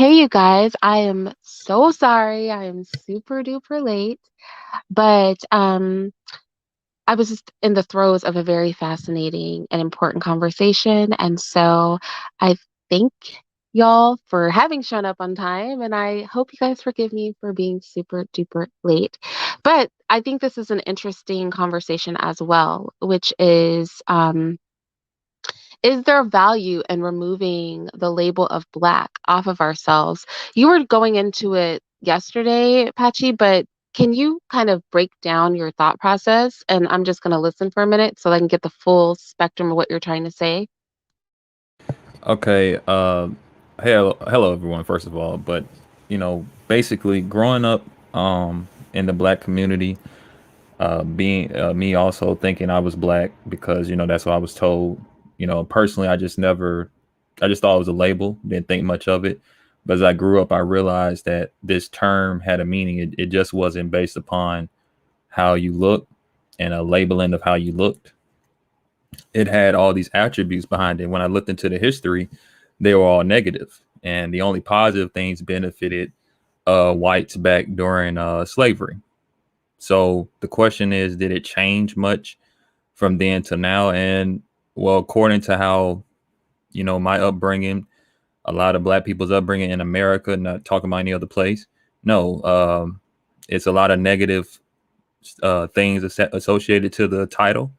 Hey, you guys, I am so sorry. I am super duper late, but I was just in the throes of a very fascinating and important conversation. And so I thank y'all for having shown up on time, and I hope you guys forgive me for being super duper late. But I think this is an interesting conversation as well, which is there value in removing the label of Black off of ourselves? You were going into it yesterday, Patchy, but can you kind of break down your thought process? And I'm just going to listen for a minute so I can get the full spectrum of what you're trying to say. Okay. Hello everyone. First of all, but basically, growing up in the black community, being me also thinking I was black because that's what I was told. Personally, I just thought it was a label. Didn't think much of it. But as I grew up, I realized that this term had a meaning. It just wasn't based upon how you look and a labeling of how you looked. It had all these attributes behind it. When I looked into the history, they were all negative, and the only positive things benefited whites back during slavery. So the question is, did it change much from then to now? And well, according to how my upbringing, a lot of black people's upbringing in America, not talking about any other place, no, it's a lot of negative things associated to the title,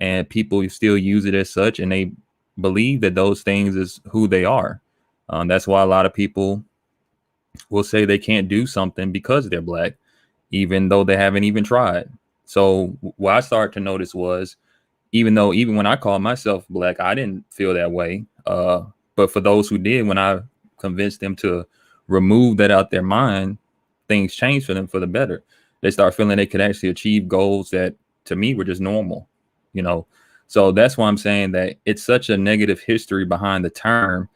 and people still use it as such, and they believe that those things is who they are. That's why a lot of people will say they can't do something because they're black, even though they haven't even tried. So what I started to notice was, even when I called myself black, I didn't feel that way. But for those who did, when I convinced them to remove that out their mind, things changed for them for the better. They start feeling they could actually achieve goals that to me were just normal, you know. So that's why I'm saying that it's such a negative history behind the term.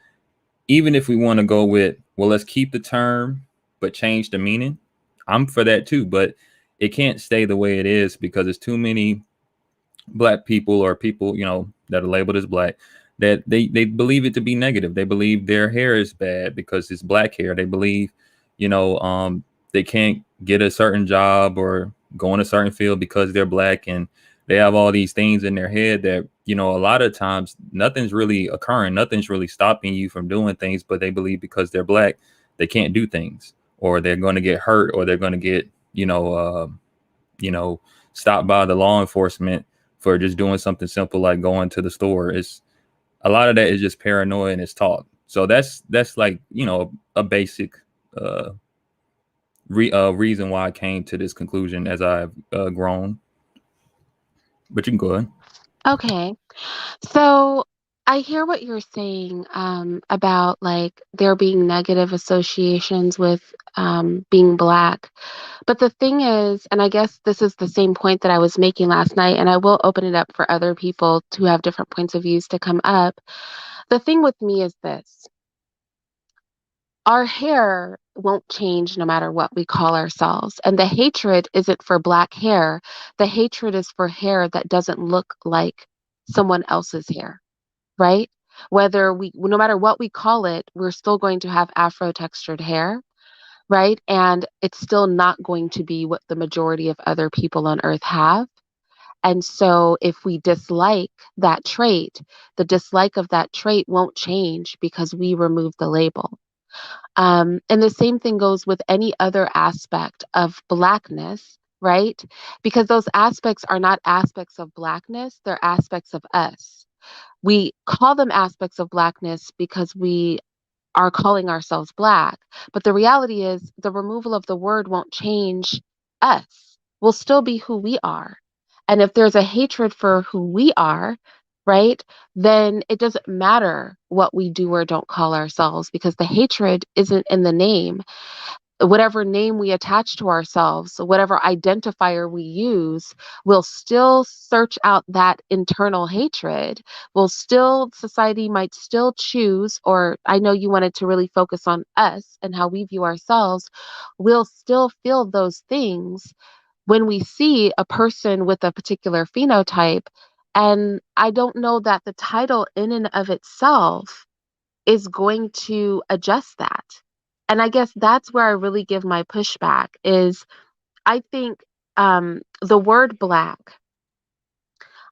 Even if we want to go with, well, let's keep the term but change the meaning, I'm for that too. But it can't stay the way it is because there's too many black people or people that are labeled as black that they believe it to be negative. They believe their hair is bad because it's black hair. They believe they can't get a certain job or go in a certain field because they're black, and they have all these things in their head that a lot of times nothing's really occurring, nothing's really stopping you from doing things, but they believe because they're black they can't do things, or they're going to get hurt, or they're going to get you know stopped by the law enforcement for just doing something simple like going to the store. It's a lot of that is just paranoia and it's taught. So that's like a basic uh, reason why I came to this conclusion as I've grown. But you can go ahead. Okay. So I hear what you're saying about like there being negative associations with being Black. But the thing is, and I guess this is the same point that I was making last night, and I will open it up for other people to have different points of views to come up. The thing with me is this: our hair won't change no matter what we call ourselves. And the hatred isn't for Black hair, the hatred is for hair that doesn't look like someone else's hair, right? Whether we, no matter what we call it, we're still going to have Afro textured hair, right? And it's still not going to be what the majority of other people on earth have. And so if we dislike that trait, the dislike of that trait won't change because we remove the label. And the same thing goes with any other aspect of Blackness, right? Because those aspects are not aspects of Blackness, they're aspects of us. We call them aspects of Blackness because we are calling ourselves Black. But the reality is, the removal of the word won't change us. We'll still be who we are. And if there's a hatred for who we are, right, then it doesn't matter what we do or don't call ourselves because the hatred isn't in the name. Whatever name we attach to ourselves, whatever identifier we use, will still search out that internal hatred. Will still, society might still choose, or I know you wanted to really focus on us and how we view ourselves, we'll still feel those things when we see a person with a particular phenotype. And I don't know that the title in and of itself is going to adjust that. And I guess that's where I really give my pushback is I think the word black,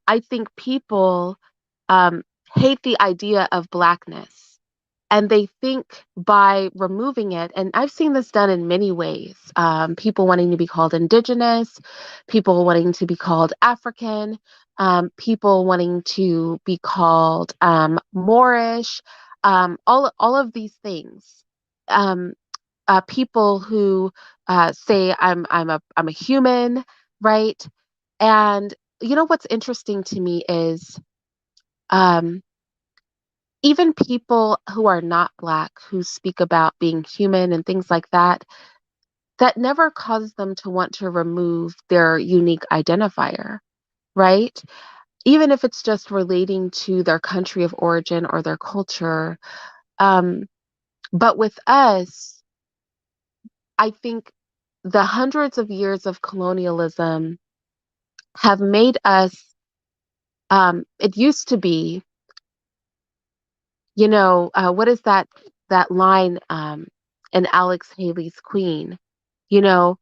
I think people um, hate the idea of blackness. And they think by removing it, and I've seen this done in many ways, people wanting to be called indigenous, people wanting to be called African, people wanting to be called Moorish, all of these things. Um, People who say I'm a human, right? And you know what's interesting to me is um, even people who are not Black who speak about being human and things like that, that never causes them to want to remove their unique identifier, right? Even if it's just relating to their country of origin or their culture. Um, but with us, I think the hundreds of years of colonialism have made us, it used to be, what is that line in Alex Haley's Queen? You know,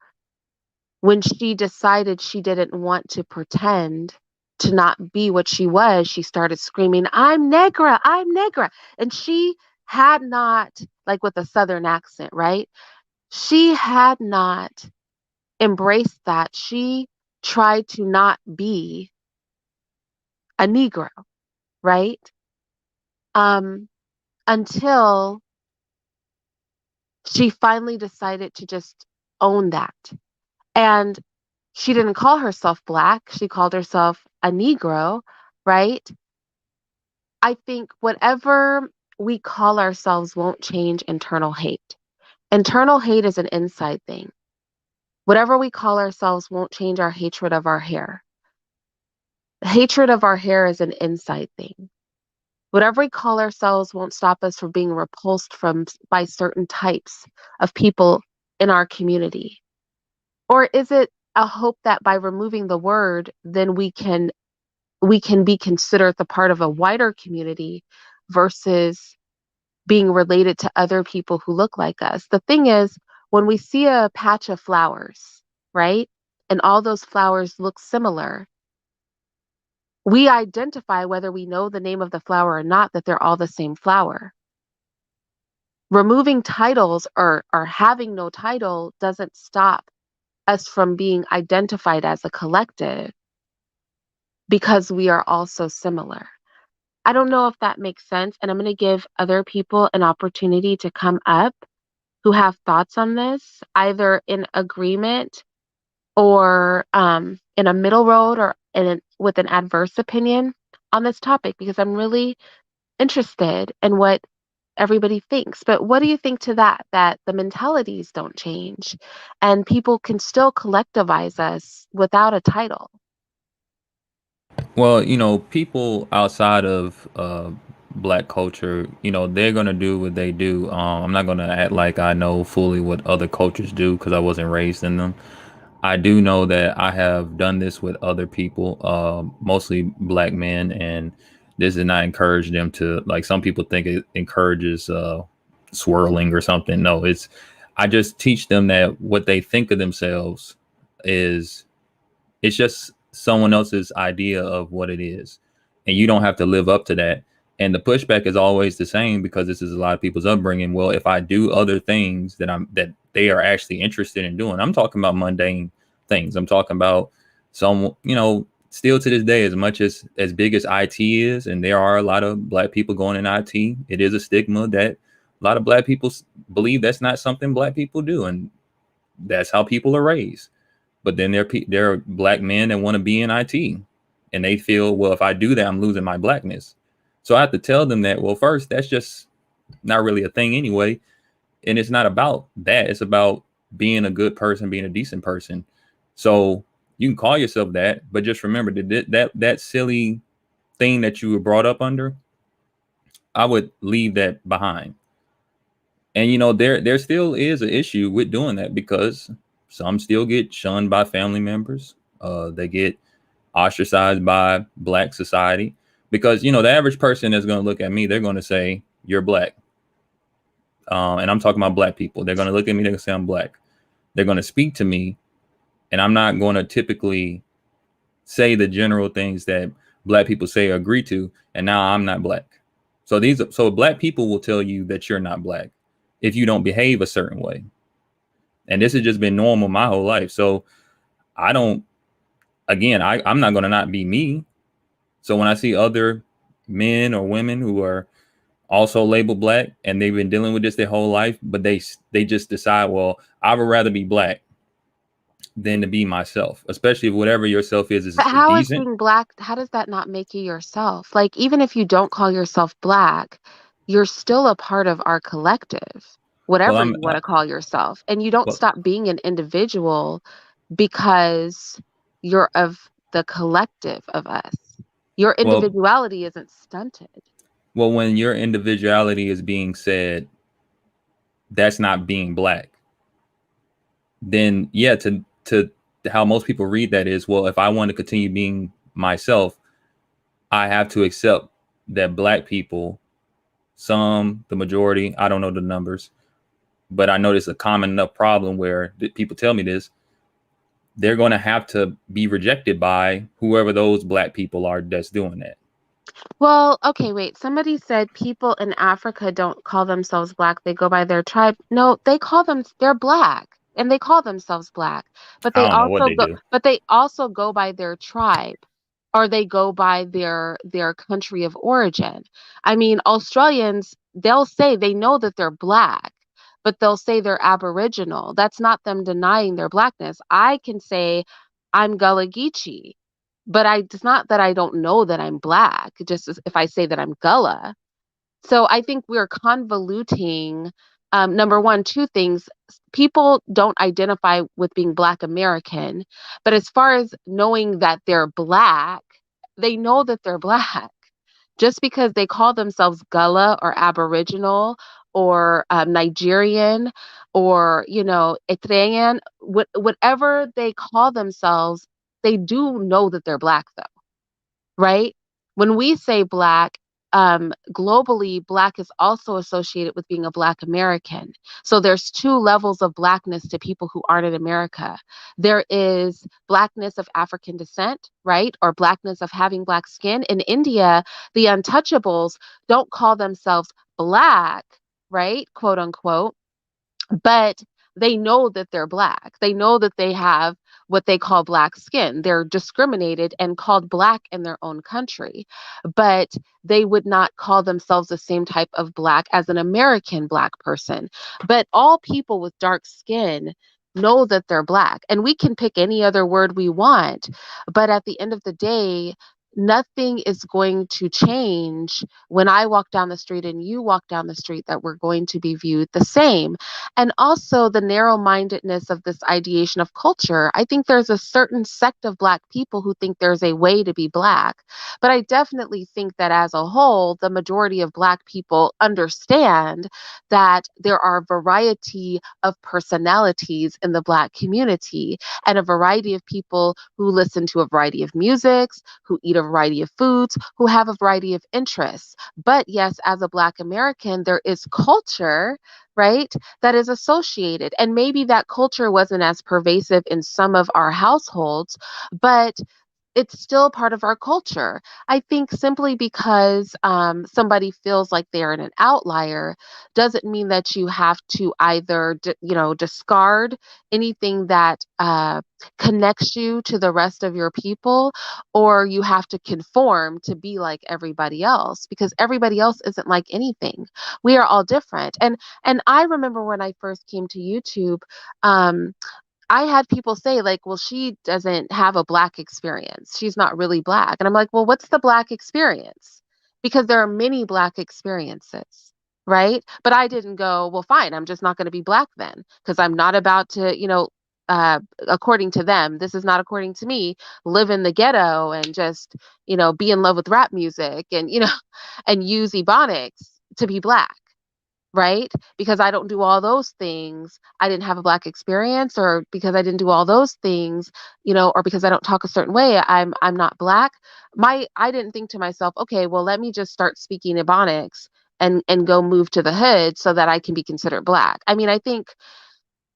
when she decided she didn't want to pretend to not be what she was, she started screaming, I'm negra, I'm negra. And she had not, like with a Southern accent, right? She had not embraced that. She tried to not be a Negro, right? Um, until she finally decided to just own that. And she didn't call herself Black, she called herself a Negro, right? I think whatever we call ourselves won't change internal hate. Internal hate is an inside thing. Whatever we call ourselves won't change our hatred of our hair. Hatred of our hair is an inside thing. Whatever we call ourselves won't stop us from being repulsed from by certain types of people in our community. Or is it a hope that by removing the word, then we can be considered the part of a wider community versus being related to other people who look like us? The thing is, when we see a patch of flowers, right? And all those flowers look similar, we identify whether we know the name of the flower or not that they're all the same flower. Removing titles or having no title doesn't stop us from being identified as a collective because we are all so similar. I don't know if that makes sense, and I'm going to give other people an opportunity to come up who have thoughts on this, either in agreement or in a middle road or with an adverse opinion on this topic, because I'm really interested in what everybody thinks. But what do you think to that? That the mentalities don't change and people can still collectivize us without a title? Well, people outside of black culture, they're gonna do what they do. I'm not gonna act like I know fully what other cultures do because I wasn't raised in them. I do know that I have done this with other people, mostly black men, and this did not encourage them to, like some people think it encourages swirling or something. No, I just teach them that what they think of themselves is it's just someone else's idea of what it is. And you don't have to live up to that. And the pushback is always the same because this is a lot of people's upbringing. Well, if I do other things that they are actually interested in doing, I'm talking about mundane things. I'm talking about some, still to this day, as much as big as IT is, and there are a lot of black people going in IT, it is a stigma that a lot of black people believe that's not something black people do. And that's how people are raised. But then there are black men that want to be in IT, and they feel, well, if I do that, I'm losing my blackness. So I have to tell them that, well, first, that's just not really a thing anyway, and it's not about that. It's about being a good person, being a decent person. So you can call yourself that, but just remember that silly thing that you were brought up under, I would leave that behind. And there still is an issue with doing that because some still get shunned by family members. They get ostracized by black society because the average person is going to look at me, they're going to say you're black. and I'm talking about black people. They're going to look at me. They're going to say I'm black. They're going to speak to me, and I'm not going to typically say the general things that black people say or agree to. And now I'm not black. So black people will tell you that you're not black if you don't behave a certain way. And this has just been normal my whole life. So I don't. Again, I'm not going to not be me. So when I see other men or women who are also labeled black and they've been dealing with this their whole life, but they just decide, well, I would rather be black than to be myself, especially if whatever yourself is But how is decent. being black, how does that not make you yourself? Like, even if you don't call yourself black, you're still a part of our collective, Well, whatever you want to call yourself. And you don't well, stop being an individual because you're of the collective of us. Your well, individuality isn't stunted. well, when your individuality is being said, that's not being black. Then yeah, to how most people read that is, well, if I want to continue being myself, I have to accept that black people, the majority, I don't know the numbers, but I know it's a common enough problem where people tell me this, they're going to have to be rejected by whoever those black people are that's doing that. Well, okay, wait. Somebody said people in Africa don't call themselves black. They go by their tribe. No, they're black and they call themselves black. But I don't know what they do. they also go by their tribe or they go by their country of origin. I mean, Australians, they'll say they know that they're black, but they'll say they're Aboriginal. That's not them denying their blackness. I can say I'm Gullah Geechee, but it's not that I don't know that I'm black, just if I say that I'm Gullah. So I think we're convoluting, number one, two things. People don't identify with being Black American, but as far as knowing that they're black, they know that they're black. Just because they call themselves Gullah or Aboriginal or Nigerian or, Eritrean, whatever they call themselves, they do know that they're black, though, right? When we say black, globally, black is also associated with being a black American. So there's two levels of blackness to people who aren't in America. There is blackness of African descent, right? Or blackness of having black skin. In India, the untouchables don't call themselves black, right? Quote unquote, but they know that they're black. They know that they have what they call black skin. They're discriminated and called black in their own country, but they would not call themselves the same type of black as an American black person. But all people with dark skin know that they're black. And we can pick any other word we want, but at the end of the day, nothing is going to change when I walk down the street and you walk down the street, that we're going to be viewed the same. And also the narrow mindedness of this ideation of culture. I think there's a certain sect of Black people who think there's a way to be Black. But I definitely think that as a whole, the majority of Black people understand that there are a variety of personalities in the Black community and a variety of people who listen to a variety of musics, who eat a variety of foods, who have a variety of interests. But yes, as a Black American, there is culture, right, that is associated. And maybe that culture wasn't as pervasive in some of our households, but it's still part of our culture. I think simply because somebody feels like they're an outlier doesn't mean that you have to either, discard anything that connects you to the rest of your people, or you have to conform to be like everybody else, because everybody else isn't like anything. We are all different. And I remember when I first came to YouTube. Um, I had people say, like, well, she doesn't have a Black experience. She's not really Black. And I'm like, well, what's the Black experience? Because there are many Black experiences, right? But I didn't go, well, fine, I'm just not going to be Black then, because I'm not about to, according to them, this is not according to me, live in the ghetto and just, be in love with rap music and, and use Ebonics to be Black, right? Because I don't do all those things, I didn't have a Black experience, or because I didn't do all those things, or because I don't talk a certain way, I'm not Black. I didn't think to myself, okay, well, let me just start speaking Ebonics and go move to the hood so that I can be considered black. I mean, I think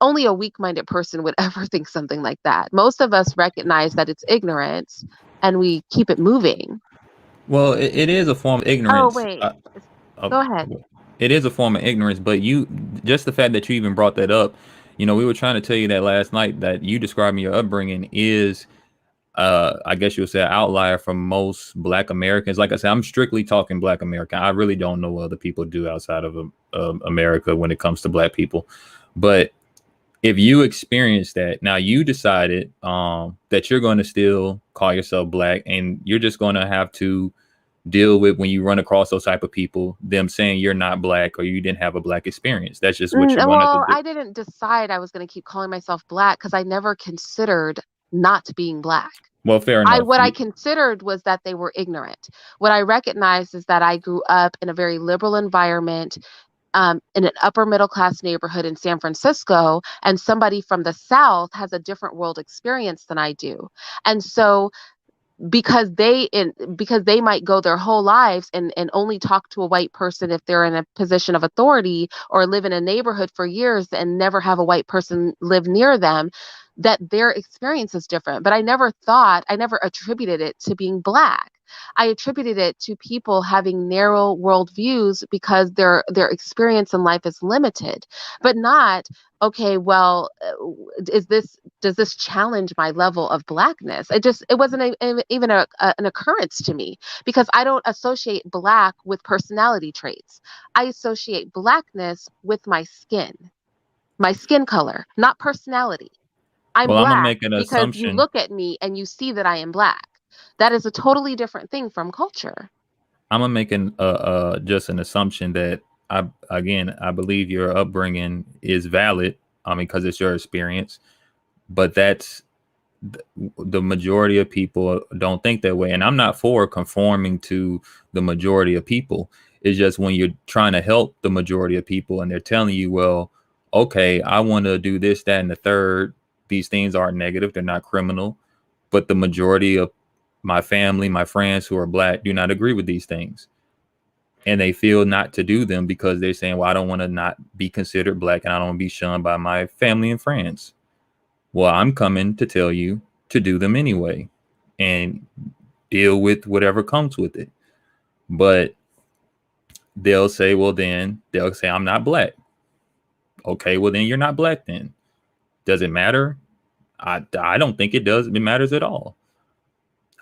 only a weak-minded person would ever think something like that. Most of us recognize that it's ignorance and we keep it moving. Well, it is a form of Oh, ignorance. wait. Uh, Go ahead. it is a form of ignorance, but you just the fact that you even brought that up, we were trying to tell you that last night that you describing your upbringing is I guess you would say an outlier from most Black Americans. Like I said, I'm strictly talking Black American. I really don't know what other people do outside of America when it comes to Black people. But if you experience that, now you decided that you're going to still call yourself Black, and you're just going to have to deal with when you run across those type of people, them saying you're not Black or you didn't have a Black experience. That's just what you're going to have to Well, do. I didn't decide I was going to keep calling myself black because I never considered not being black. Well, fair I enough. what I considered was that they were ignorant. What I recognized is that I grew up in a very liberal environment, in an upper middle class neighborhood in San Francisco, and somebody from the South has a different world experience than I do. And so because they might go their whole lives and only talk to a white person if they're in a position of authority, or live in a neighborhood for years and never have a white person live near them, that their experience is different. But I never attributed it to being black. I attributed it to people having narrow worldviews because their experience in life is limited, but not, okay, well, does this challenge my level of blackness? It wasn't even an occurrence to me, because I don't associate black with personality traits. I associate blackness with my skin color, not personality. I'm Well, I'm gonna black make an because you assumption. look at me and you see that I am black. That is a totally different thing from culture. I'm gonna make an just an assumption that I believe your upbringing is valid. I mean, because it's your experience, but that's the majority of people don't think that way. And I'm not for conforming to the majority of people. It's just when you're trying to help the majority of people and they're telling you, well, okay, I want to do this, that, and the third. These things aren't negative, they're not criminal, but the majority of my family, my friends who are Black do not agree with these things. And they feel not to do them because they're saying, well, I don't want to not be considered Black and I don't want to be shunned by my family and friends. Well, I'm coming to tell you to do them anyway and deal with whatever comes with it. But they'll say, I'm not Black. Okay, well, then you're not Black then. Does it matter? I don't think it does. It matters at all.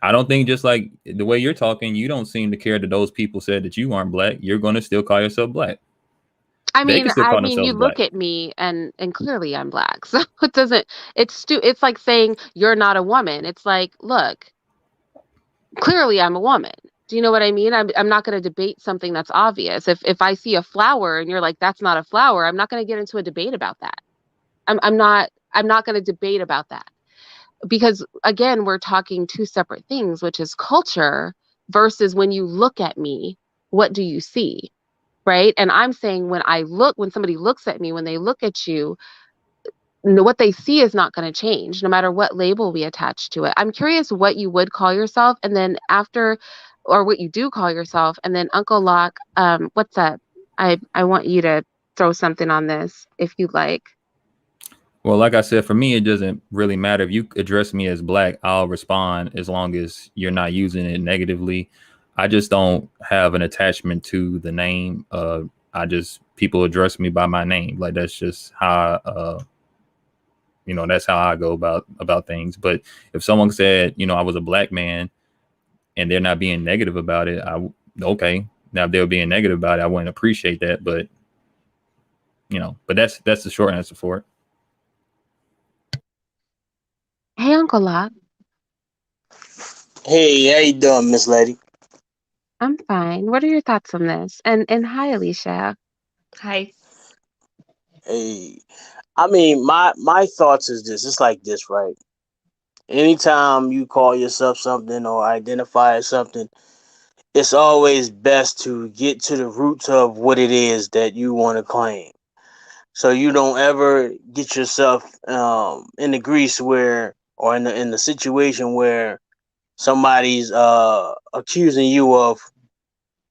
I don't think, just like the way you're talking, you don't seem to care that those people said that you aren't Black. You're going to still call yourself Black. They can still I call mean, you themselves Black. look at me and clearly I'm black. So it doesn't it's like saying you're not a woman. It's like, look, clearly I'm a woman. Do you know what I mean? I'm not going to debate something that's obvious. If I see a flower and you're like, that's not a flower, I'm not going to get into a debate about that. I'm not going to debate about that, because again, we're talking two separate things, which is culture versus when you look at me, what do you see? Right? And I'm saying when somebody looks at me, when they look at you, what they see is not going to change no matter what label we attach to it. I'm curious what you would call yourself, and then after, or what you do call yourself, and then Uncle Locke, what's up? I want you to throw something on this if you'd like. Well, like I said, for me, it doesn't really matter. If you address me as Black, I'll respond as long as you're not using it negatively. I just don't have an attachment to the name. People address me by my name. Like, that's just how, that's how I go about things. But if someone said, I was a Black man and they're not being negative about it, okay. Now, if they were being negative about it, I wouldn't appreciate that. But, but that's the short answer for it. Hey, Uncle Locke. Hey, how you doing, Miss Lady? I'm fine. What are your thoughts on this? And hi, Alicia. Hi. Hey, I mean, my thoughts is this. It's like this, right? Anytime you call yourself something or identify as something, it's always best to get to the roots of what it is that you want to claim. So you don't ever get yourself in the grease where, or in the situation where somebody's accusing you of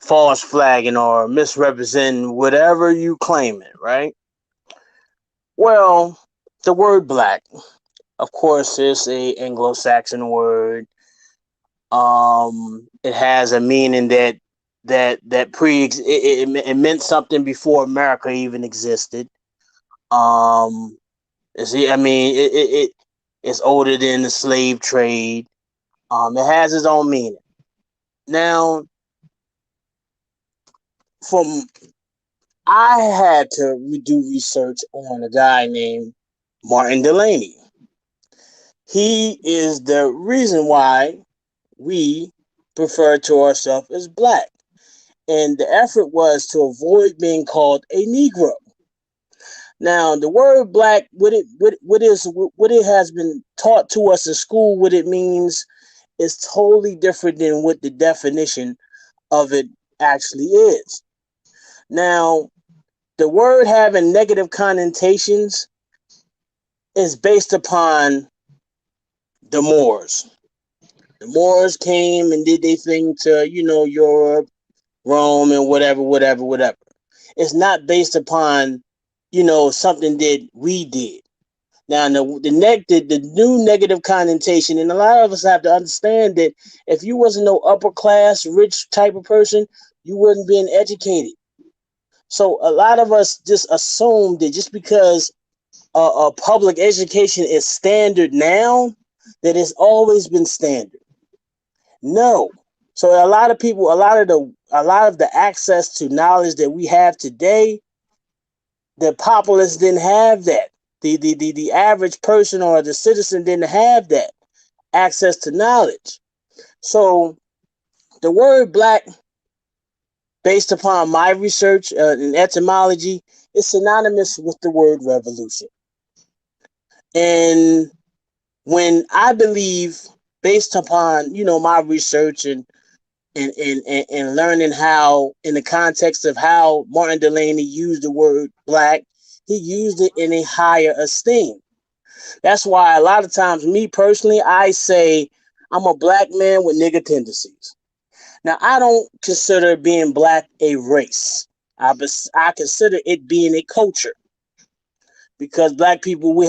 false flagging or misrepresenting whatever you claim it, right? Well, the word black, of course, is a Anglo-Saxon word. It has a meaning that it meant something before America even existed. Um, see, I mean, it's older than the slave trade. It has its own meaning. Now, from I had to do research on a guy named Martin Delaney. He is the reason why we refer to ourselves as black. And the effort was to avoid being called a Negro. Now, the word black, what it has been taught to us in school, what it means is totally different than what the definition of it actually is. Now, the word having negative connotations is based upon the Moors. The Moors came and did their thing to, Europe, Rome, and whatever. It's not based upon, something that we did. Now, the new negative connotation, and a lot of us have to understand that if you wasn't no upper class, rich type of person, you wasn't being educated. So a lot of us just assume that just because public education is standard now, that it's always been standard. No. So a lot of people, a lot of the access to knowledge that we have today, the populace didn't have that. The average person or the citizen didn't have that access to knowledge. So the word black, based upon my research in etymology, is synonymous with the word revolution. And when I believe, based upon my research and learning how, in the context of how Martin Delaney used the word black, he used it in a higher esteem. That's why a lot of times, me personally, I say I'm a black man with nigger tendencies. Now, I don't consider being black a race. I consider it being a culture. Because black people, we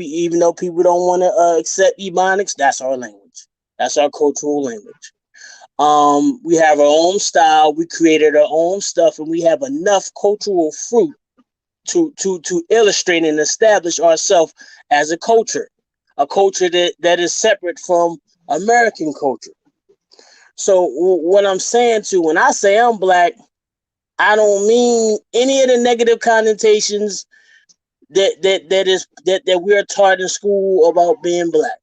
even though people don't want to accept Ebonics, that's our language. That's our cultural language. We have our own style. We created our own stuff, and we have enough cultural fruit to illustrate and establish ourselves as a culture that is separate from American culture. So what I'm saying when I say I'm black, I don't mean any of the negative connotations that we're taught in school about being black.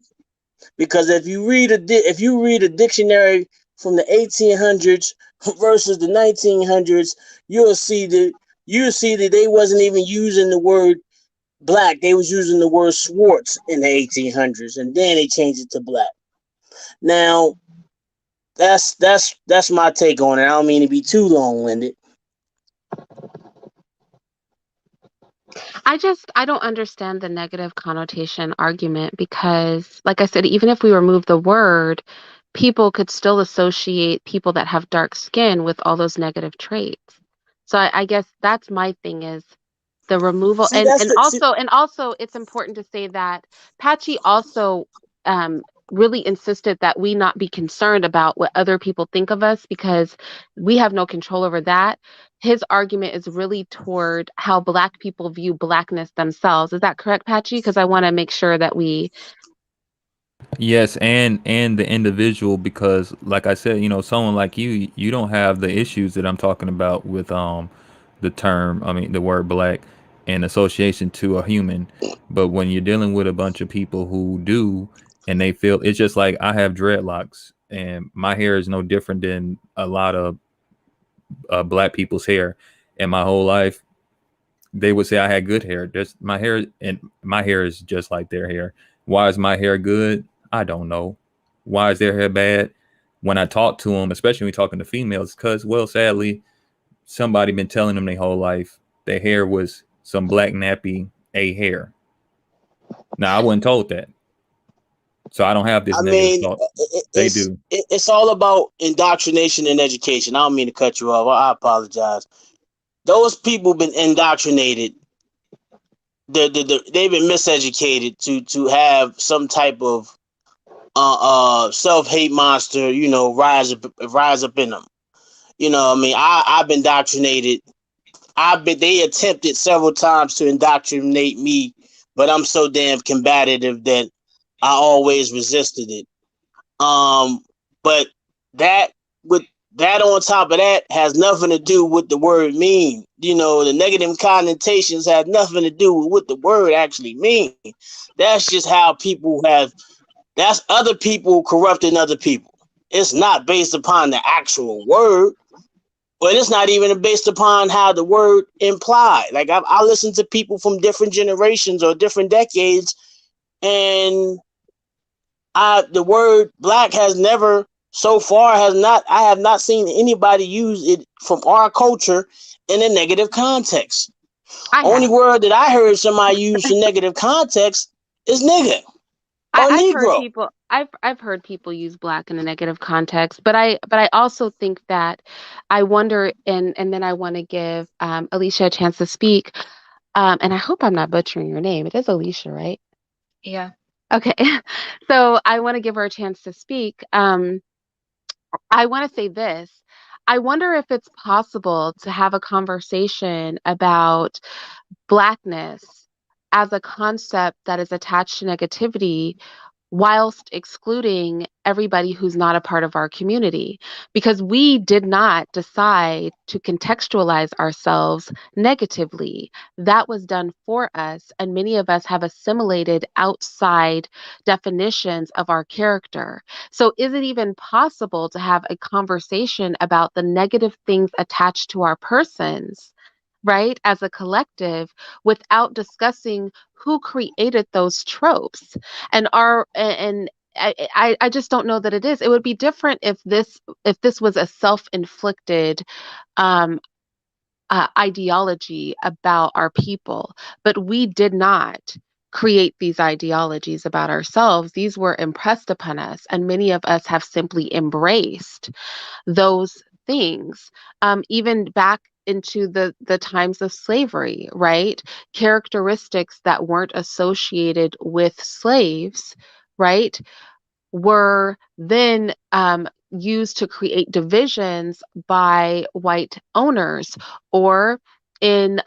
Because if you read a dictionary from the 1800s versus the 1900s, you'll see that they wasn't even using the word black. They was using the word Schwartz in the 1800s, and then they changed it to black. Now, that's my take on it. I don't mean to be too long-winded. I don't understand the negative connotation argument because, like I said, even if we remove the word, people could still associate people that have dark skin with all those negative traits. So I guess that's my thing is the removal See, that's the and also it's important to say that Patchy also um really insisted that we not be concerned about what other people think of us because we have no control over that. His argument is really toward how black people view blackness themselves. Is that correct, Patchy? Because I want to make sure that we Yes, and the individual, because like I said, someone like you don't have the issues that I'm talking about with the term, I mean the word black and association to a human. But when you're dealing with a bunch of people who do, and they feel, it's just like I have dreadlocks and my hair is no different than a lot of black people's hair. And my whole life they would say I had good hair. Just my hair is just like their hair. Why is my hair good? I don't know. Why is their hair bad? When I talk to them, especially when talking to females, because, well, sadly, somebody been telling them their whole life their hair was some black nappy a hair. Now, I wasn't told that. So I don't have this I negative mean, thought. They it's do. it's all about indoctrination and education. I don't mean to cut you off. I apologize. Those people been indoctrinated. They've been miseducated to have some type of self hate monster. Rise up in them. I mean, I've been indoctrinated. They attempted several times to indoctrinate me, but I'm so damn combative that I always resisted it. But that with that on top of that has nothing to do with the word mean. The negative connotations have nothing to do with what the word actually means. That's just how people have. That's other people corrupting other people. It's not based upon the actual word, but it's not even based upon how the word implied. Like I listen to people from different generations or different decades, and the word black has never so far has not I have not seen anybody use it from our culture in a negative context. I Only have. word that I heard somebody use in negative context is nigga or I've heard negro. people. I've heard people use black in a negative context, but I also think that I wonder, and then I want to give Alicia a chance to speak. And I hope I'm not butchering your name. It is Alicia, right? Yeah. Okay. So I want to give her a chance to speak. I want to say this. I wonder if it's possible to have a conversation about blackness as a concept that is attached to negativity whilst excluding everybody who's not a part of our community, because we did not decide to contextualize ourselves negatively. That was done for us, and many of us have assimilated outside definitions of our character. So is it even possible to have a conversation about the negative things attached to our persons, right, as a collective, without discussing who created those tropes? And I just don't know that it is. It would be different if this was a self-inflicted um, ideology about our people, but we did not create these ideologies about ourselves. These were impressed upon us, and many of us have simply embraced those things, even back into the times of slavery, right? Characteristics that weren't associated with slaves, right, were then used to create divisions by white owners, or in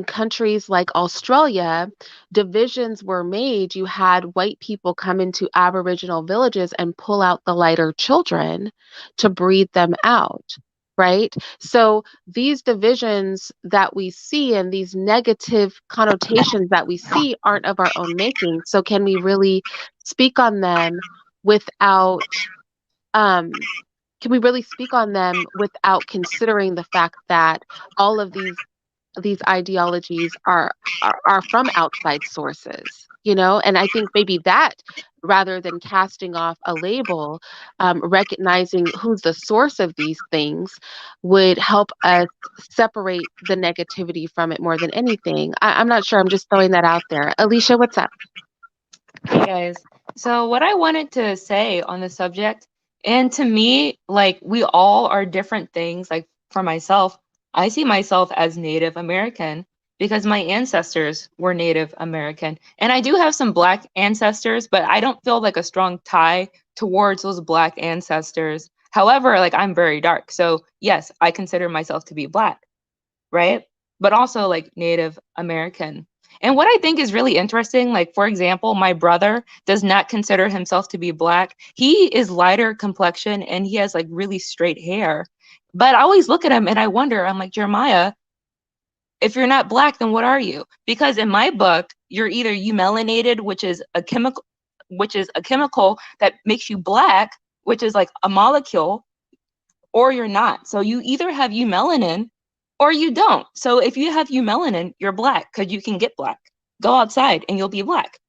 countries like Australia, divisions were made. You had white people come into Aboriginal villages and pull out the lighter children to breed them out. Right. So these divisions that we see and these negative connotations that we see aren't of our own making. So can we really speak on them without um can we really speak on them without considering the fact that all of these ideologies are from outside sources, and I think maybe that, rather than casting off a label, recognizing who's the source of these things would help us separate the negativity from it more than anything. I'm not sure. I'm just throwing that out there. Alicia, what's up? Hey guys. So what I wanted to say on the subject, and to me, like we all are different things. Like for myself, I see myself as Native American because my ancestors were Native American. And I do have some black ancestors, but I don't feel like a strong tie towards those black ancestors. However, like I'm very dark. So yes, I consider myself to be black, right? But also like Native American. And what I think is really interesting, like for example, my brother does not consider himself to be black. He is lighter complexion and he has like really straight hair. But I always look at him and I wonder, I'm like, Jeremiah, if you're not black, then what are you? Because in my book, you're either eumelanated, which is a chemical that makes you black, which is like a molecule, or you're not. So you either have eumelanin or you don't. So if you have eumelanin, you're black because you can get black. Go outside and you'll be black.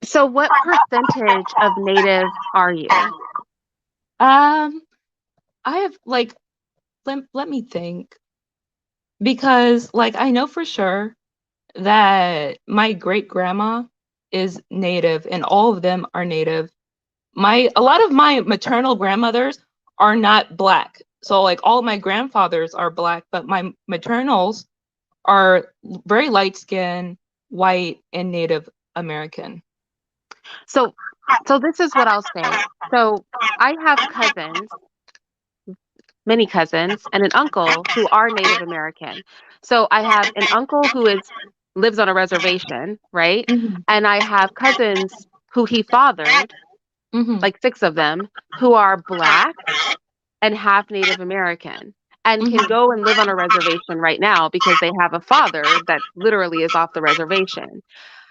So what percentage of native are you? Um, I have like let me think because like I know for sure that my great grandma is Native, and all of them are Native. A lot of my maternal grandmothers are not Black. So like all of my grandfathers are Black, but my maternals are very light skinned, white, and Native American. So, so this is what I'll say. So I have cousins, many cousins, and an uncle who are Native American. So I have an uncle who is lives on a reservation, right? Mm-hmm. And I have cousins who he fathered, Mm-hmm. like 6 of them, who are Black and half Native American and can Mm-hmm. go and live on a reservation right now because they have a father that literally is off the reservation.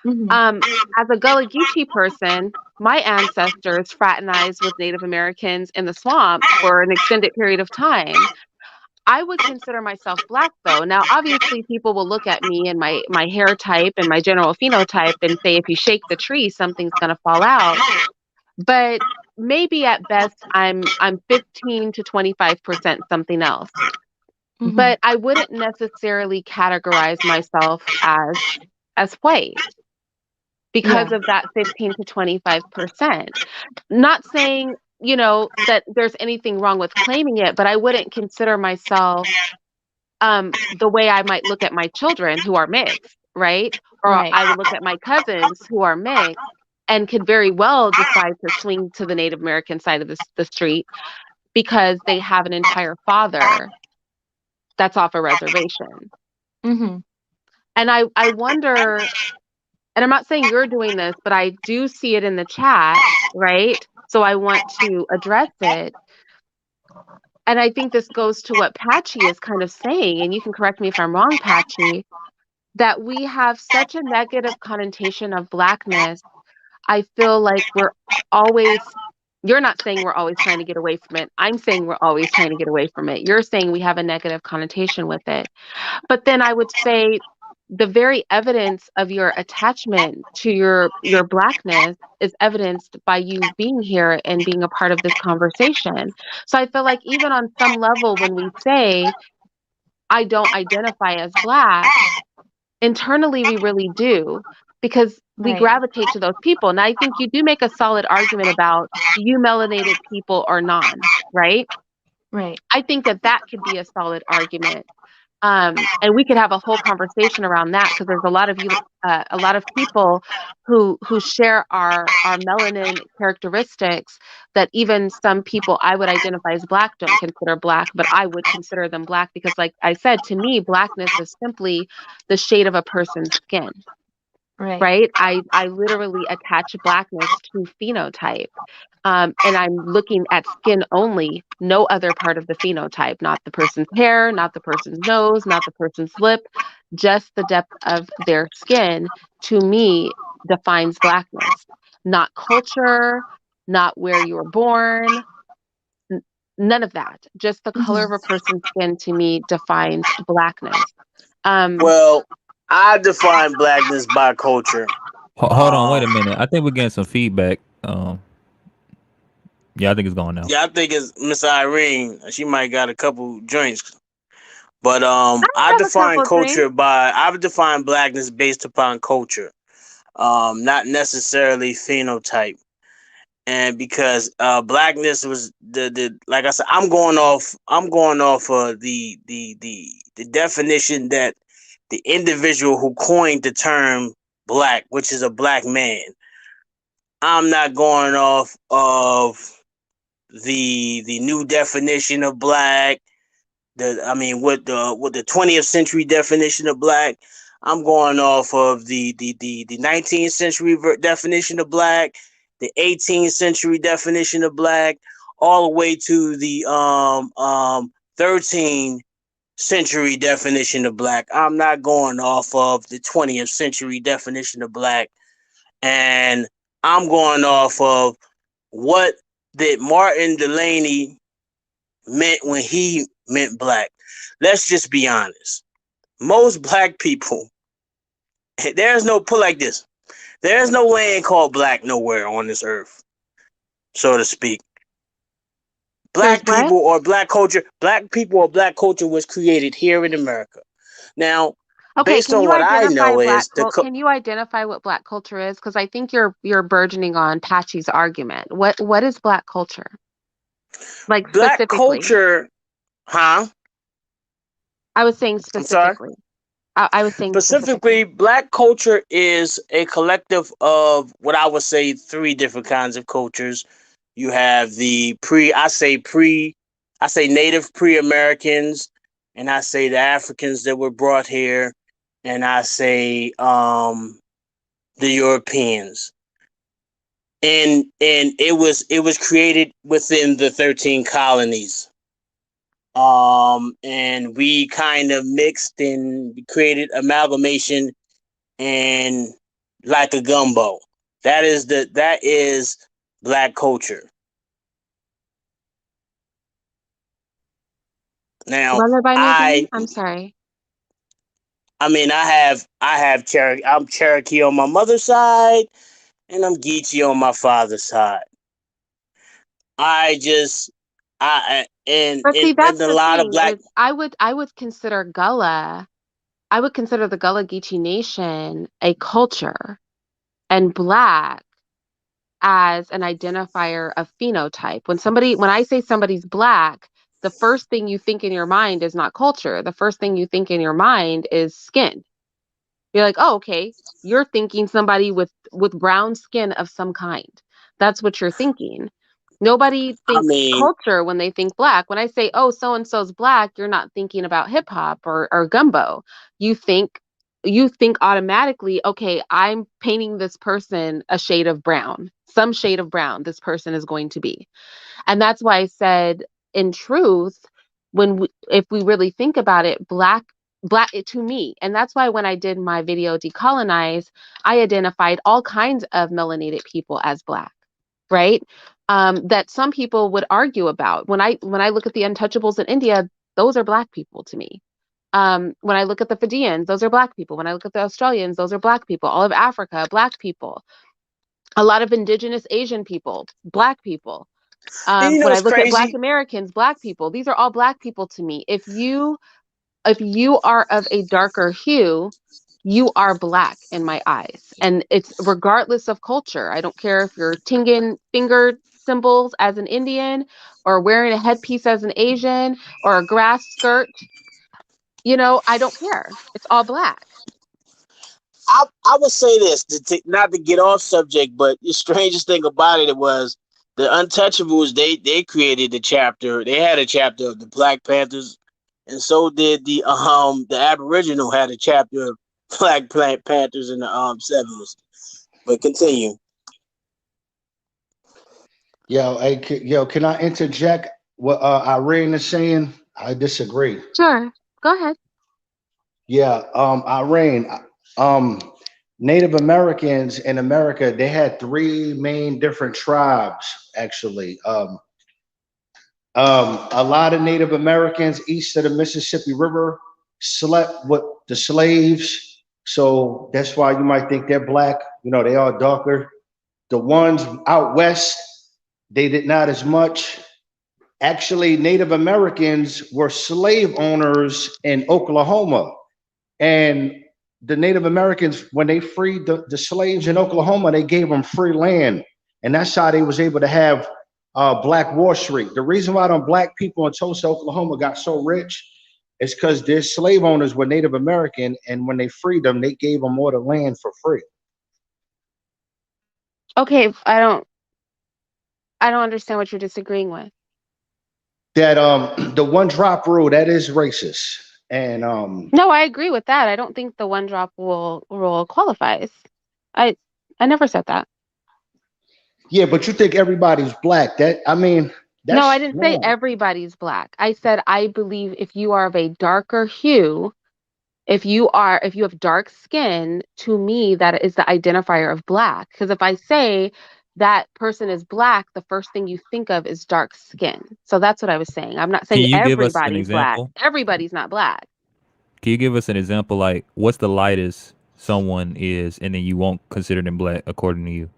Mm-hmm. Um, as a Gullah Geechee person, my ancestors fraternized with Native Americans in the swamp for an extended period of time. I would consider myself Black though. Now, obviously, people will look at me and my hair type and my general phenotype and say, if you shake the tree, something's going to fall out. But maybe at best, I'm 15 to 25% something else. Mm-hmm. But I wouldn't necessarily categorize myself as white because Yeah. of that 15 to 25%. Not saying, that there's anything wrong with claiming it, but I wouldn't consider myself the way I might look at my children who are mixed, right? Or Right. I would look at my cousins who are mixed and could very well decide to swing to the Native American side of the street because they have an entire father that's off a reservation. Mm-hmm. And I wonder, and I'm not saying you're doing this, but I do see it in the chat, right? So I want to address it. And I think this goes to what Patchy is kind of saying, and you can correct me if I'm wrong, Patchy, that we have such a negative connotation of Blackness. I feel like always, you're not saying we're always trying to get away from it. I'm saying we're always trying to get away from it. You're saying we have a negative connotation with it. But then I would say the very evidence of your attachment to your Blackness is evidenced by you being here and being a part of this conversation. So I feel like even on some level, when we say, I don't identify as Black, internally we really do because we Right. gravitate to those people. And I think you do make a solid argument about you melanated people or non, right? Right. I think that could be a solid argument. And we could have a whole conversation around that because there's a lot of people who share our melanin characteristics that even some people I would identify as Black don't consider Black, but I would consider them Black because, like I said, to me, Blackness is simply the shade of a person's skin. Right. Right? I literally attach Blackness to phenotype. And I'm looking at skin only, no other part of the phenotype, not the person's hair, not the person's nose, not the person's lip, just the depth of their skin to me defines Blackness. Not culture, not where you were born, none of that. Just the color of a person's skin to me defines Blackness. Well, I define Blackness by culture. Hold on, wait a minute. I think we're getting some feedback. Yeah, I think it's gone now. Yeah, I think it's Miss Irene. She might got a couple joints. But I I have a define couple of things. I define Blackness based upon culture. Not necessarily phenotype. And because Blackness was the like I said, I'm going off of the definition that the individual who coined the term Black, which is a Black man. I'm not going off of the new definition of Black. With the 20th century definition of Black. I'm going off of the 19th century definition of Black, the 18th century definition of Black, all the way to the 13th century definition of Black. I'm not going off of the 20th century definition of Black, and I'm going off of what did Martin Delaney meant when he meant Black. Let's just be honest. Most Black people, there's no, put like this, there's no land called Black nowhere on this earth, so to speak. There's Black what? people or Black culture was created here in America. Now, Okay, based can on you what I identify know black is can you identify what black culture is? Because I think you're burgeoning on Patchy's argument. What is black culture? Like black specifically. culture, huh? I was saying I'm sorry. specifically. I was saying specifically. Specifically, black culture is a collective of what I would say three different kinds of cultures. You have the I say native pre Americans, and I say the Africans that were brought here, and I say the Europeans. And it was created within the 13 colonies. And we kind of mixed and created amalgamation and like a gumbo. That is black culture. Now, Run it by me again. I I'm sorry. I mean I have Cherokee. I'm Cherokee on my mother's side, and I'm Geechee on my father's side. I just I But see, and that's a the lot of thing black. is I would consider Gullah, I would consider the Gullah Geechee Nation a culture and black as an identifier of phenotype. When I say somebody's black, the first thing you think in your mind is not culture. The first thing you think in your mind is skin. You're like, oh, okay, you're thinking somebody with brown skin of some kind. That's what you're thinking. Nobody I thinks mean, culture when they think black. When I say, oh, so and so's black, you're not thinking about hip hop or gumbo. You think you think automatically, okay, I'm painting this person a shade of brown, some shade of brown this person is going to be. And that's why I said, in truth, if we really think about it, black to me, and that's why when I did my video Decolonize, I identified all kinds of melanated people as black, right? That some people would argue about. When I look at the untouchables in India, those are black people to me. When I look at the Fijians, those are black people. When I look at the Australians, those are black people. All of Africa, black people. A lot of indigenous Asian people, black people. and you know When I it's look at Black crazy. Americans, black people, these are all black people to me. If you are of a darker hue, you are black in my eyes, and it's regardless of culture. I don't care if you're tinging finger symbols as an Indian, or wearing a headpiece as an Asian, or a grass skirt. I don't care. It's all black. I would say this not to get off subject, but the strangest thing about it was the Untouchables. They created the chapter. They had a chapter of the Black Panthers, and so did the Aboriginal had a chapter of Black Panthers in the 70s. But continue. Yo, can I interject what Irene is saying? I disagree. Sure, go ahead. Yeah, Irene, um, Native Americans in America, they had three main different tribes, actually. A lot of Native Americans east of the Mississippi River slept with the slaves. So that's why you might think they're black. They are darker. The ones out west, they did not as much. Actually, Native Americans were slave owners in Oklahoma. And the Native Americans, when they freed the slaves in Oklahoma, they gave them free land. And that's how they was able to have Black Wall Street. The reason why them black people in Tulsa, Oklahoma got so rich is because their slave owners were Native American. And when they freed them, they gave them all the land for free. Okay, I don't understand what you're disagreeing with. That the one drop rule, that is racist. And No, I agree with that. I don't think the one drop rule qualifies. I I never said that. yeah, but you think everybody's black. No, I That's didn't say wrong. everybody's black. I said I believe if you are of a darker hue, if you have dark skin, to me that is the identifier of black. Because if I say that person is black, the first thing you think of is dark skin. So that's what I was saying. I'm not Can saying you give us an everybody's black. example? Everybody's not black. Can you give us an example, like what's the lightest someone is, and then you won't consider them black according to you?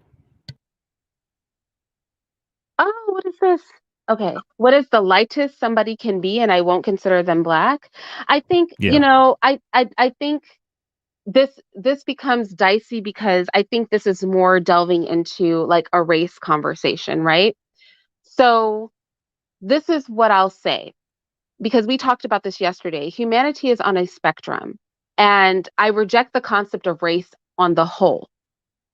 Oh, what is this? Okay. What is the lightest somebody can be and I won't consider them black? I think, Yeah. I think this becomes dicey because I think this is more delving into like a race conversation, right? So this is what I'll say because we talked about this yesterday. Humanity is on a spectrum, and I reject the concept of race on the whole,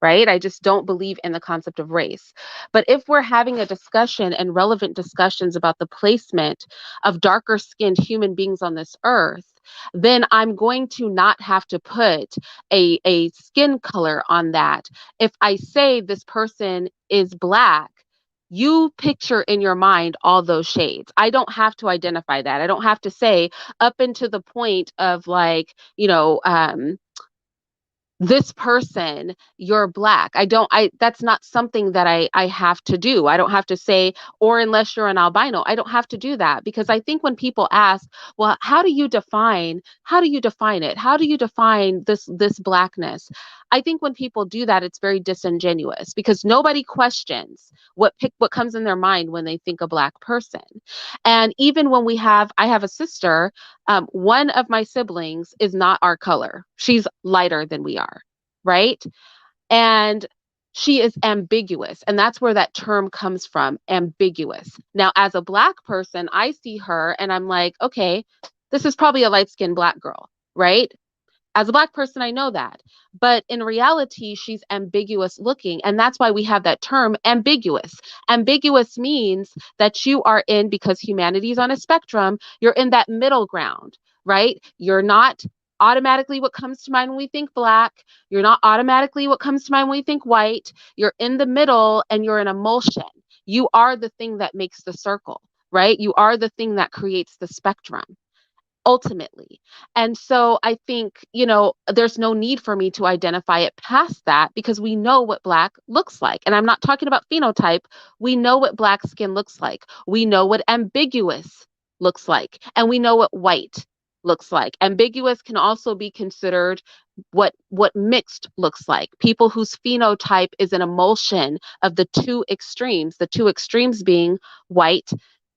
right? I just don't believe in the concept of race. But if we're having a discussion and relevant discussions about the placement of darker skinned human beings on this earth, then I'm going to not have to put a skin color on that. If I say this person is black, you picture in your mind all those shades. I don't have to identify that. I don't have to say up into the point of like, this person, you're black. I that's not something that I have to do. I don't have to say, or unless you're an albino. I don't have to do that because I think when people ask, well, how do you define it? How do you define this blackness? I think when people do that, it's very disingenuous because nobody questions what comes in their mind when they think a black person. And even when I have a sister, one of my siblings is not our color. She's lighter than we are, right? And she is ambiguous. And that's where that term comes from, ambiguous. Now, as a black person, I see her and I'm like, okay, this is probably a light skinned black girl, right? As a black person, I know that. But in reality, she's ambiguous looking. And that's why we have that term ambiguous. Ambiguous means that you are in, because humanity is on a spectrum, you're in that middle ground, right? You're not automatically what comes to mind when we think black. You're not automatically what comes to mind when we think white. You're in the middle and you're an emulsion. You are the thing that makes the circle, right? You are the thing that creates the spectrum ultimately. And so I think, there's no need for me to identify it past that because we know what black looks like. And I'm not talking about phenotype. We know what black skin looks like. We know what ambiguous looks like. And we know what white looks like. Ambiguous can also be considered what mixed looks like. People whose phenotype is an emulsion of the two extremes being white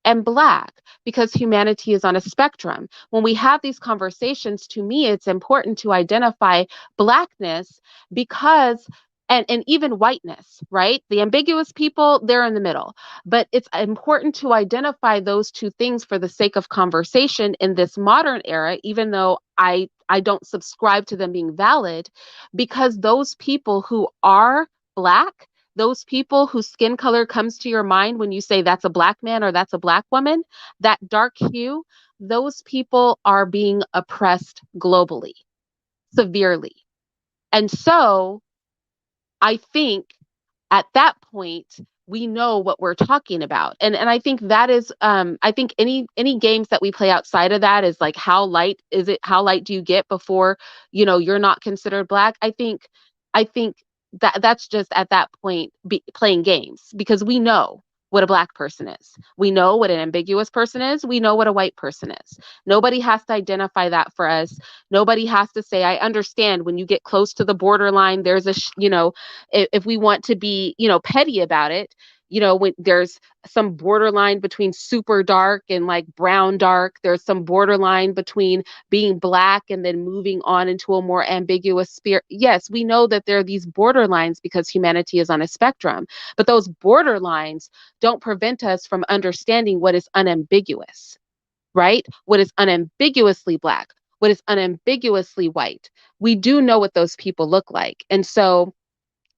and black, because humanity is on a spectrum. When we have these conversations, to me, it's important to identify blackness because and even whiteness, right? The ambiguous people, they're in the middle. But it's important to identify those two things for the sake of conversation in this modern era, even though I don't subscribe to them being valid, because those people who are black, those people whose skin color comes to your mind when you say that's a black man or that's a black woman, that dark hue, those people are being oppressed globally, severely. And so I think at that point, we know what we're talking about. And I think that is I think any games that we play outside of that is like, how light is it? How light do you get before, you're not considered black? I think that that's just at that point playing games, because we know what a black person is. We know what an ambiguous person is. We know what a white person is. Nobody has to identify that for us. Nobody has to say, I understand when you get close to the borderline, there's if we want to be, petty about it, when there's some borderline between super dark and like brown dark, there's some borderline between being black and then moving on into a more ambiguous sphere. Yes, we know that there are these borderlines because humanity is on a spectrum, but those borderlines don't prevent us from understanding what is unambiguous, right? What is unambiguously black, what is unambiguously white. We do know what those people look like. And so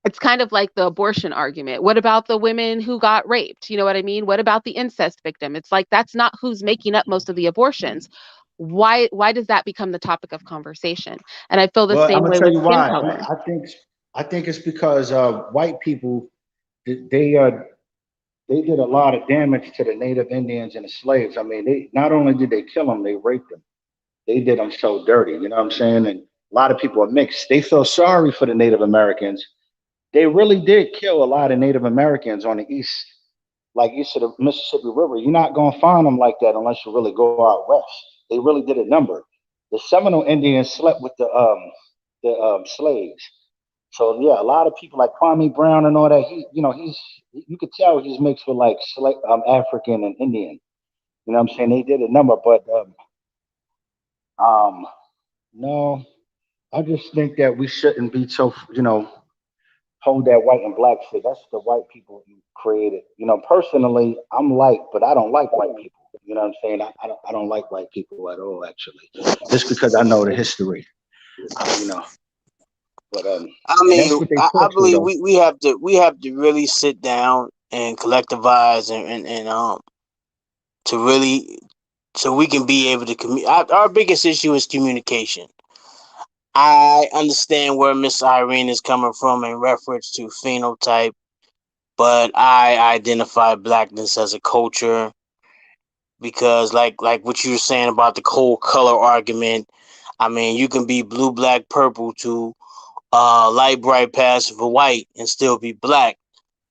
it's kind of like the abortion argument. What about the women who got raped? You know what I mean? What about the incest victim? It's like, that's not who's making up most of the abortions. Why does that become the topic of conversation? And I feel the Well, I'm same gonna way tell with you skin why. color. I think it's because white people, they did a lot of damage to the Native Indians and the slaves. I mean, they not only did they kill them, they raped them. They did them so dirty. You know what I'm saying? And a lot of people are mixed. They feel sorry for the Native Americans. They really did kill a lot of Native Americans on the east, like east of the Mississippi River. You're not gonna find them like that unless you really go out west. They really did a number. The Seminole Indians slept with the slaves. So yeah, a lot of people like Kwame Brown and all that. You could tell he's mixed with like African and Indian. You know what I'm saying? They did a number, but um, no, I just think that we shouldn't be so, hold that white and black shit. That's the white people created. Personally, I'm light, but I don't like white people. You know what I'm saying? I don't like white people at all, actually. Just because I know the history, you know. But I and that's mean, what they I taught you believe though. we have to really sit down and collectivize and to really so we can be able to communicate. Our biggest issue is communication. I understand where Miss Irene is coming from in reference to phenotype, but I identify blackness as a culture because, like what you were saying about the cold color argument. I mean, you can be blue, black, purple to light, bright, passive, or white and still be black.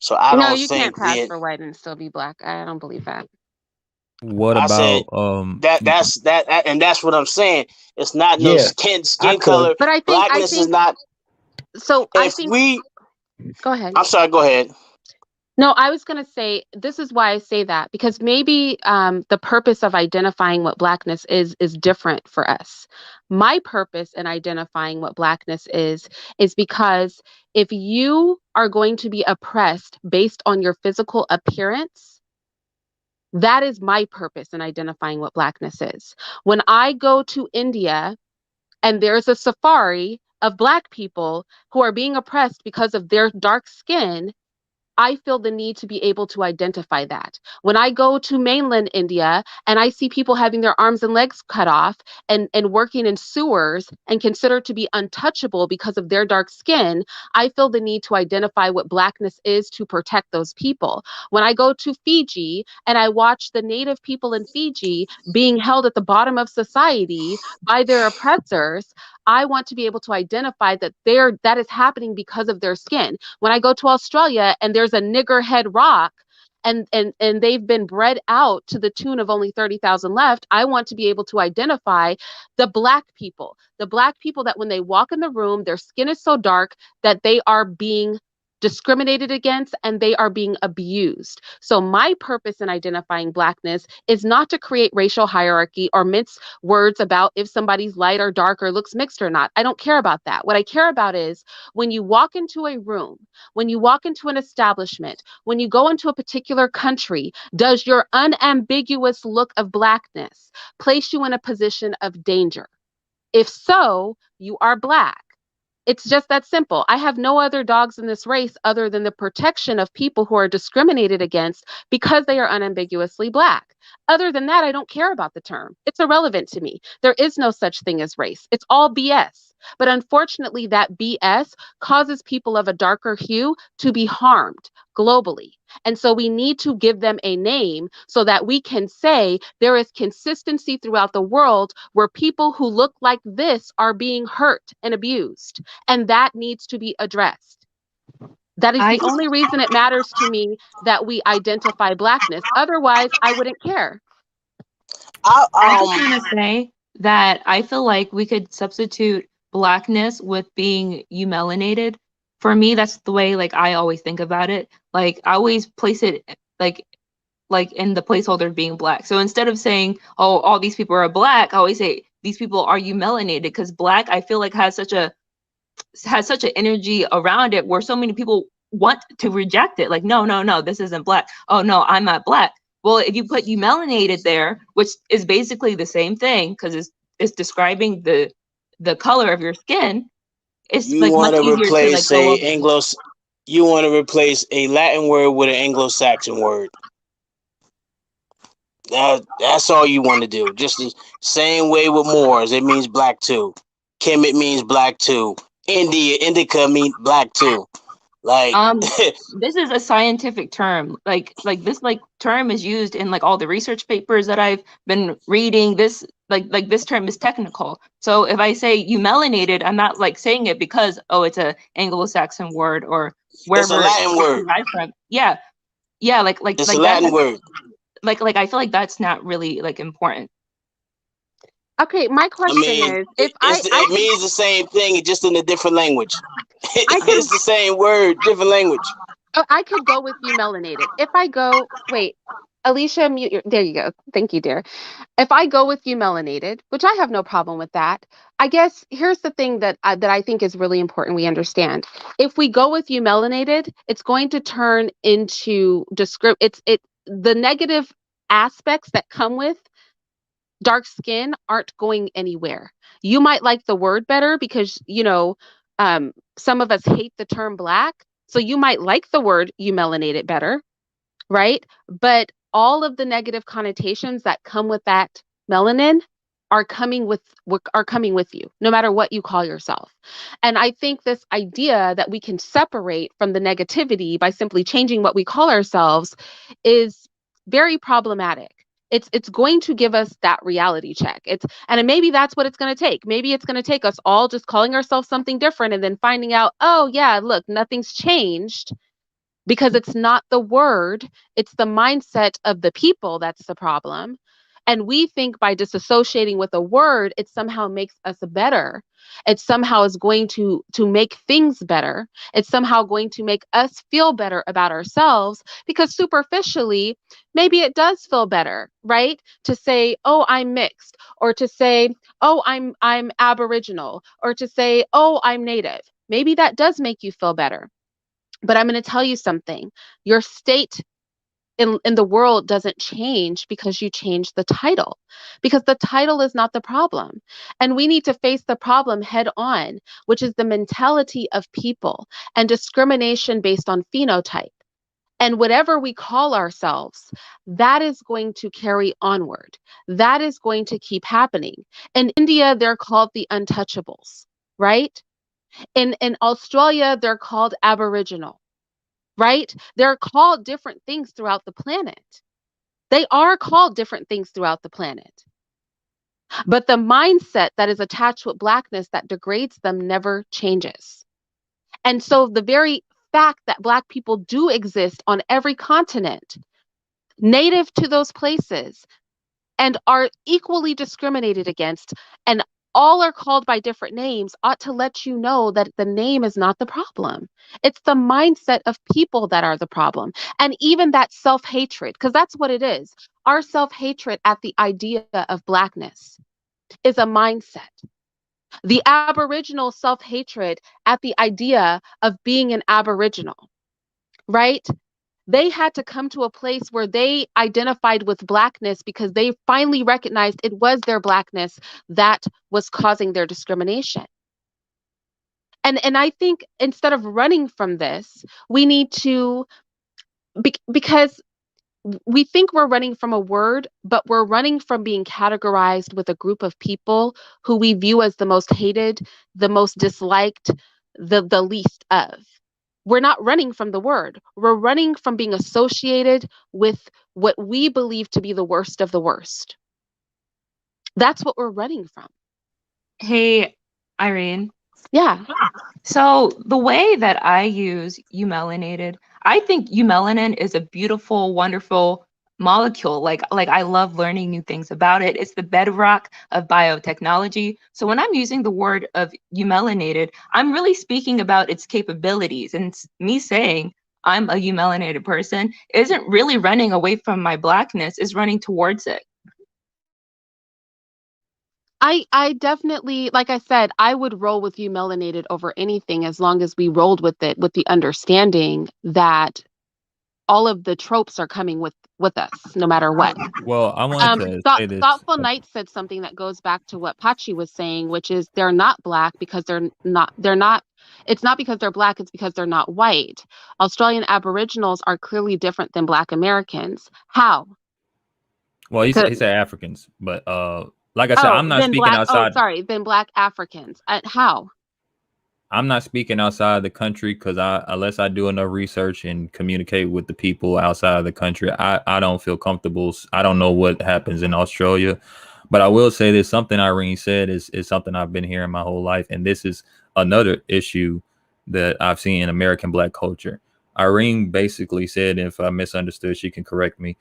So I No, don't you can't think pass that for white and still be black. I don't believe that. What I said about and that's what I'm saying. It's not no Yeah, I skin could. color. But I Blackness is think not. so. I If think. we, Go ahead. I'm sorry. Go ahead. No, I was going to say this is why I say that because maybe the purpose of identifying what blackness is different for us. My purpose in identifying what blackness is because if you are going to be oppressed based on your physical appearance, that is my purpose in identifying what blackness is. When I go to India and there's a safari of black people who are being oppressed because of their dark skin, I feel the need to be able to identify that. When I go to mainland India and I see people having their arms and legs cut off and working in sewers and considered to be untouchable because of their dark skin, I feel the need to identify what blackness is to protect those people. When I go to Fiji and I watch the native people in Fiji being held at the bottom of society by their oppressors, I want to be able to identify that is happening because of their skin. When I go to Australia and there's a niggerhead rock and they've been bred out to the tune of only 30,000 left, I want to be able to identify the black people that when they walk in the room, their skin is so dark that they are being discriminated against and they are being abused. So my purpose in identifying blackness is not to create racial hierarchy or mince words about if somebody's light or dark or looks mixed or not. I don't care about that. What I care about is when you walk into a room, when you walk into an establishment, when you go into a particular country, does your unambiguous look of blackness place you in a position of danger? If so, you are black. It's just that simple. I have no other dogs in this race other than the protection of people who are discriminated against because they are unambiguously black. Other than that, I don't care about the term. It's irrelevant to me. There is no such thing as race. It's all BS. But unfortunately, that BS causes people of a darker hue to be harmed globally. And so we need to give them a name so that we can say there is consistency throughout the world where people who look like this are being hurt and abused. And that needs to be addressed. That is I the just only reason it matters to me that we identify blackness. Otherwise, I wouldn't care. I I just want to say that I feel like we could substitute blackness with being melanated. For me, that's the way like I always think about it. Like I always place it like in the placeholder of being black. So instead of saying, "Oh, all these people are black," I always say, "These people are melanated," because black I feel like has such an energy around it where so many people want to reject it. Like, no, no, no, this isn't black. Oh no, I'm not black. Well, if you put melanated there, which is basically the same thing because it's describing the color of your skin, it's you like want much to easier to like replace go a over. Anglo, you want to replace a Latin word with an Anglo-Saxon word. That's all you want to do. Just the same way with Moors, it means black too. Kemet means black too. Indica means black too. Like This is a scientific term. Like this like term is used in like all the research papers that I've been reading. This like this term is technical. So if I say melanated, I'm not like saying it because oh it's a Anglo-Saxon word or it's a wherever Latin it's word. derived from. Yeah. Yeah, It's a like that Latin word. like I feel like that's not really like important. Okay, my I question mean, is if it means the same thing, just in a different language. I could It's the same word, different language. I could go with you melanated. If I go, wait, Alicia, mute your, there you go. Thank you, dear. If I go with you melanated, which I have no problem with that, I guess here's the thing that I think is really important we understand. If we go with you melanated, it's going to turn into the negative aspects that come with dark skin aren't going anywhere. You might like the word better because, some of us hate the term black. So you might like the word you melanated better, right? But all of the negative connotations that come with that melanin are coming with you, no matter what you call yourself. And I think this idea that we can separate from the negativity by simply changing what we call ourselves is very problematic. It's going to give us that reality check. And maybe that's what it's going to take. Maybe it's going to take us all just calling ourselves something different and then finding out, oh yeah, look, nothing's changed, because it's not the word, it's the mindset of the people that's the problem. And we think by disassociating with a word, it somehow makes us better. It somehow is going to make things better. It's somehow going to make us feel better about ourselves, because superficially, maybe it does feel better, right? To say, oh, I'm mixed, or to say, oh, I'm Aboriginal, or to say, oh, I'm Native. Maybe that does make you feel better. But I'm going to tell you something. Your state in the world doesn't change because you change the title, because the title is not the problem. And we need to face the problem head on, which is the mentality of people and discrimination based on phenotype. And whatever we call ourselves, that is going to carry onward. That is going to keep happening. In India, they're called the untouchables, right? In Australia, they're called Aboriginal, right? They're called different things throughout the planet. They are called different things throughout the planet. But the mindset that is attached with Blackness that degrades them never changes. And so the very fact that Black people do exist on every continent, native to those places, and are equally discriminated against, and all are called by different names, ought to let you know that the name is not the problem. It's the mindset of people that are the problem. And even that self-hatred, because that's what it is. Our self-hatred at the idea of Blackness is a mindset. The Aboriginal self-hatred at the idea of being an Aboriginal, right? They had to come to a place where they identified with Blackness because they finally recognized it was their Blackness that was causing their discrimination. And I think instead of running from this, we need to, because we think we're running from a word, but we're running from being categorized with a group of people who we view as the most hated, the most disliked, the least of. We're not running from the word. We're running from being associated with what we believe to be the worst of the worst. That's what we're running from. Hey, Irene. Yeah. So the way that I use eumelanated, I think eumelanin is a beautiful, wonderful molecule. Like I love learning new things about it. It's the bedrock of biotechnology. So when I'm using the word of eumelanated, I'm really speaking about its capabilities. And me saying I'm a eumelanated person isn't really running away from my Blackness, is running towards it. I definitely, like I said, I would roll with you melanated over anything, as long as we rolled with it with the understanding that all of the tropes are coming with us, no matter what. Well, I wanted to say this. Thoughtful Knight said something that goes back to what Pachi was saying, which is they're not Black because they're not, it's not because they're Black, it's because they're not white. Australian Aboriginals are clearly different than Black Americans. How? Well, he said Africans, but like I said, I'm not speaking outside. Oh, sorry, then Black Africans. How? I'm not speaking outside the country because unless I do enough research and communicate with the people outside of the country, I don't feel comfortable. I don't know what happens in Australia, but I will say this: something Irene said is something I've been hearing my whole life, and this is another issue that I've seen in American Black culture. Irene basically said, if I misunderstood, she can correct me,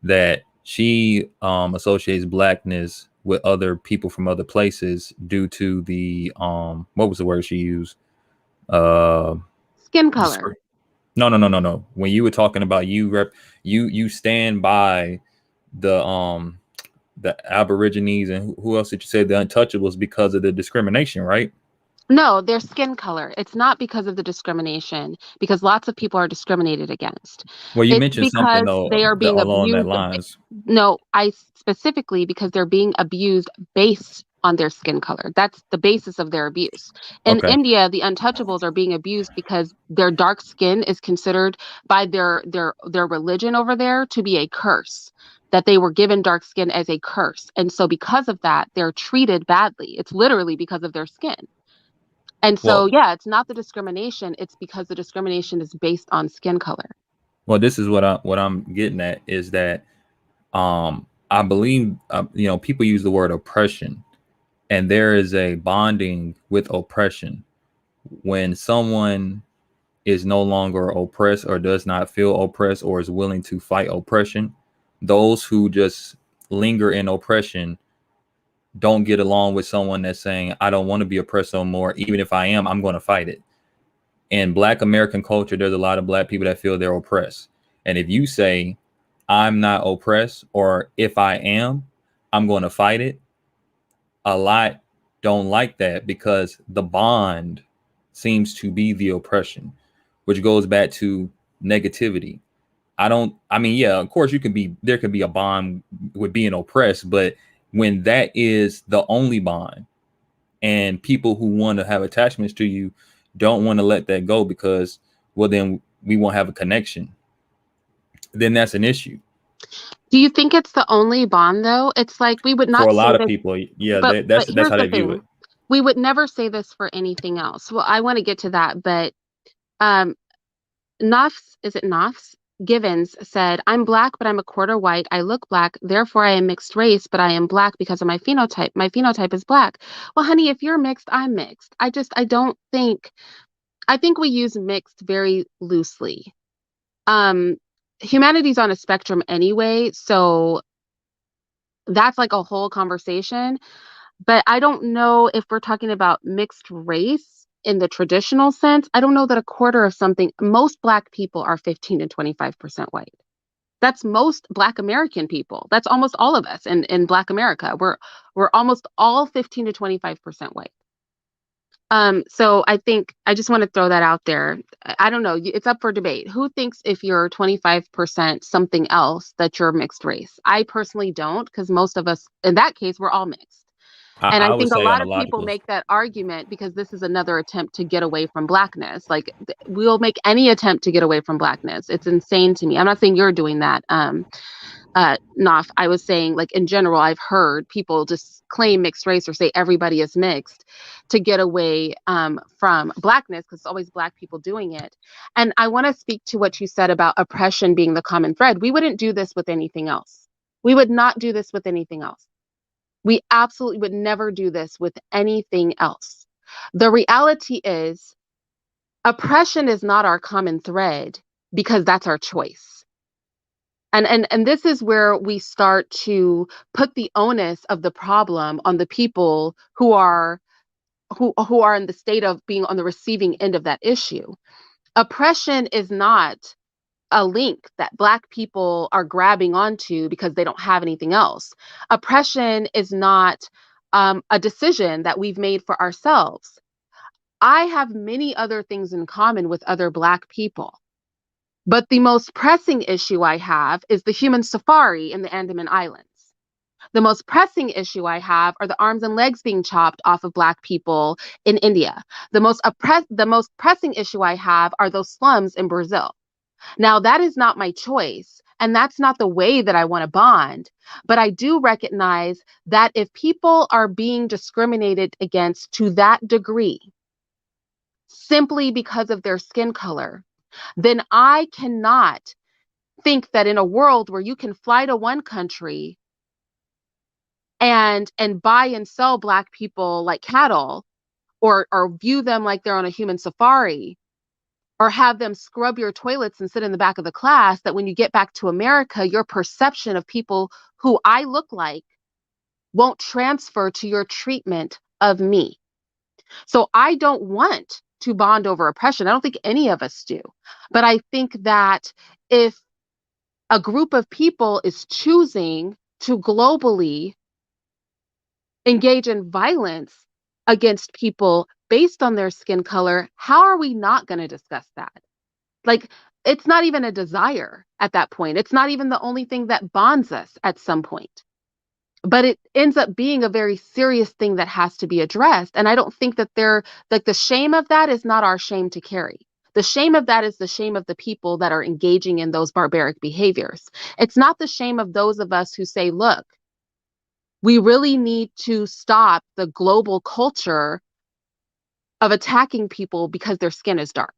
that she associates Blackness with other people from other places due to the what was the word she used? Skin color. No. When you were talking about you stand by the Aborigines and who else did you say, the Untouchables, because of the discrimination, right? No, their skin color. It's not because of the discrimination, because lots of people are discriminated against. Well, you It's mentioned something because though they are that being along that abused. lines. No, I specifically because they're being abused based on their skin color. That's the basis of their abuse. In Okay. India, the untouchables are being abused because their dark skin is considered by their religion over there to be a curse. That they were given dark skin as a curse. And so because of that, they're treated badly. It's literally because of their skin. And so, Well, yeah, it's not the discrimination. It's because the discrimination is based on skin color. this is what I'm getting at is that I believe people use the word oppression, and there is a bonding with oppression when someone is no longer oppressed or does not feel oppressed or is willing to fight oppression. Those who just linger in oppression don't get along with someone that's saying, I don't want to be oppressed no more. Even if I am, I'm going to fight it. In Black American culture, there's a lot of Black people that feel they're oppressed. And if you say, I'm not oppressed, or if I am, I'm going to fight it, a lot don't like that because the bond seems to be the oppression, which goes back to negativity. Yeah, of course there can be a bond with being oppressed, but when that is the only bond and people who want to have attachments to you don't want to let that go because, well, then we won't have a connection, then that's an issue. Do you think it's the only bond though? It's like we would For not a say lot of this, people, yeah, but that's here's how the they view it. thing. We would never say this for anything else. Well, I want to get to that, but um Knopf's, is it Knopf's? Givens said, I'm black, but I'm a quarter white. I look black, therefore I am mixed race, but I am black because of my phenotype. My phenotype is black. Well, honey, if you're mixed, I'm mixed. I don't think, I think we use mixed very loosely. Um, Humanity's on a spectrum anyway, so that's like a whole conversation. But I don't know if we're talking about mixed race in the traditional sense. I don't know that a quarter of something, most Black people are 15 to 25% white. That's most Black American people. That's almost all of us in Black America. We're almost all 15 to 25% white. So I think I just want to throw that out there. I don't know. It's up for debate. Who thinks if you're 25% something else that you're mixed race? I personally don't, because most of us, in that case, we're all mixed. And I I would think a say on lot a of people logical. make that argument because this is another attempt to get away from Blackness. Like we'll make any attempt to get away from Blackness. It's insane to me. I'm not saying you're doing that, Naf. I was saying, like in general, I've heard people just claim mixed race or say everybody is mixed to get away from Blackness because it's always Black people doing it. And I want to speak to what you said about oppression being the common thread. We wouldn't do this with anything else. We would not do this with anything else. We absolutely would never do this with anything else. The reality is, oppression is not our common thread because that's our choice. And this is where we start to put the onus of the problem on the people who are in the state of being on the receiving end of that issue. Oppression is not a link that Black people are grabbing onto because they don't have anything else. Oppression is not a decision that we've made for ourselves. I have many other things in common with other Black people. But the most pressing issue I have is the human safari in the Andaman Islands. The most pressing issue I have are the arms and legs being chopped off of Black people in India. The most pressing issue I have are those slums in Brazil. Now, that is not my choice, and that's not the way that I want to bond. But I do recognize that if people are being discriminated against to that degree, simply because of their skin color, then I cannot think that in a world where you can fly to one country and buy and sell Black people like cattle, or view them like they're on a human safari, or have them scrub your toilets and sit in the back of the class, that when you get back to America, your perception of people who I look like won't transfer to your treatment of me. So I don't want to bond over oppression. I don't think any of us do. But I think that if a group of people is choosing to globally engage in violence against people based on their skin color, how are we not going to discuss that? Like, it's not even a desire at that point. It's not even the only thing that bonds us at some point. But it ends up being a very serious thing that has to be addressed. And I don't think that the shame of that is not our shame to carry. The shame of that is the shame of the people that are engaging in those barbaric behaviors. It's not the shame of those of us who say, look, we really need to stop the global culture of attacking people because their skin is dark.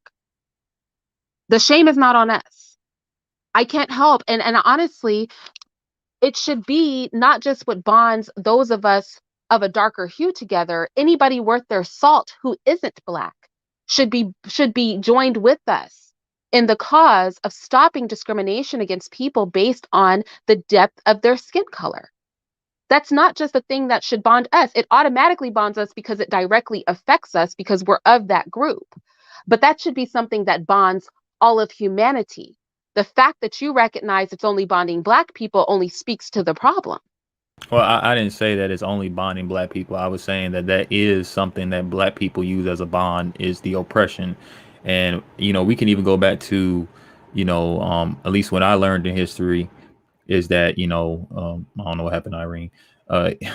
The shame is not on us. I can't help. And honestly, it should be not just what bonds those of us of a darker hue together. Anybody worth their salt who isn't Black should be joined with us in the cause of stopping discrimination against people based on the depth of their skin color. That's not just a thing that should bond us. It automatically bonds us because it directly affects us because we're of that group. But that should be something that bonds all of humanity. The fact that you recognize it's only bonding Black people only speaks to the problem. Well, I didn't say that it's only bonding Black people. I was saying that that is something that Black people use as a bond, is the oppression. And, we can even go back to, at least what I learned in history is that, I don't know what happened to Irene.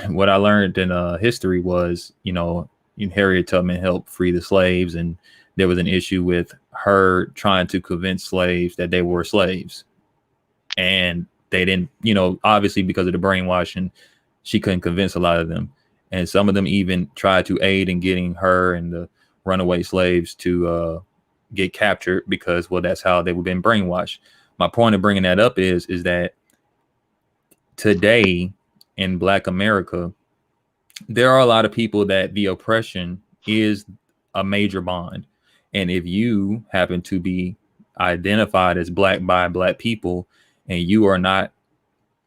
What I learned in history was, Harriet Tubman helped free the slaves, and there was an issue with her trying to convince slaves that they were slaves. And they didn't, obviously because of the brainwashing, she couldn't convince a lot of them. And some of them even tried to aid in getting her and the runaway slaves to get captured because, well, that's how they were being brainwashed. My point of bringing that up is that today in Black America, there are a lot of people that the oppression is a major bond. And if you happen to be identified as Black by Black people and you are not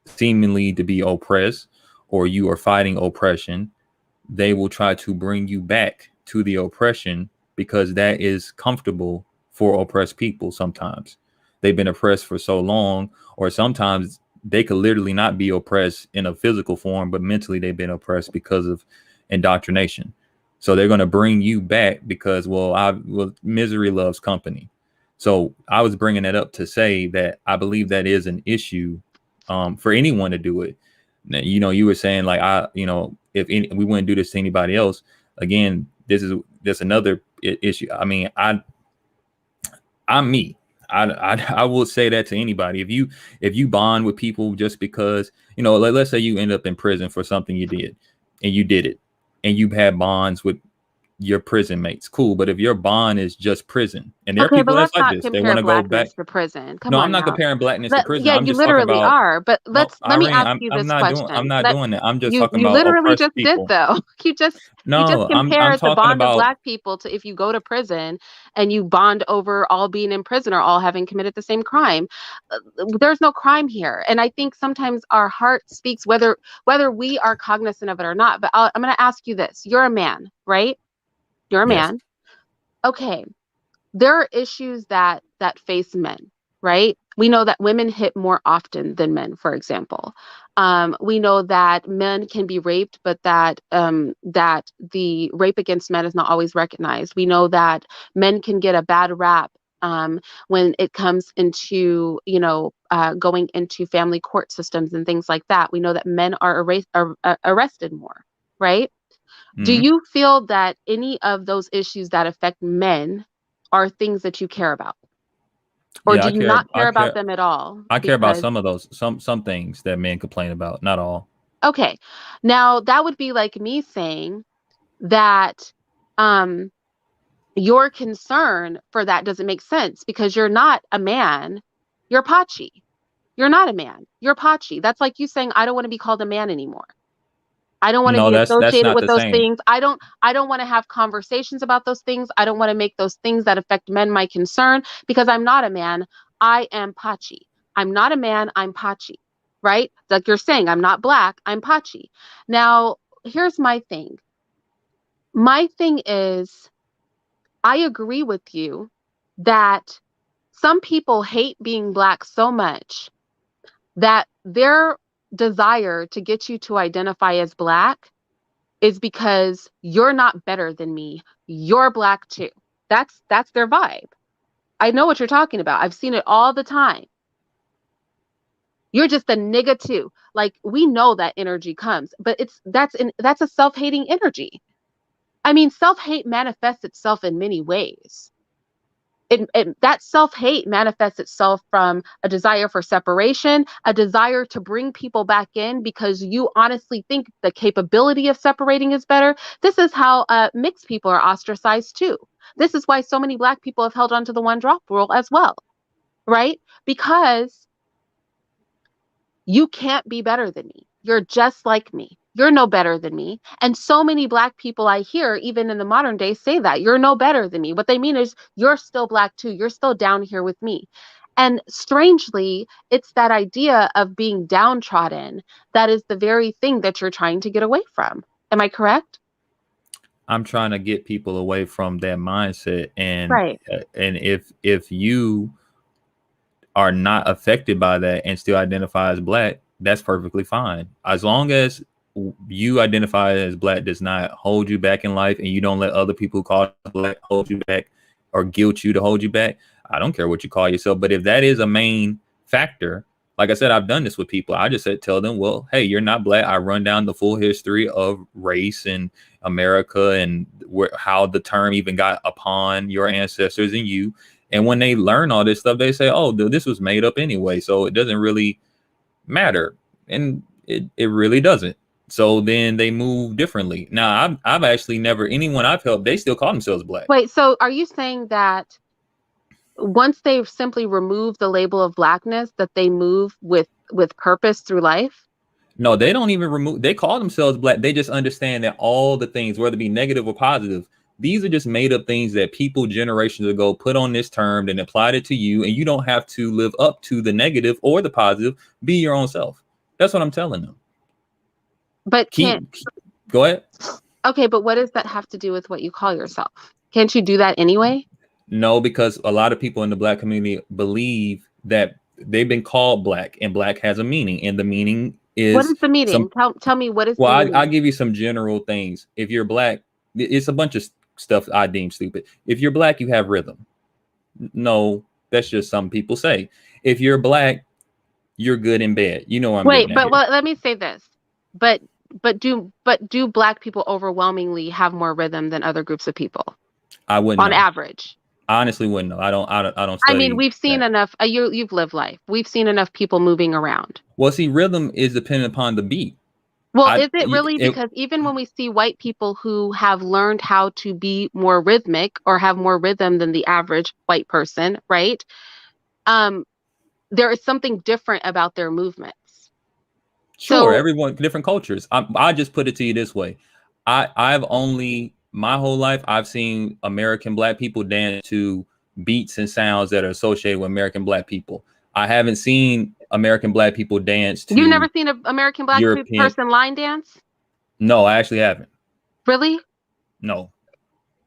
seemingly to be oppressed or you are fighting oppression, they will try to bring you back to the oppression because that is comfortable for oppressed people. Sometimes they've been oppressed for so long, or sometimes they could literally not be oppressed in a physical form, but mentally they've been oppressed because of indoctrination. So they're going to bring you back because, well, misery loves company. So I was bringing that up to say that I believe that is an issue for anyone to do it. Now, you were saying like, if we wouldn't do this to anybody else. Again, there's another issue. I mean, I'm me. I will say that to anybody. If you bond with people just because, let's say you end up in prison for something you did and you did it and you've had bonds with your prison mates, cool. But if your bond is just prison, and there are people that's like this, they want to go back to prison. Come no, on I'm not now. comparing Blackness to prison. Yeah, I'm you just talking literally about. are. But No, let me Irene, ask you I'm this not question. I'm not doing that. I'm just You talking about literally oppressed just did people. though. You just No, I'm compared the talking bond of about. Black people to if you go to prison and you bond over all being in prison or all having committed the same crime. There's no crime here, and I think sometimes our heart speaks whether we are cognizant of it or not. But I'm going to ask you this: you're a man, right? You're a Yes. man. Okay. There are issues that face men, right? We know that women hit more often than men, for example. We know that men can be raped, but that the rape against men is not always recognized. We know that men can get a bad rap when it comes into going into family court systems and things like that. We know that men are arrested more, right? Do Mhm. you feel that any of those issues that affect men are things that you care about? Or Yeah, do I you care. not care about them at all? I care about Because, some of those, some things that men complain about, not all. okay, now that would be like me saying that um, your concern for that doesn't make sense because you're not a man, you're Pachi. You're not a man, you're Pachi. That's like you saying, I don't want to be called a man anymore. I don't want to No, be that's associated not with the those same. things. I don't want to have conversations about those things. I don't want to make those things that affect men my concern because I'm not a man. I am Pachi. I'm not a man. I'm Pachi. Right? Like you're saying, I'm not Black. I'm Pachi. Now, here's my thing. My thing is I agree with you that some people hate being Black so much that their desire to get you to identify as Black is because you're not better than me. You're Black too. That's their vibe. I know what you're talking about. I've seen it all the time. You're just a nigga too. Like, we know that energy comes, but that's a self-hating energy. I mean, self-hate manifests itself in many ways. That self-hate manifests itself from a desire for separation, a desire to bring people back in because you honestly think the capability of separating is better. This is how mixed people are ostracized too. This is why so many Black people have held on to the one drop rule as well, right? Because you can't be better than me. You're just like me. You're no better than me. And so many Black people I hear, even in the modern day, say that you're no better than me. What they mean is you're still Black too. You're still down here with me. And strangely, it's that idea of being downtrodden that is the very thing that you're trying to get away from. Am I correct? I'm trying to get people away from that mindset, and Right. and if you are not affected by that and still identify as Black, that's perfectly fine. As long as you identify as Black does not hold you back in life, and you don't let other people call Black hold you back or guilt you to hold you back. I don't care what you call yourself, but if that is a main factor, like I said, I've done this with people. I just said, tell them, well, hey, you're not Black. I run down the full history of race and America and how the term even got upon your ancestors and you. And when they learn all this stuff, they say, oh, this was made up anyway, so it doesn't really matter. And it really doesn't. So then they move differently. Now, I've actually never, anyone I've helped, they still call themselves Black. Wait, so are you saying that once they've simply removed the label of Blackness, that they move with purpose through life? No, they don't even remove, they call themselves Black. They just understand that all the things, whether it be negative or positive, these are just made up things that people generations ago put on this term and applied it to you. And you don't have to live up to the negative or the positive. Be your own self. That's what I'm telling them. But Go ahead. Okay, but what does that have to do with what you call yourself? Can't you do that anyway? No, because a lot of people in the Black community believe that they've been called Black, and Black has a meaning, and the meaning is, what is the meaning? Tell me what is. Well, I'll give you some general things. If you're Black, it's a bunch of stuff I deem stupid. If you're Black, you have rhythm. No, that's just some people say. If you're Black, you're good in bed. You know what I'm Wait, but here. well, let me say this. But do Black people overwhelmingly have more rhythm than other groups of people? I wouldn't on know. average. I honestly wouldn't know. I don't study. I mean, we've seen enough. You've lived life. We've seen enough people moving around. Well, see, rhythm is dependent upon the beat. Well, is it really? Because even when we see white people who have learned how to be more rhythmic or have more rhythm than the average white person, right? There is something different about their movements. Sure, everyone, different cultures. I just put it to you this way. I've only, my whole life, I've seen American Black people dance to beats and sounds that are associated with American Black people. I haven't seen American Black people dance to. You've never seen an American Black person line dance? No, I actually haven't. Really? No.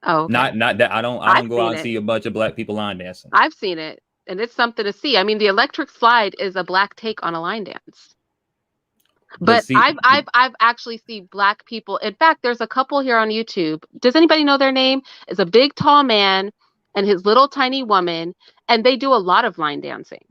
Oh, okay. Not that I don't go out and see a bunch of Black people line dancing. I've seen it, and it's something to see. I mean, the electric slide is a Black take on a line dance. But see, I've actually seen Black people. In fact, there's a couple here on YouTube. Does anybody know their name? It's a big tall man and his little tiny woman, and they do a lot of line dancing.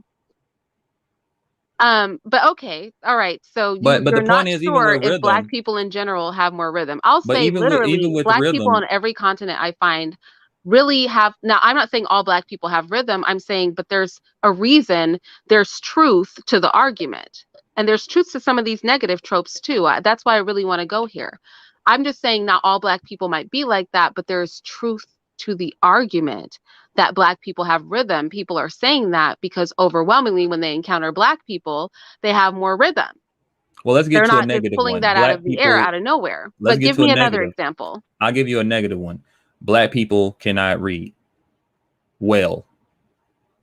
But okay, all right. So you're not sure if Black people in general have more rhythm. I'll say literally Black people on every continent I find really have. Now, I'm not saying all Black people have rhythm. I'm saying, but there's a reason. There's truth to the argument. And there's truth to some of these negative tropes too. That's why I really want to go here. I'm just saying not all Black people might be like that, but there's truth to the argument that Black people have rhythm. People are saying that because overwhelmingly when they encounter Black people, they have more rhythm. Well, let's get to a negative one. They're not just pulling that out of the air, out of nowhere. But give me another example. I'll give you a negative one. Black people cannot read well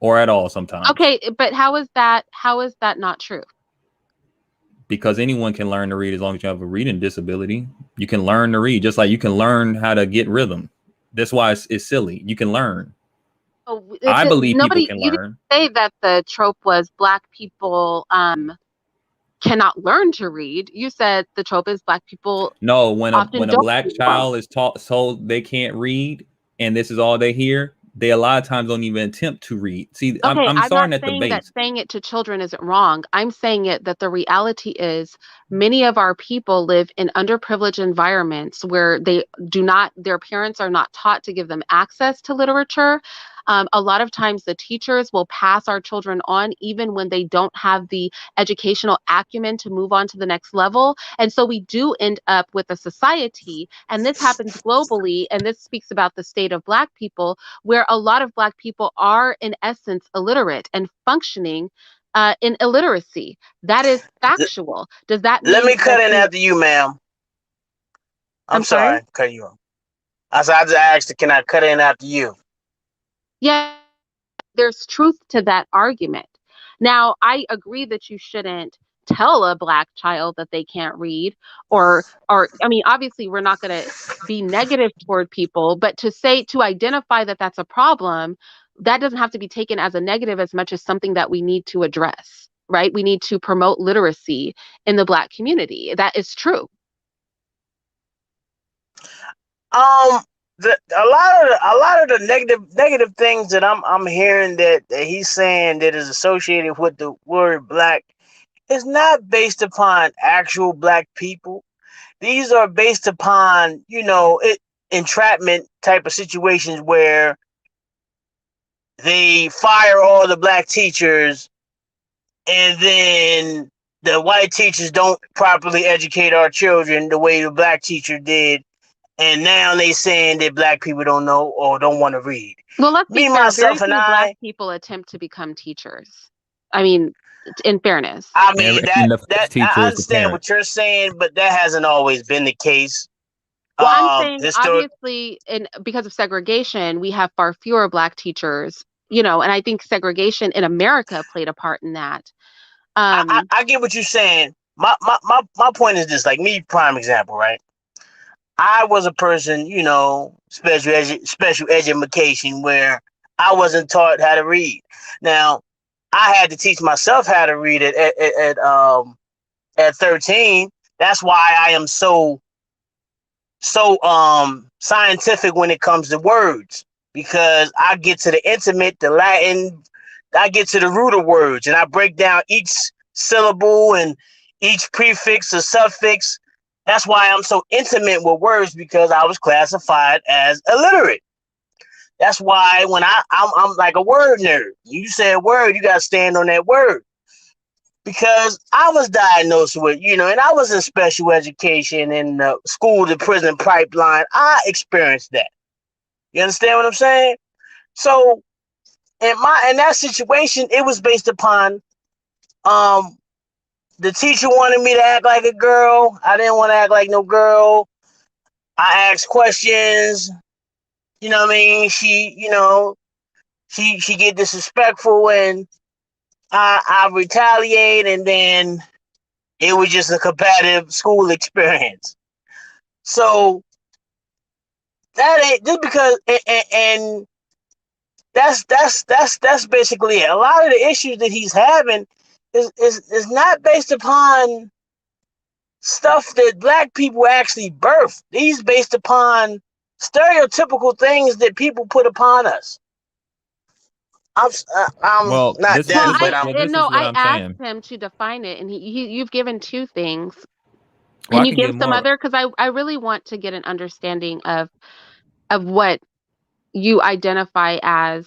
or at all sometimes. Okay, but how is that not true? Because anyone can learn to read as long as you have a reading disability. You can learn to read just like you can learn how to get rhythm. That's why it's silly. You can learn. Oh, I believe people nobody, can you didn't learn. say that the trope was black people cannot learn to read. You said the trope is black people No, when often a don't black read well. child is taught told they can't read, and this is all they hear, they a lot of times don't even attempt to read. See, Okay, I'm I'm not starting at the saying that base. saying it to children isn't wrong. I'm saying it that the reality is many of our people live in underprivileged environments where their parents are not taught to give them access to literature. A lot of times the teachers will pass our children on even when they don't have the educational acumen to move on to the next level. And so we do end up with a society, and this happens globally, and this speaks about the state of Black people, where a lot of Black people are, in essence, illiterate and functioning in illiteracy. That is factual. Does that Let mean me cut that in after you, ma'am. I'm I'm sorry? sorry, cut you off. I just asked, can I cut in after you? Yeah, there's truth to that argument. Now, I agree that you shouldn't tell a Black child that they can't read, or I mean, obviously we're not going to be negative toward people, but to identify that that's a problem, that doesn't have to be taken as a negative as much as something that we need to address, right? We need to promote literacy in the Black community. That is true. Um, a lot of the negative things that I'm hearing that he's saying that is associated with the word black is not based upon actual Black people. These are based upon, entrapment type of situations where they fire all the Black teachers, and then the white teachers don't properly educate our children the way the Black teacher did, and now they saying that Black people don't know or don't want to read. Well, let's be Me, fair. Very myself, and few Black I people attempt to become teachers. I mean, in fairness. I mean And the first teacher I is the understand parent. what you're saying, but that hasn't always been the case. Well, I'm saying Historic. obviously, because of segregation, we have far fewer Black teachers, and I think segregation in America played a part in that. I get what you're saying. My point is this, like me, prime example, right? I was a person, special education where I wasn't taught how to read. Now, I had to teach myself how to read at 13. That's why I am so scientific when it comes to words, because I get to the intimate, the Latin, I get to the root of words, and I break down each syllable and each prefix or suffix. That's why I'm so intimate with words, because I was classified as illiterate. That's why when I'm like a word nerd. You say a word, you got to stand on that word, because I was diagnosed with, and I was in special education in the school to prison pipeline. I experienced that. You understand what I'm saying? So in that situation, it was based upon um the teacher wanted me to act like a girl. I didn't want to act like no girl. I asked questions. You know what I mean? She get disrespectful, and I retaliate, and then it was just a competitive school experience. So that ain't just because, and that's basically it. A lot of the issues that he's having is not based upon stuff that Black people actually birthed. These based upon stereotypical things that people put upon us. I'm Well, not well, done, but I'm. this no, is what I I'm asked saying. him to define it, and you've given two things. Well, Can I you can give get some more. other? Because I really want to get an understanding of what you identify as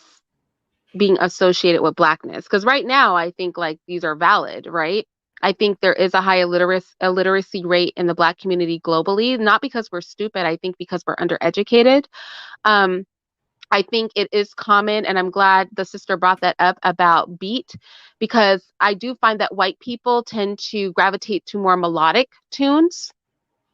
being associated with Blackness, because right now I think like these are valid, right? I think there is a high illiteracy rate in the Black community globally, not because we're stupid. I think because we're undereducated. um I think it is common, and I'm glad the sister brought that up about beat, because I do find that white people tend to gravitate to more melodic tunes,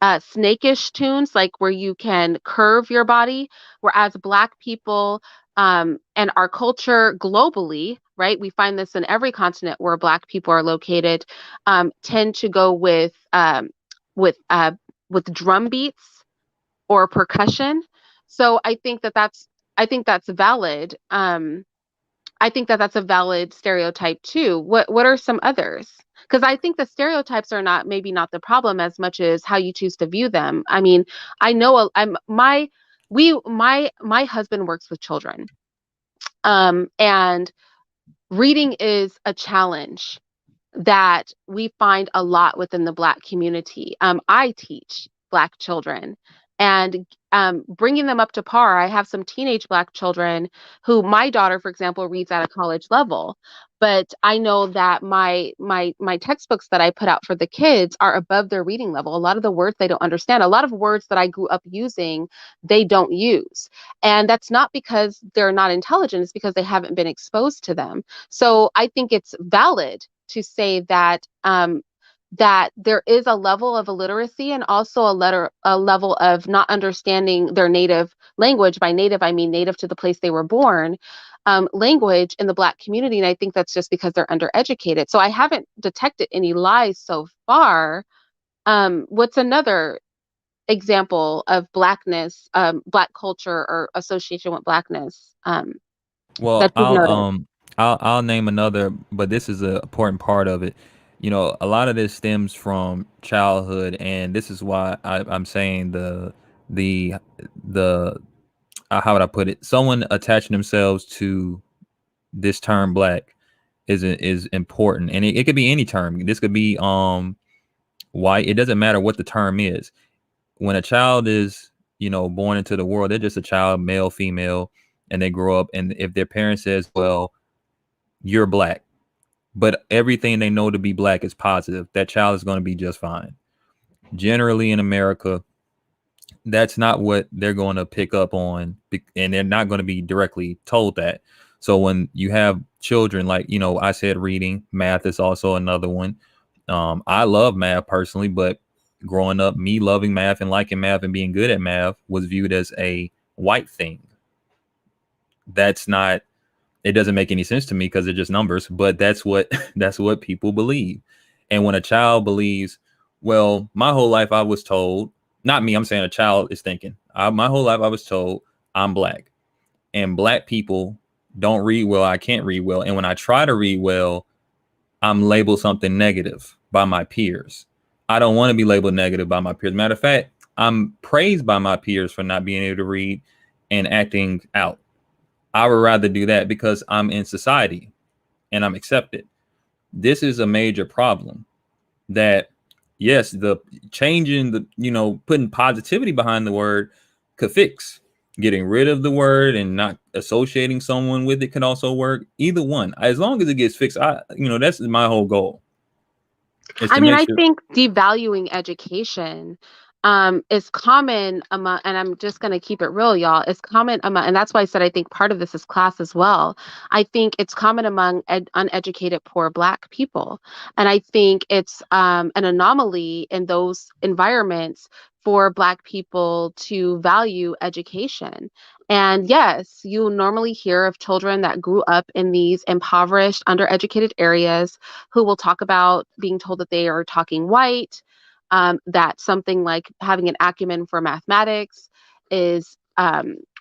snakish tunes, like where you can curve your body, whereas Black people, and our culture globally, right? We find this in every continent where Black people are located, tend to go with with drum beats or percussion, So I think that's valid. I think that that's a valid stereotype too. What are some others? Because I think the stereotypes are not maybe not the problem as much as how you choose to view them. I mean, I know I'm my we my husband works with children. And reading is a challenge that we find a lot within the Black community. I teach Black children, and bringing them up to par. I have some teenage Black children who my daughter, for example, reads at a college level. But I know that my textbooks that I put out for the kids are above their reading level. A lot of the words they don't understand. A lot of words that I grew up using, they don't use. And that's not because they're not intelligent, it's because they haven't been exposed to them. So I think it's valid to say that that there is a level of illiteracy and also a level of not understanding their native language. By native, I mean native to the place they were born, language in the Black community. And I think that's just because they're undereducated. So I haven't detected any lies so far. What's another example of Blackness, Black culture or association with Blackness, Well, that you've noticed? I'll name another, but this is an important part of it. You know, a lot of this stems from childhood, and this is why I'm saying the the how would I put it? Someone attaching themselves to this term black is important, and it could be any term. This could be white. It doesn't matter what the term is. When a child is, you know, born into the world, they're just a child, male, female, and they grow up. And if their parent says, well, you're black, but everything they know to be black is positive, that child is going to be just fine. Generally in America, that's not what they're going to pick up on, and they're not going to be directly told that. So when you have children, like, you know, I said reading, math is also another one. I love math personally, but growing up, me loving math and liking math and being good at math was viewed as a white thing. That's not, it doesn't make any sense to me because they're just numbers, but that's what that's what people believe. And when a child believes, well, my whole life I was told, not me, I'm saying a child is thinking, my whole life I was told I'm black, and black people don't read well, I can't read well, and when I try to read well, I'm labeled something negative by my peers. I don't want to be labeled negative by my peers. Matter of fact, I'm praised by my peers for not being able to read and acting out. I would rather do that because I'm in society and I'm accepted. This is a major problem that, yes, the changing the, you know, putting positivity behind the word could fix. Getting rid of the word and not associating someone with it can also work. Either one, as long as it gets fixed, that's my whole goal. Is I to mean, make I sure. think devaluing education is common among, and I'm just going to keep it real, y'all. It's common among, and that's why I said I think part of this is class as well. I think it's common among uneducated, poor Black people. And I think it's an anomaly in those environments for Black people to value education. And yes, you normally hear of children that grew up in these impoverished, undereducated areas who will talk about being told that they are talking white, that something like having an acumen for mathematics is,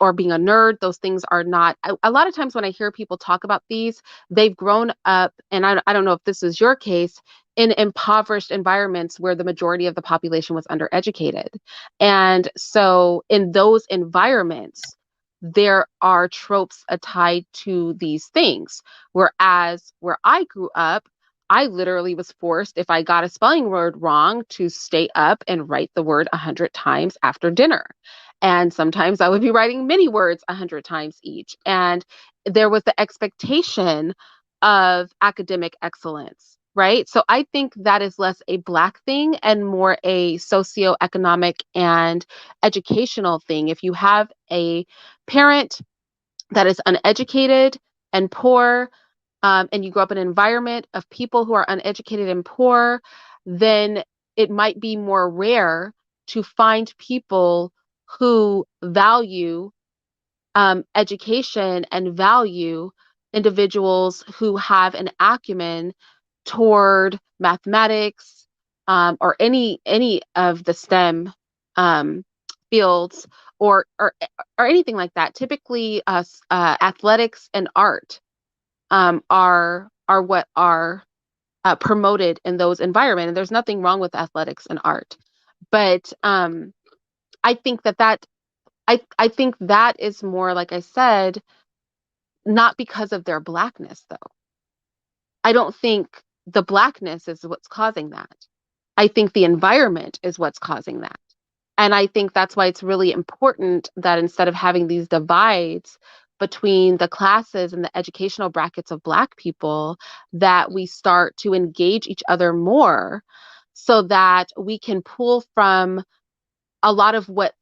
or being a nerd, those things are not. A lot of times when I hear people talk about these, they've grown up, and I don't know if this is your case, in impoverished environments where the majority of the population was undereducated. And so in those environments, there are tropes tied to these things. Whereas where I grew up, I literally was forced, if I got a spelling word wrong, to stay up and write the word 100 times after dinner. And sometimes I would be writing many words 100 times each. And there was the expectation of academic excellence, right? So I think that is less a Black thing and more a socioeconomic and educational thing. If you have a parent that is uneducated and poor, and you grow up in an environment of people who are uneducated and poor, then it might be more rare to find people who value education and value individuals who have an acumen toward mathematics, or any of the STEM um, fields, or anything like that. Typically, athletics and art are what are promoted in those environments. And there's nothing wrong with athletics and art, but I think I think that is more, like I said, not because of their blackness, though. I don't think the blackness is what's causing that. I think the environment is what's causing that. And I think that's why it's really important that instead of having these divides between the classes and the educational brackets of Black people, that we start to engage each other more so that we can pull from a lot of what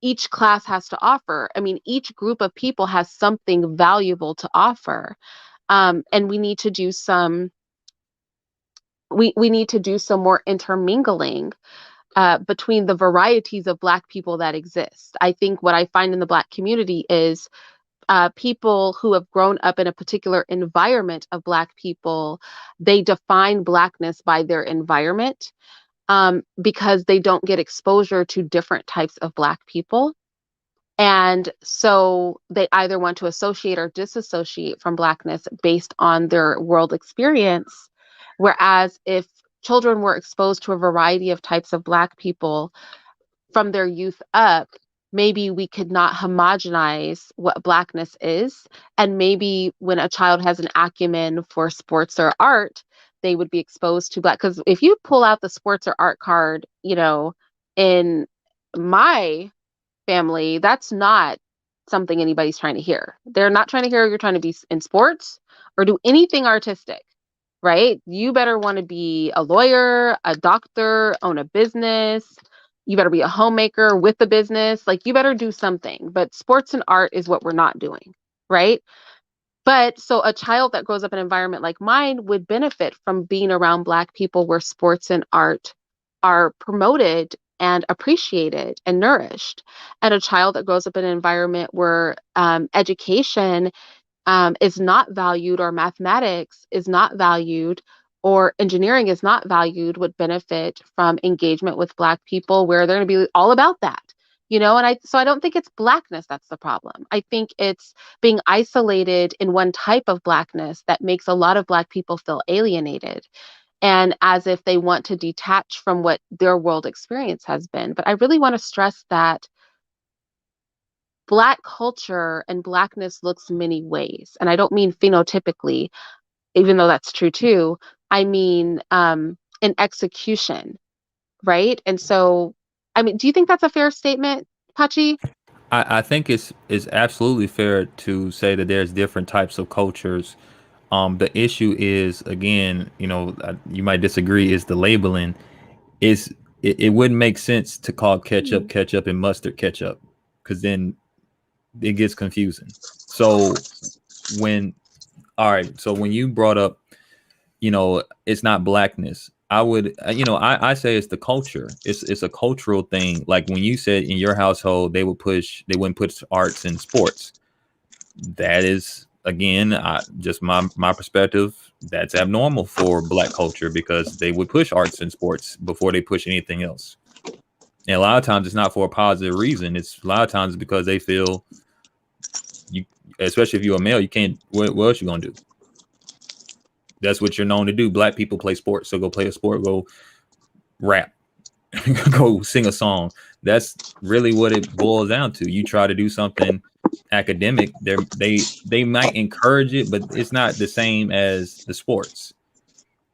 each class has to offer. I mean, each group of people has something valuable to offer. And we need to do some we need to do some more intermingling between the varieties of Black people that exist. I think what I find in the Black community is people who have grown up in a particular environment of Black people, they define Blackness by their environment because they don't get exposure to different types of Black people. And so they either want to associate or disassociate from Blackness based on their world experience. Whereas if children were exposed to a variety of types of Black people from their youth up, maybe we could not homogenize what Blackness is. And maybe when a child has an acumen for sports or art, they would be exposed to Black. Because if you pull out the sports or art card, in my family, that's not something anybody's trying to hear. They're not trying to hear you're trying to be in sports or do anything artistic, right? You better want to be a lawyer, a doctor, own a business. You better be a homemaker with a business. Like, you better do something. But sports and art is what we're not doing, right? But so a child that grows up in an environment like mine would benefit from being around Black people where sports and art are promoted and appreciated and nourished. And a child that grows up in an environment where education is not valued, or mathematics is not valued, or engineering is not valued, would benefit from engagement with Black people where they're going to be all about that. And I don't think it's Blackness that's the problem. I think it's being isolated in one type of Blackness that makes a lot of Black people feel alienated and as if they want to detach from what their world experience has been. But I really want to stress that Black culture and Blackness looks many ways. And I don't mean phenotypically, even though that's true too. I mean in execution, right? And so, I mean, do you think that's a fair statement, Pachi? I think it's absolutely fair to say that there's different types of cultures. The issue is, again, you might disagree, is the labeling. It wouldn't make sense to call ketchup ketchup and mustard ketchup, because then it gets confusing. So when you brought up, it's not Blackness, I would, I say it's the culture. It's a cultural thing. Like when you said in your household, they wouldn't put arts in sports. That is, again, just my perspective. That's abnormal for Black culture, because they would push arts and sports before they push anything else. And a lot of times it's not for a positive reason. It's a lot of times because they feel especially if you're a male, you can't, what else you gonna do? That's what you're known to do. Black people play sports, so go play a sport, go rap, go sing a song. That's really what it boils down to. You try to do something academic, they might encourage it, but it's not the same as the sports.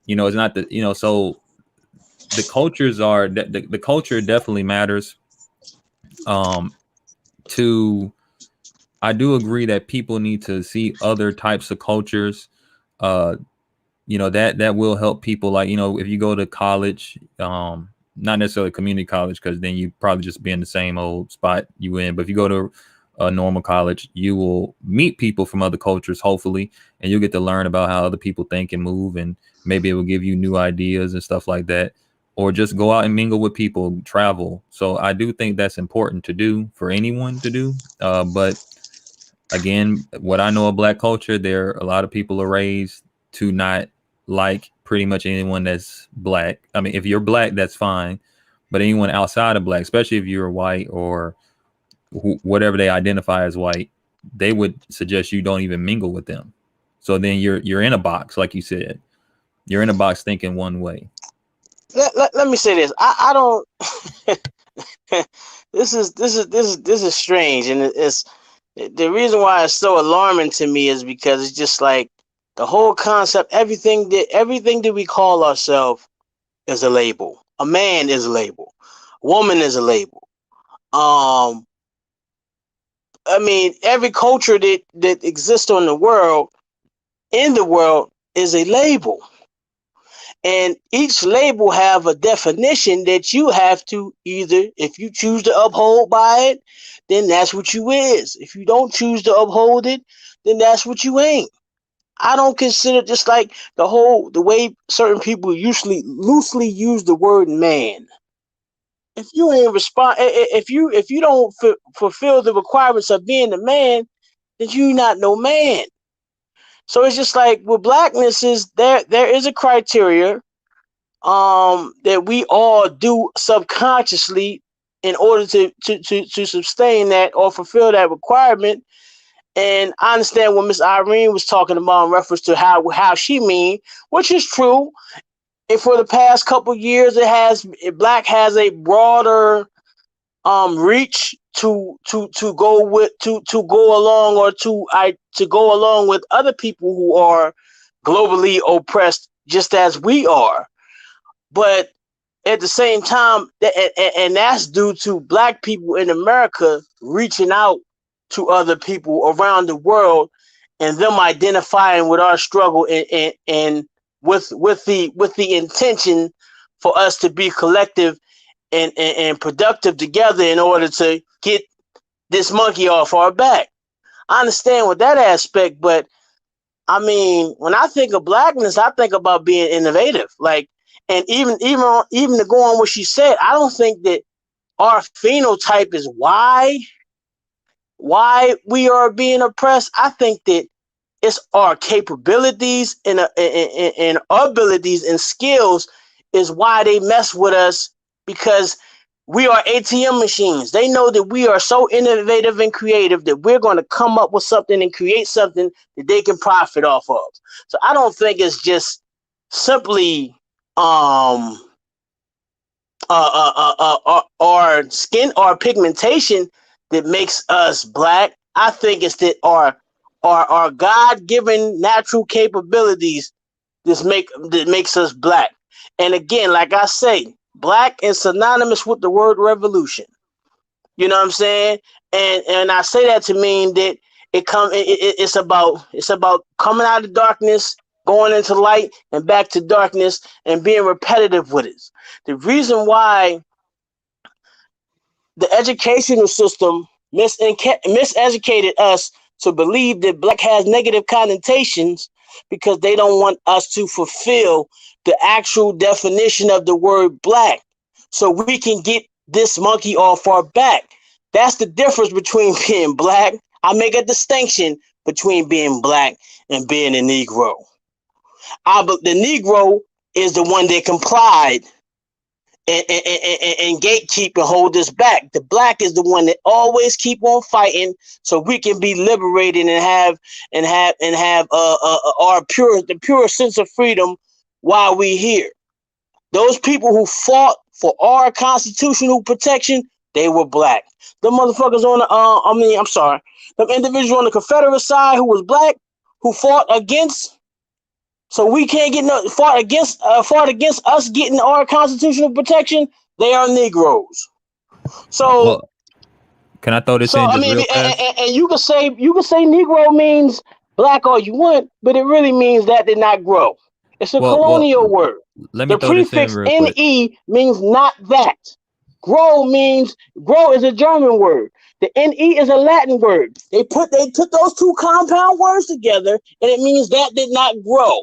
It's not the, so the cultures are, the culture definitely matters. I do agree that people need to see other types of cultures. That will help people. Like, if you go to college, not necessarily community college, because then you probably just be in the same old spot you in. But if you go to a normal college, you will meet people from other cultures, hopefully, and you'll get to learn about how other people think and move, and maybe it will give you new ideas and stuff like that. Or just go out and mingle with people, travel. So I do think that's important to do, for anyone to do. But again, what I know of Black culture, a lot of people are raised to not like pretty much anyone that's Black. I mean, if you're Black, that's fine. But anyone outside of Black, especially if you're white or whatever they identify as white, they would suggest you don't even mingle with them. So then you're in a box, like you said. You're in a box thinking one way. Let me say this. I don't. This is strange, and it's the reason why it's so alarming to me is because it's just like the whole concept. Everything that we call ourselves is a label. A man is a label. A woman is a label. I mean, every culture that exists in the world is a label. And each label have a definition that you have to either, if you choose to uphold by it, then that's what you is. If you don't choose to uphold it, then that's what you ain't. I don't consider, just like the way certain people usually loosely use the word man. If you ain't respond, if you don't fulfill the requirements of being a man, then you not no man. So it's just like with blackness is there is a criteria that we all do subconsciously in order to sustain that or fulfill that requirement. And I understand what Miss Irene was talking about in reference to how she mean, which is true. And for the past couple of years, black has a broader reach to go along or to go along with other people who are globally oppressed just as we are. But at the same time, and that's due to black people in America reaching out to other people around the world and them identifying with our struggle and with the intention for us to be collective and productive together in order to get this monkey off our back. I understand with that aspect, but I mean, when I think of blackness, I think about being innovative. Like, and even to go on what she said, I don't think that our phenotype is why we are being oppressed. I think that it's our capabilities and abilities and skills is why they mess with us, because we are ATM machines. They know that we are so innovative and creative that we're going to come up with something and create something that they can profit off of. So I don't think it's just simply our skin or pigmentation that makes us black. I think it's that our God-given natural capabilities that makes us black. And again, like I say, black is synonymous with the word revolution. You know what I'm saying? And I say that to mean that it's about coming out of darkness, going into light, and back to darkness, and being repetitive with it. The reason why the educational system miseducated us to believe that black has negative connotations because they don't want us to fulfill the actual definition of the word black so we can get this monkey off our back. That's the difference between being black. I make a distinction between being black and being a Negro. The Negro is the one that complied and gatekeep and hold us back. The black is the one that always keep on fighting so we can be liberated and have the pure sense of freedom while we here. Those people who fought for our constitutional protection, they were black. The motherfuckers on the individual on the Confederate side who was black, who fought against. So we can't get fought against us getting our constitutional protection. They are Negroes. So, well, can I throw this in? I mean, and you can say Negro means black all you want, but it really means that did not grow. It's a colonial word. Let me the prefix NE means not that. Grow is a German word. The NE is a Latin word. They took those two compound words together, and it means that did not grow.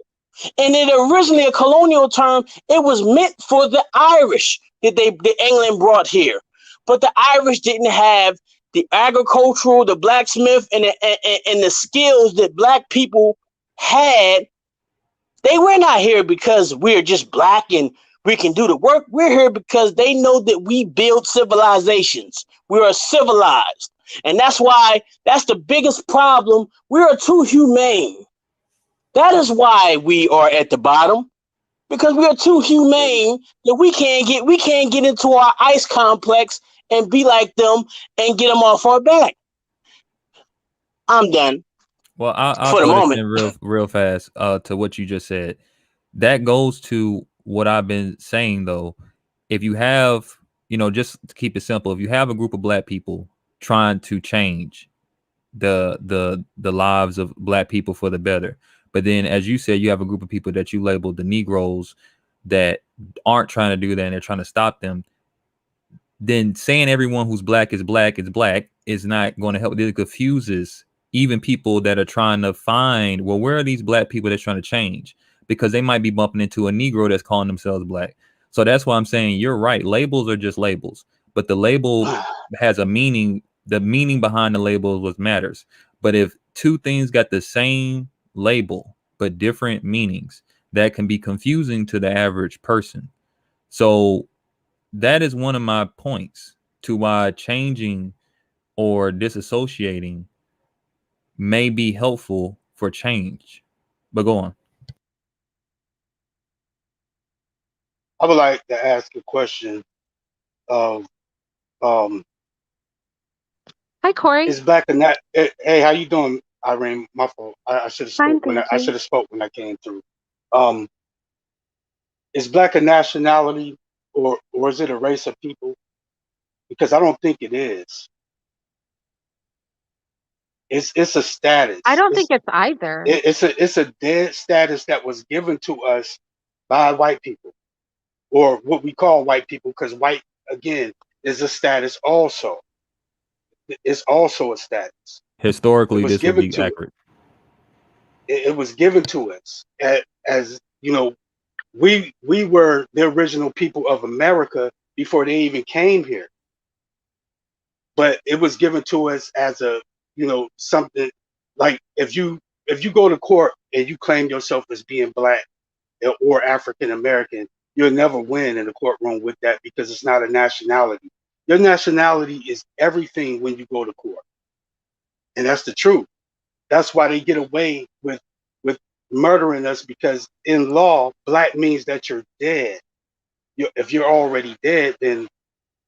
And it originally a colonial term. It was meant for the Irish that England brought here, but the Irish didn't have the agricultural, the blacksmith, and the skills that black people had. They were not here because we're just black and we can do the work. We're here because they know that we build civilizations. We are civilized. And that's why that's the biggest problem. We are too humane. That is why we are at the bottom. Because we are too humane that we can't get into our ice complex and be like them and get them off our back. I'm done Well, I'll for the throw this moment. in real fast to what you just said. That goes to what I've been saying though. If you have, just to keep it simple, if you have a group of black people trying to change the lives of black people for the better, but then as you said, you have a group of people that you labeled the Negroes that aren't trying to do that and they're trying to stop them, then saying everyone who's black is not going to help. It confuses even people that are trying to find, well, where are these black people that's trying to change? Because they might be bumping into a Negro that's calling themselves black. So that's why I'm saying you're right. Labels are just labels, but the label has a meaning. The meaning behind the label is what matters. But if two things got the same label, but different meanings, that can be confusing to the average person. So that is one of my points to why changing or disassociating may be helpful for change. But go on. I would like to ask a question of Hi, Corey. is black and that hey, how you doing, Irene? My fault. I should have Fine, spoke thank I you. should have spoke when I came through. Um is black a nationality or is it a race of people? Because I don't think it is. It's a status. I don't think it's either. It's a dead status that was given to us by white people, or what we call white people, because white again is a status also. It's also a status. It Historically, was this would given be to accurate. it was given to us as we were the original people of America before they even came here. But it was given to us as a something like if you go to court and you claim yourself as being black or African American, you'll never win in the courtroom with that because it's not a nationality. Your nationality is everything when you go to court, and that's the truth. That's why they get away with murdering us, because in law, black means that you're dead. If you're already dead, then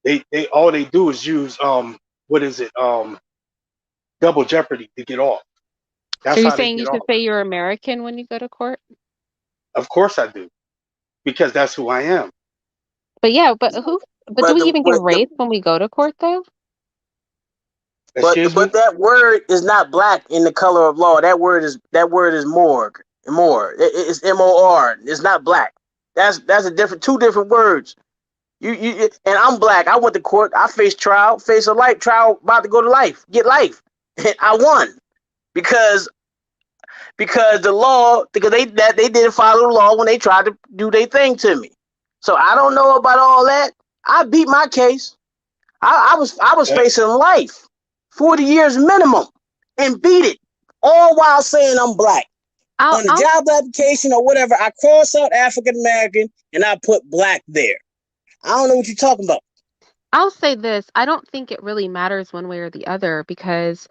they all they do is use what is it double jeopardy to get off. So That's you're how they saying you get should off. say you're American when you go to court? Of course I do, because that's who I am. But yeah, but do But we the, even get but the race when we go to court though? Excuse but me. that word is not black in the color of law. That word is morgue. More. It's MOR. It's not black. That's a different two different words. You and I'm black. I went to court. I faced trial, face a life trial, about to go to life, get life. I won because the law, because they didn't follow the law when they tried to do their thing to me. So I don't know about all that. I beat my case. I was Uh, facing life, 40 years minimum, and beat it, all while saying I'm black. I'll On the I'll job application or whatever, I cross out African American and I put black there. I don't know what you're talking about. I'll say this. I don't think it really matters one way or the other because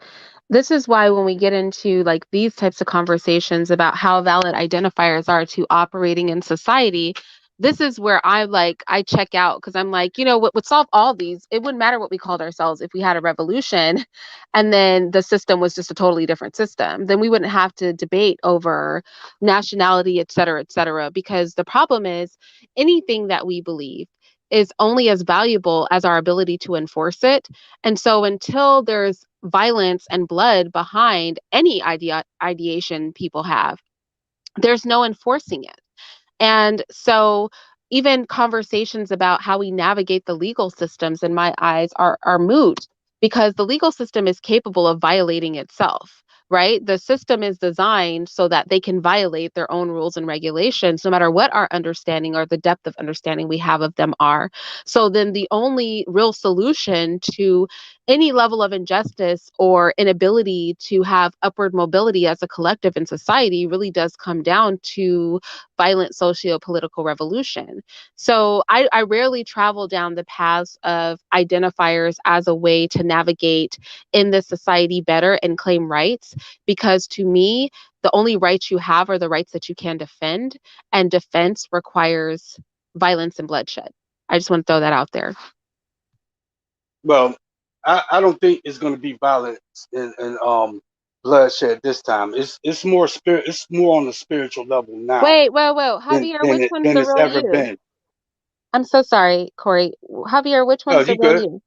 this is why when we get into like these types of conversations about how valid identifiers are to operating in society, this is where I check out because I'm like, what would solve all these? It wouldn't matter what we called ourselves if we had a revolution and then the system was just a totally different system. Then we wouldn't have to debate over nationality, et cetera, because the problem is anything that we believe is only as valuable as our ability to enforce it. And so until there's violence and blood behind any ideation people have, there's no enforcing it. And so even conversations about how we navigate the legal systems in my eyes are moot because the legal system is capable of violating itself. Right? The system is designed so that they can violate their own rules and regulations, no matter what our understanding or the depth of understanding we have of them are. So then the only real solution to any level of injustice or inability to have upward mobility as a collective in society really does come down to violent socio-political revolution. So I rarely travel down the paths of identifiers as a way to navigate in this society better and claim rights, because to me, the only rights you have are the rights that you can defend, and defense requires violence and bloodshed. I just want to throw that out there. Well, I don't think it's going to be violence and bloodshed this time. It's more spirit. It's more on the spiritual level now Wait, whoa. Javier, which one's than the it's real ever you? been. I'm so sorry, Corey. Javier, which Oh, one's the you real good? you?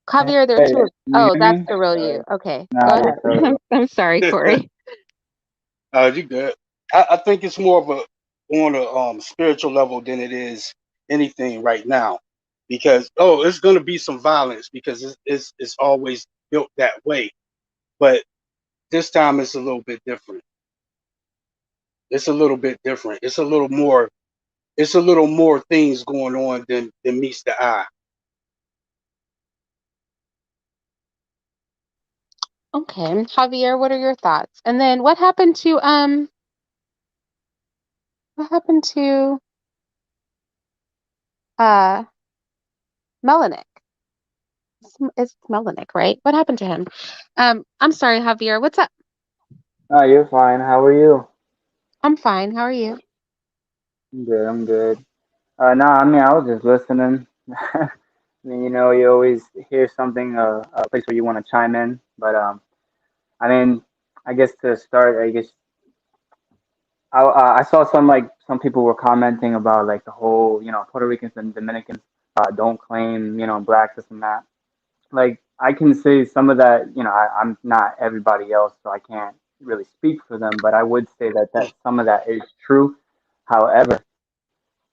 Javier, there are Hey, two. can you Oh, hear that's me? the real you. Okay, go Nah, it's ahead. I'm sorry, Corey. Oh, you good? I think it's more of a on a spiritual level than it is anything right now, because it's going to be some violence because it's always built that way, but this time it's a little bit different. It's a little bit different. It's a little more. It's a little more things going on than meets the eye. Okay, Javier, what are your thoughts? And then what happened to uh Melanin? It's Melanin, right? What happened to him? I'm sorry, Javier. What's up? No, you're fine. How are you? I'm fine. How are you? I'm good. I'm good. No, I mean, I was just listening. I mean, you always hear something, a place where you want to chime in. But I mean, I guess to start, I guess I saw some people were commenting about like the whole, Puerto Ricans and Dominicans don't claim, blacks, this and that. Like I can say some of that, I'm not everybody else, so I can't really speak for them, but I would say that some of that is true. However,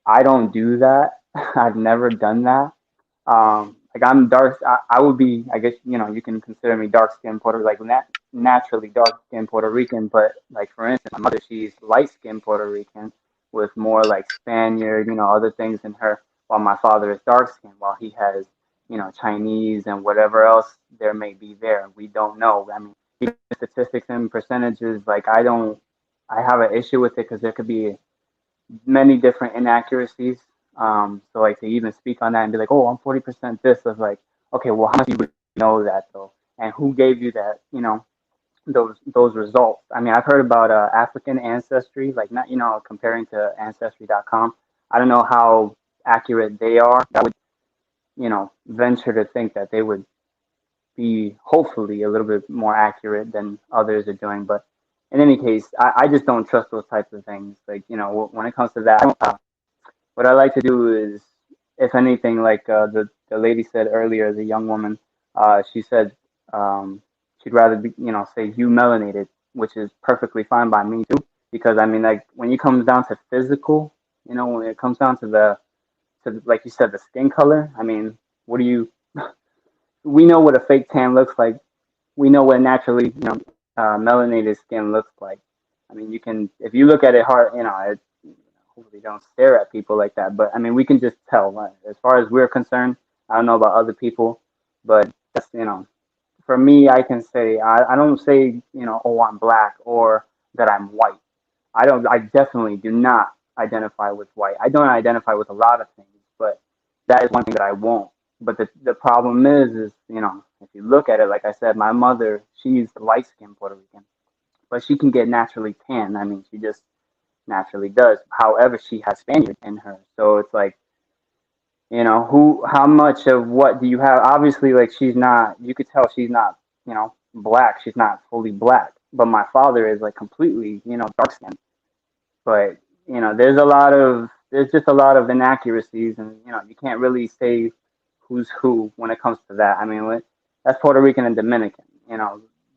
I don't do that. I've never done that. Like I'm dark. I would be. I guess you can consider me dark skinned like naturally dark skinned Puerto Rican. But like for instance, my mother, she's light skinned Puerto Rican with more like Spaniard, other things in her. While my father is dark skinned, while he has Chinese and whatever else there may be there. We don't know. I mean, even statistics and percentages. Like I don't. I have an issue with it because there could be many different inaccuracies. So like to even speak on that and be like, oh, I'm 40% this, was like, okay, well, how much do you really know that though, and who gave you that, those results? I mean, I've heard about African ancestry, like not comparing to ancestry.com. I don't know how accurate they are. I would venture to think that they would be hopefully a little bit more accurate than others are doing. But in any case, I just don't trust those types of things. Like, when it comes to that, what I like to do is, if anything, like the lady said earlier, the young woman, she said she'd rather be, say you melanated, which is perfectly fine by me too. Because I mean, like when it comes down to physical, when it comes down to like you said, the skin color. I mean, what do you? We know what a fake tan looks like. We know what naturally, melanated skin looks like. I mean, you can, if you look at it hard, hopefully don't stare at people like that. But I mean, we can just tell. Right? As far as we're concerned, I don't know about other people, but that's, for me, I can say, I don't say, oh, I'm black or that I'm white. I definitely do not identify with white. I don't identify with a lot of things, but that is one thing that I won't. But the problem is, if you look at it, like I said, my mother, she's light skinned Puerto Rican, but she can get naturally tan. I mean, she just naturally does. However, she has Spaniard in her. So it's like, how much of what do you have? Obviously, like she's not, you could tell she's not, black. She's not fully black. But my father is like completely, dark skinned. But there's just a lot of inaccuracies, and you can't really say who's who when it comes to that. I mean, that's Puerto Rican and Dominican.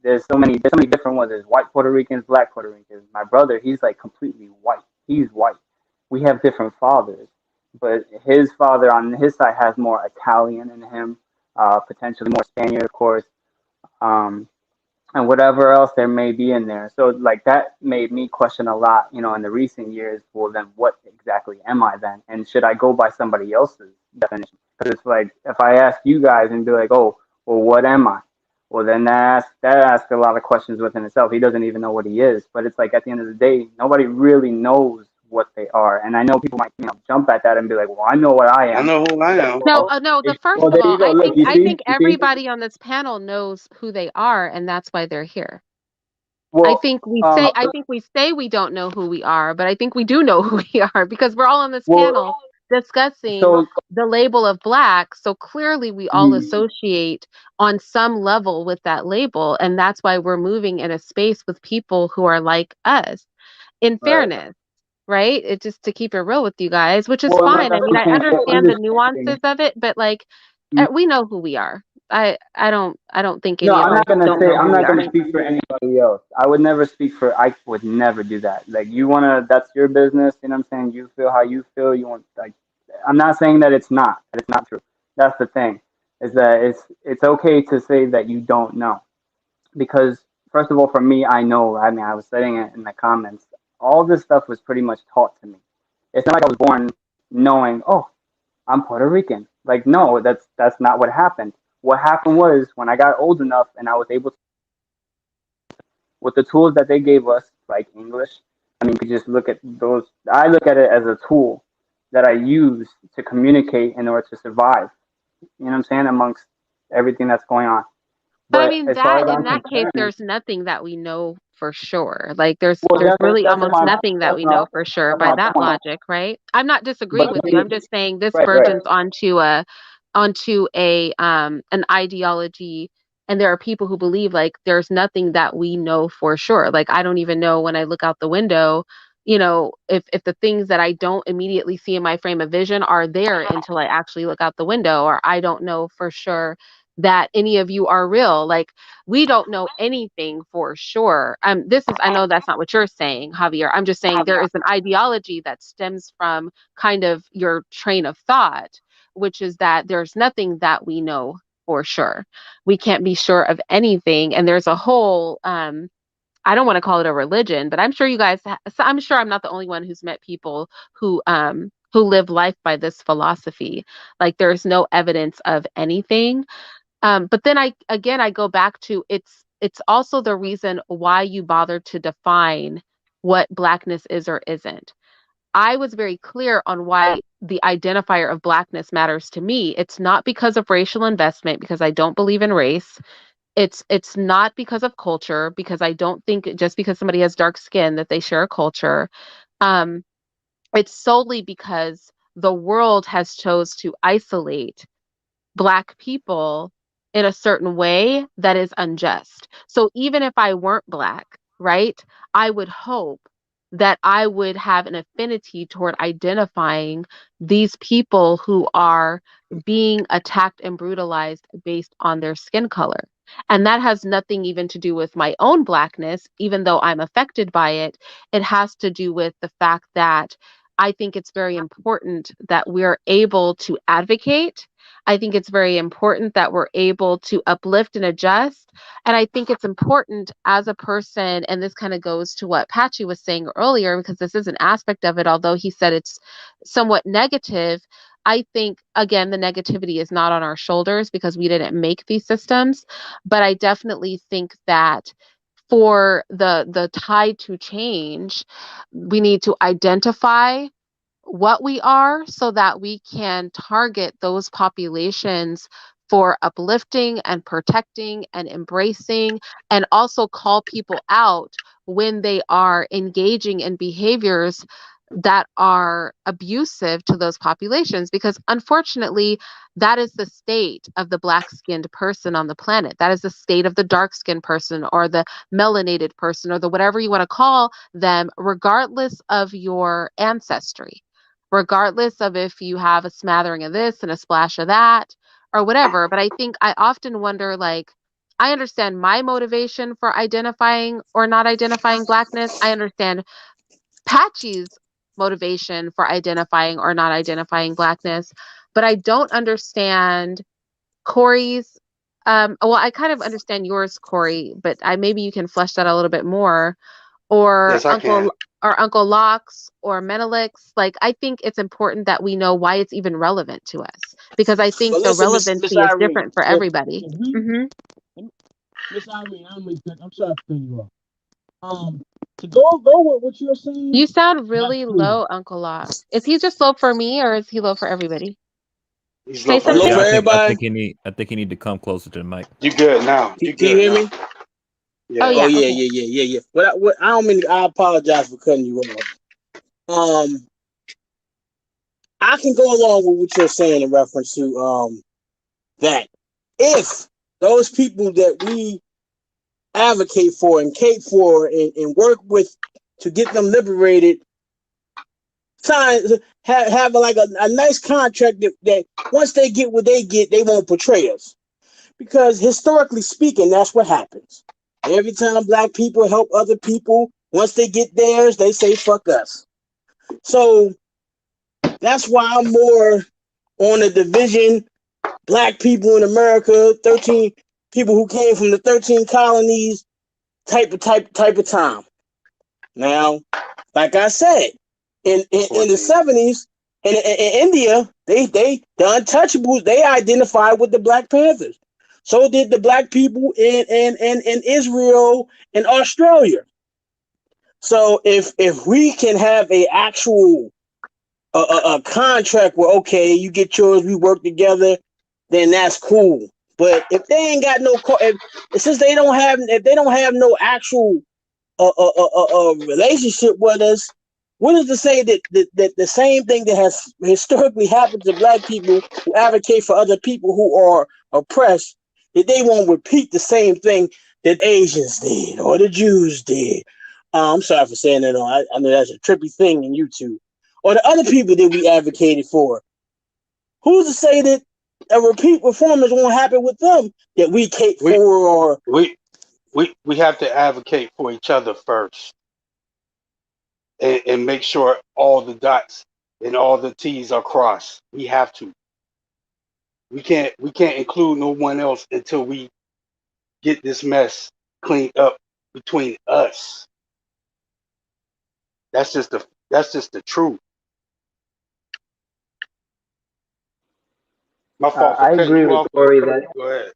There's so many different ones. There's white Puerto Ricans, black Puerto Ricans. My brother, he's like completely white. He's white. We have different fathers, but his father on his side has more Italian in him, potentially more Spaniard, of course. Um, and whatever else there may be in there. So like that made me question a lot, in the recent years. Well, then what exactly am I then? And should I go by somebody else's definition? Because it's like if I ask you guys and be like, oh, well, what am I? Well, then that asks a lot of questions within itself. He doesn't even know what he is. But it's like at the end of the day, nobody really knows what they are. And I know people might, jump at that and be like, well, I know what I I am. know who I am. No, Well, no. The first well, of there all, you go. Look, you I see, think everybody on this panel knows who they are, and that's why they're here. Well, I think we say we don't know who we are, but I think we do know who we are because we're all on this well, panel discussing so the label of black. So clearly we all associate on some level with that label, and that's why we're moving in a space with people who are like us. In right. fairness, right? It just to keep it real with you guys, which is Well, fine. I that's mean, what I I'm saying. So understand the understanding. nuances of it, but like we know who we are. I don't think No, any of I'm us not gonna don't say. know I'm who we not are. gonna speak for anybody else. I would never speak for. I would never do that. Like you wanna, that's your business. You know what I'm saying? You feel how you feel. You want like. I'm not saying that it's not. That it's not true. That's the thing. Is that it's okay to say that you don't know, because first of all, for me, I know. I mean, I was saying it in the comments. All this stuff was pretty much taught to me. It's not like I was born knowing. Oh, I'm Puerto Rican. Like, no, that's not what happened. What happened was when I got old enough and I was able to, with the tools that they gave us, like English. I mean, you could just look at those. I look at it as a tool that I use to communicate in order to survive. You know what I'm saying? Amongst everything that's going on. But I But mean as far that as in I'm that case, concerned, there's nothing that we know for sure. Like there's well, really that's almost my nothing that we know for sure that's by my that point. logic, right? I'm not disagreeing But with you. I'm just saying this right, right. burgeons onto a an ideology, and there are people who believe like there's nothing that we know for sure. Like I don't even know when I look out the window, if the things that I don't immediately see in my frame of vision are there until I actually look out the window, or I don't know for sure that any of you are real. Like we don't know anything for sure. I know that's not what you're saying, Javier. I'm just saying there is an ideology that stems from kind of your train of thought, which is that there's nothing that we know for sure. We can't be sure of anything. And there's a whole I don't want to call it a religion, but I'm sure you guys so I'm sure I'm not the only one who's met people who live life by this philosophy. Like there's no evidence of anything. But then I go back to it's also the reason why you bother to define what blackness is or isn't. I was very clear on why the identifier of blackness matters to me. It's not because of racial investment, because I don't believe in race. It's not because of culture, because I don't think just because somebody has dark skin that they share a culture. Um, it's solely because the world has chose to isolate Black people in a certain way that is unjust. So even if I weren't Black, right, I would hope that I would have an affinity toward identifying these people who are being attacked and brutalized based on their skin color. And that has nothing even to do with my own Blackness, even though I'm affected by it. It has to do with the fact that I think it's very important that we're able to advocate. I think it's very important that we're able to uplift and adjust. And I think it's important as a person, and this kind of goes to what Patchy was saying earlier, because this is an aspect of it, although he said it's somewhat negative. I think, again, the negativity is not on our shoulders because we didn't make these systems. But I definitely think that for the tide to change, we need to identify what we are so that we can target those populations for uplifting and protecting and embracing, and also call people out when they are engaging in behaviors that are abusive to those populations, because unfortunately that is the state of the black skinned person on the planet. That is the state of the dark skinned person or the melanated person or the whatever you want to call them, regardless of your ancestry, regardless of if you have a smattering of this and a splash of that or whatever. But I think I often wonder, like, I understand my motivation for identifying or not identifying blackness. I understand Patchy's motivation for identifying or not identifying blackness, but I don't understand Corey's. Well, I kind of understand yours, Corey, but maybe you can flesh that a little bit more, or Yes, I can. Uncle Locke's or Menelik's. Like, I think it's important that we know why it's even relevant to us, because I think But the listen, Miss relevancy is Irene, different for everybody. if we Hmm. Miss Irene, I'm sorry for cutting you off. To go with what you're saying, You sound that's really cool. low, Uncle Law. Is he just low for me or is he low for everybody? He's low Say for I'm low something. for Yeah, everybody. everybody. I think he need to come closer to the mic. You good now? You Can you good hear now? me? Oh, Yeah. Oh yeah. yeah, Okay. yeah. What I don't mean. I apologize for cutting you off. I can go along with what you're saying in reference to that if those people that we advocate for and cape for and work with to get them liberated sign have like a nice contract that once they get what they get, they won't betray us. Because historically speaking, that's what happens. Every time black people help other people, once they get theirs, they say fuck us. So that's why I'm more on the division. Black people in America, 13 people who came from the 13 colonies, type of time. Now, like I said, in the 14. 70s, in India, the untouchables, they identified with the Black Panthers. So did the black people in Israel and Australia. So if we can have a actual a contract where okay, you get yours, we work together, then that's cool. But if they ain't got no, since if they don't have no actual relationship with us, what is to say that the same thing that has historically happened to black people who advocate for other people who are oppressed, that they won't repeat the same thing that Asians did or the Jews did? I'm sorry for saying that. I know that's a trippy thing in YouTube. Or the other people that we advocated for. Who's to say that a repeat performance won't happen with them that we cape We for or we have to advocate for each other first, and make sure all the dots and all the T's are crossed. We have to. We can't include no one else until we get this mess cleaned up between us. That's just the truth. My fault for I cutting agree you with off, though. Corey that. Go ahead.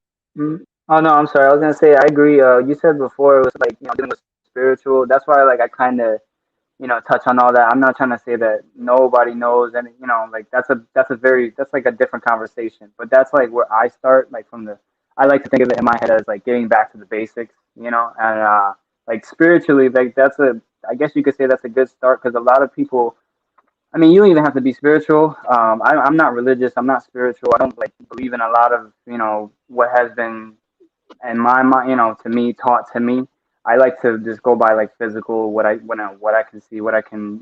Oh no, I'm sorry. I was gonna say I agree. You said before it was like dealing with spiritual. That's why like I kind of touch on all that. I'm not trying to say that nobody knows, and like that's like a different conversation. But that's like where I start. Like from the I like to think of it in my head as like getting back to the basics, and like spiritually, like that's a I guess you could say that's a good start because a lot of people. I mean, you don't even have to be spiritual. I'm not religious. I'm not spiritual. I don't like believe in a lot of what has been in my mind, to me, taught to me. I like to just go by like physical, what I can see, what I can,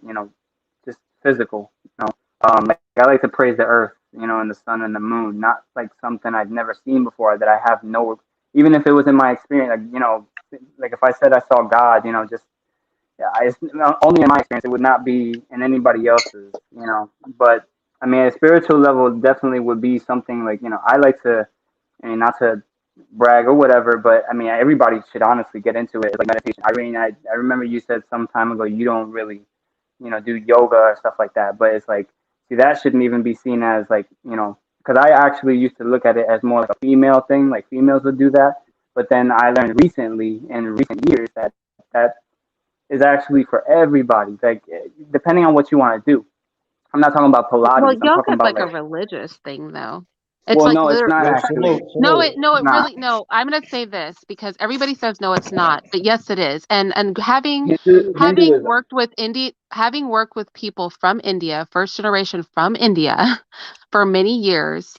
just physical. Like I like to praise the earth, and the sun and the moon, not like something I've never seen before that I have no, even if it was in my experience, like like if I said I saw God, just yeah, it's only in my experience. It would not be in anybody else's, But I mean, a spiritual level definitely would be something like I like to, I mean, not to brag or whatever, but I mean, everybody should honestly get into it. It's like meditation. I mean, I remember you said some time ago you don't really, do yoga or stuff like that, but it's like, see, that shouldn't even be seen as like, because I actually used to look at it as more like a female thing, like females would do that. But then I learned recently, in recent years, that is actually for everybody. Like depending on what you want to do. I'm not talking about Well, Pilates. I'm talking yoga's about like a like, religious thing, though. It's well, like no, it's literally. not Yo, actually. No, It's it not. really no. I'm gonna say this because everybody says no, it's not, but yes, it is. And having Hinduism. worked with having worked with people from India, first generation from India, for many years,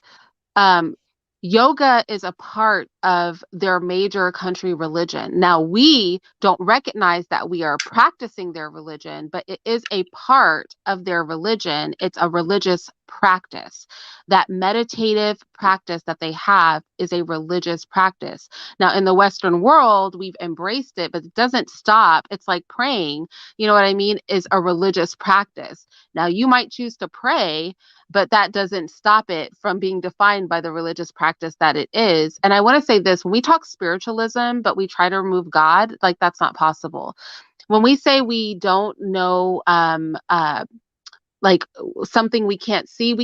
um, yoga is a part of their major country religion. Now, we don't recognize that we are practicing their religion, but it is a part of their religion. It's a religious practice. That meditative practice that they have is a religious practice. Now, in the Western world, we've embraced it, but it doesn't stop. It's like praying, you know what I mean, is a religious practice. Now, you might choose to pray, but that doesn't stop it from being defined by the religious practice that it is. And I want to say this, when we talk spiritualism, but we try to remove God, like that's not possible. When we say we don't know, like something we can't see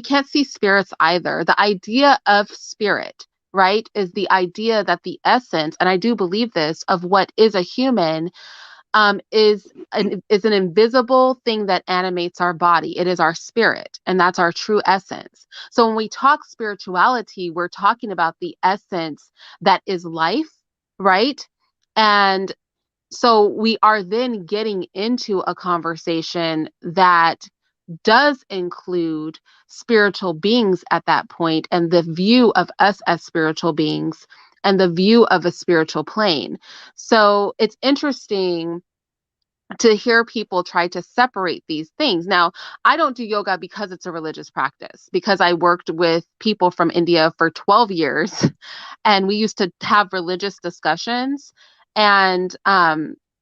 spirits either. The idea of spirit, right, is the idea that the essence, and I do believe this, of what is a human is an invisible thing that animates our body. It is our spirit, and that's our true essence. So when we talk spirituality, we're talking about the essence that is life, right? And so we are then getting into a conversation that does include spiritual beings at that point, and the view of us as spiritual beings, and the view of a spiritual plane. So it's interesting to hear people try to separate these things. Now, I don't do yoga because it's a religious practice, because I worked with people from India for 12 years and we used to have religious discussions. And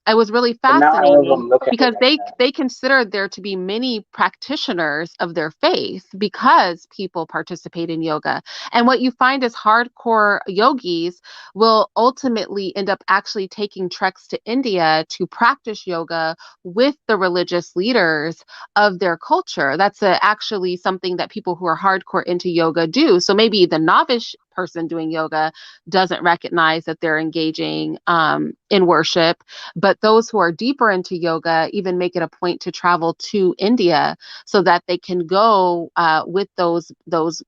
it was really But not all of fascinating them look at it because like that. they considered there to be many practitioners of their faith because people participate in yoga. And what you find is hardcore yogis will ultimately end up actually taking treks to India to practice yoga with the religious leaders of their culture. That's actually something that people who are hardcore into yoga do. So maybe the novice person doing yoga doesn't recognize that they're engaging in worship, but those who are deeper into yoga even make it a point to travel to India so that they can go with those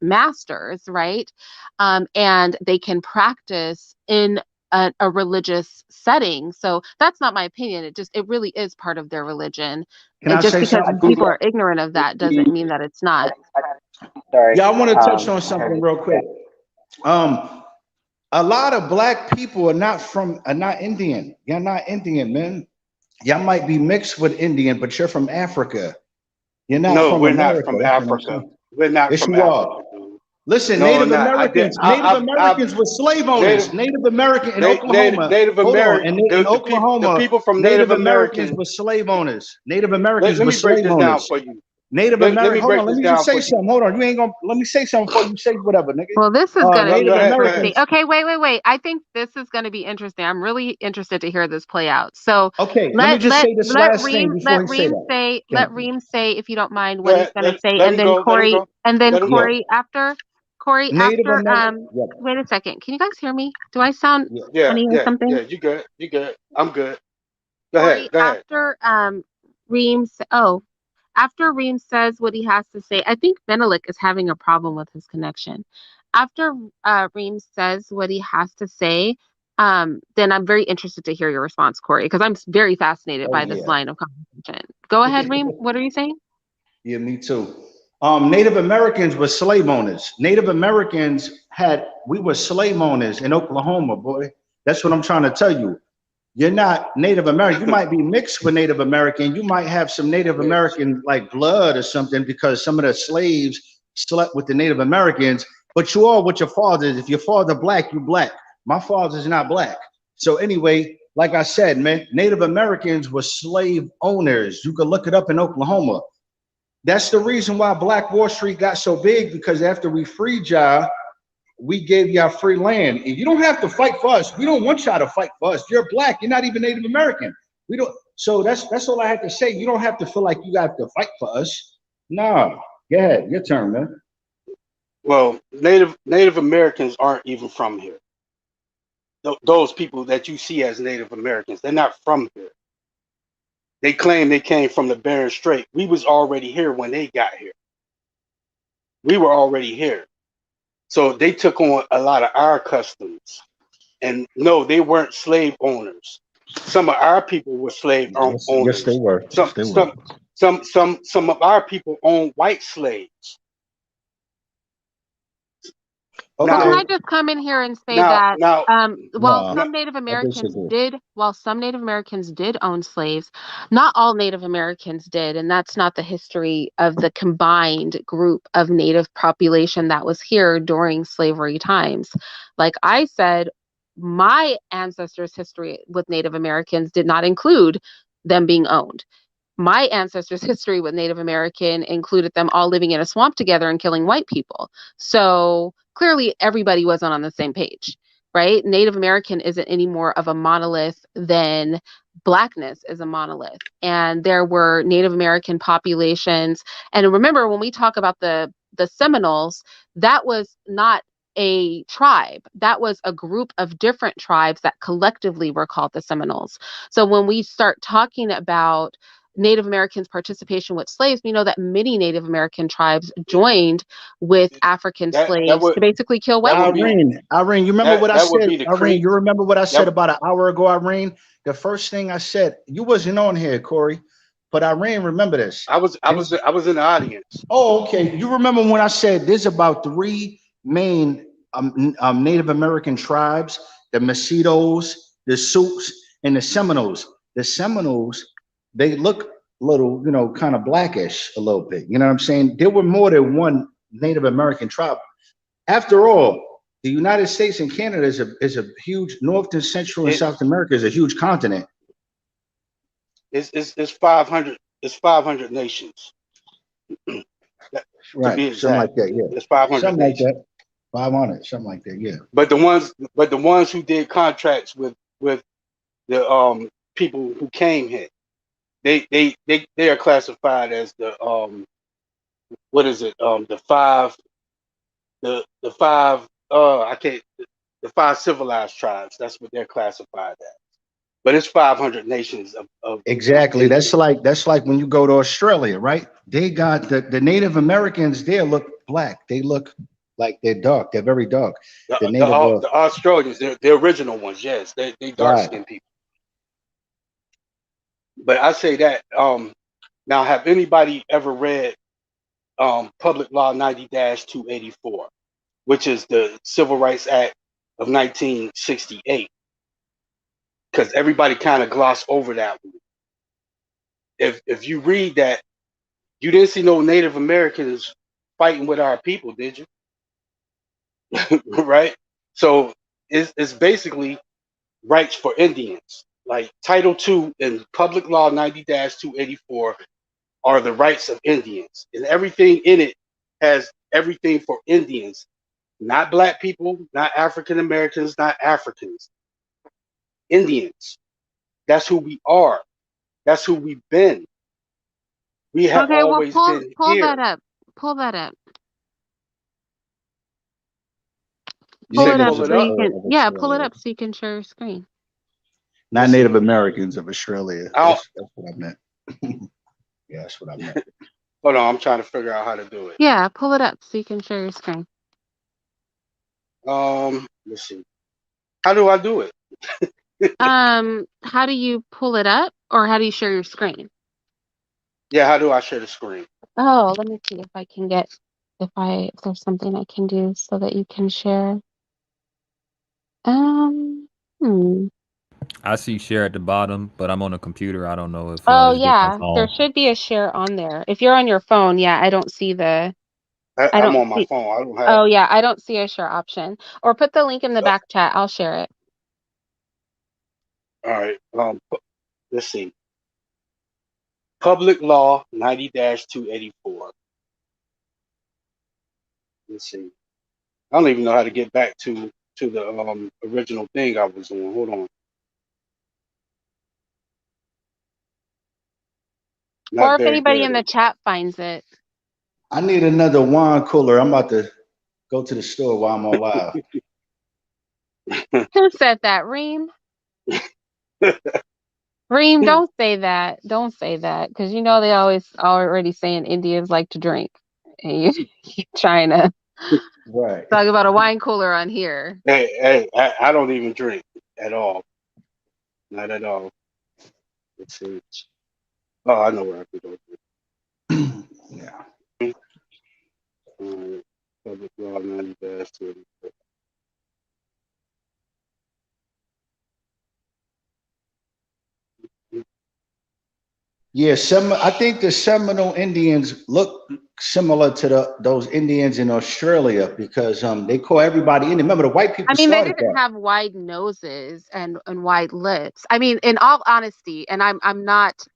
masters, right? And they can practice in a religious setting. So that's not my opinion. It really is part of their religion. Can I Just say because something? people are ignorant of that doesn't mean that it's not. Sorry. Yeah, I want to touch on Heavy. something real quick. A lot of black people are not Indian. You're not Indian, man. Y'all might be mixed with Indian, but you're from Africa. You're not No, from we're not America. from That's what I'm Africa. saying. We're not Yes, from you are. Africa, dude. Listen, No, Native not. Americans, Native Americans were slave owners. Native Native American in Oklahoma. Native Hold on, American, in the Oklahoma, people from Native Native Americans American. were slave owners. Native Let Americans were me break slave this down owners. for you. Native Let American. me Hold break on, let this me down just say for you. something. Hold on, you ain't gonna let me say something before you say whatever, nigga. Well, this is going to Native be Go ahead. interesting. Americans. Okay, wait. I think this is going to be interesting. I'm really interested to hear this play out. So Okay, let me just say this last thing before you say that. let Okay. Reem say, if you don't mind, Go what he's ahead. going to say, Let and him then go. Let him Corey, go. Let him Yeah. go. Corey Native after American. Yeah. wait a second. Can you guys hear me? Do I sound Yeah. Yeah, funny or yeah, something? yeah. You good. You good. I'm good. Go Corey ahead. Go ahead. after after Reem says what he has to say. I think Menelik is having a problem with his connection. After Reem says what he has to say, then I'm very interested to hear your response, Corey, because I'm very fascinated Oh by this yeah. line of conversation. Go ahead, Reem. What are you saying? Yeah, me too. Native Americans were slave owners. Native Americans we were slave owners in Oklahoma, boy. That's what I'm trying to tell you. You're not Native American. You might be mixed with Native American. You might have some Native American like blood or something because some of the slaves slept with the Native Americans. But you are what your father is. If your father black, you black. My father's not black. So anyway, like I said, man, Native Americans were slave owners. You can look it up in Oklahoma. That's the reason why Black Wall Street got so big, because after we freed y'all, we gave y'all free land. And you don't have to fight for us. We don't want y'all to fight for us. You're black. You're not even Native American. We don't. So that's all I had to say. You don't have to feel like you got to fight for us. No. Go ahead. Your turn, man. Well, Native Americans aren't even from here. Those people that you see as Native Americans, they're not from here. They claim they came from the Bering Strait. We was already here when they got here. We were already here. So they took on a lot of our customs. And no, they weren't slave owners. Some of our people were slave Yes, owners. they were. Some, They were. some of our people owned white slaves. Okay. So can Now, I just come in here and say that now, while No, some Native I Americans disagree. did own slaves, not all Native Americans did, and that's not the history of the combined group of Native population that was here during slavery times. Like I said, my ancestors' history with Native Americans did not include them being owned. My ancestors' history with Native American included them all living in a swamp together and killing white people. So clearly everybody wasn't on the same page, right? Native American isn't any more of a monolith than Blackness is a monolith. And there were Native American populations. And remember, when we talk about the Seminoles, that was not a tribe. That was a group of different tribes that collectively were called the Seminoles. So when we start talking about Native Americans' participation with slaves, we know that many Native American tribes joined with African That slaves to basically kill white would be people. Irene, you remember what I that would said? be the Irene, Creek. you remember what I said That about an hour ago, Irene? The first thing I said, you wasn't on here, Corey, but Irene, remember this. I was in the audience. Oh, okay. You remember when I said there's about three main Native American tribes: the Mosquitoes, the Sioux, and the Seminoles. The Seminoles, they look a little, kind of blackish a little bit. You know what I'm saying? There were more than one Native American tribe. After all, the United States and Canada is a huge, North and Central and South America is a huge continent. It's 500. It's 500 nations. Right, something like that. Yeah, it's 500 something nations. like that. 500, something like that. Yeah. But the ones who did contracts with the people who came here, they are classified as the what is it? The five I can't the five civilized tribes. That's what they're classified as. But it's 500 nations of Exactly. That's like when you go to Australia, right? They got the Native Americans there look black. They look like they're dark. They're very dark. the Australians, the original ones. Yes, they dark skinned people. But I say that now, have anybody ever read Public Law 90-284, which is the Civil Rights Act of 1968? Because everybody kind of glossed over that one. If you read that, you didn't see no Native Americans fighting with our people, did you? Right? So it's basically rights for Indians. Like Title II in Public Law 90-284 are the rights of Indians. And everything in it has everything for Indians, not black people, not African Americans, not Africans. Indians. That's who we are. That's who we've been. We have always been pull here. that up. Pull that up. You Pull it up pull it so up? you can pull it up so you can share your screen. Not Native Americans of Australia. That's what I meant. Yeah, that's what I meant. Hold on, I'm trying to figure out how to do it. Yeah, pull it up so you can share your screen. Let's see. How do I do it? How do you pull it up, or how do you share your screen? Yeah, how do I share the screen? Oh, let me see if I can get if there's something I can do so that you can share. I see share at the bottom, but I'm on a computer. I don't know if Oh it's different yeah, there phone. should be a share on there. If you're on your phone, yeah, I don't see the I I'm don't on my see phone. I don't have Oh yeah, I don't see a share option. Or put the link in the back chat. I'll share it. All right. Let's see. Public Law 90-284. Let's see. I don't even know how to get back to the original thing I was on. Hold on. Or if anybody in the chat finds it. I need another wine cooler. I'm about to go to the store while I'm on live. Who said that, Reem? Reem, don't say that. Don't say that, because you know they always already saying Indians like to drink, and you trying to talk about a wine cooler on here. Hey, I don't even drink at all. Not at all. Let's see. Oh, I know where I could go. Yeah. Public Law 90-284. Yeah, I think the Seminole Indians look similar to those Indians in Australia because they call everybody Indian. Remember, the white people I mean, they started didn't that. have wide noses and wide lips. I mean, in all honesty, and I'm not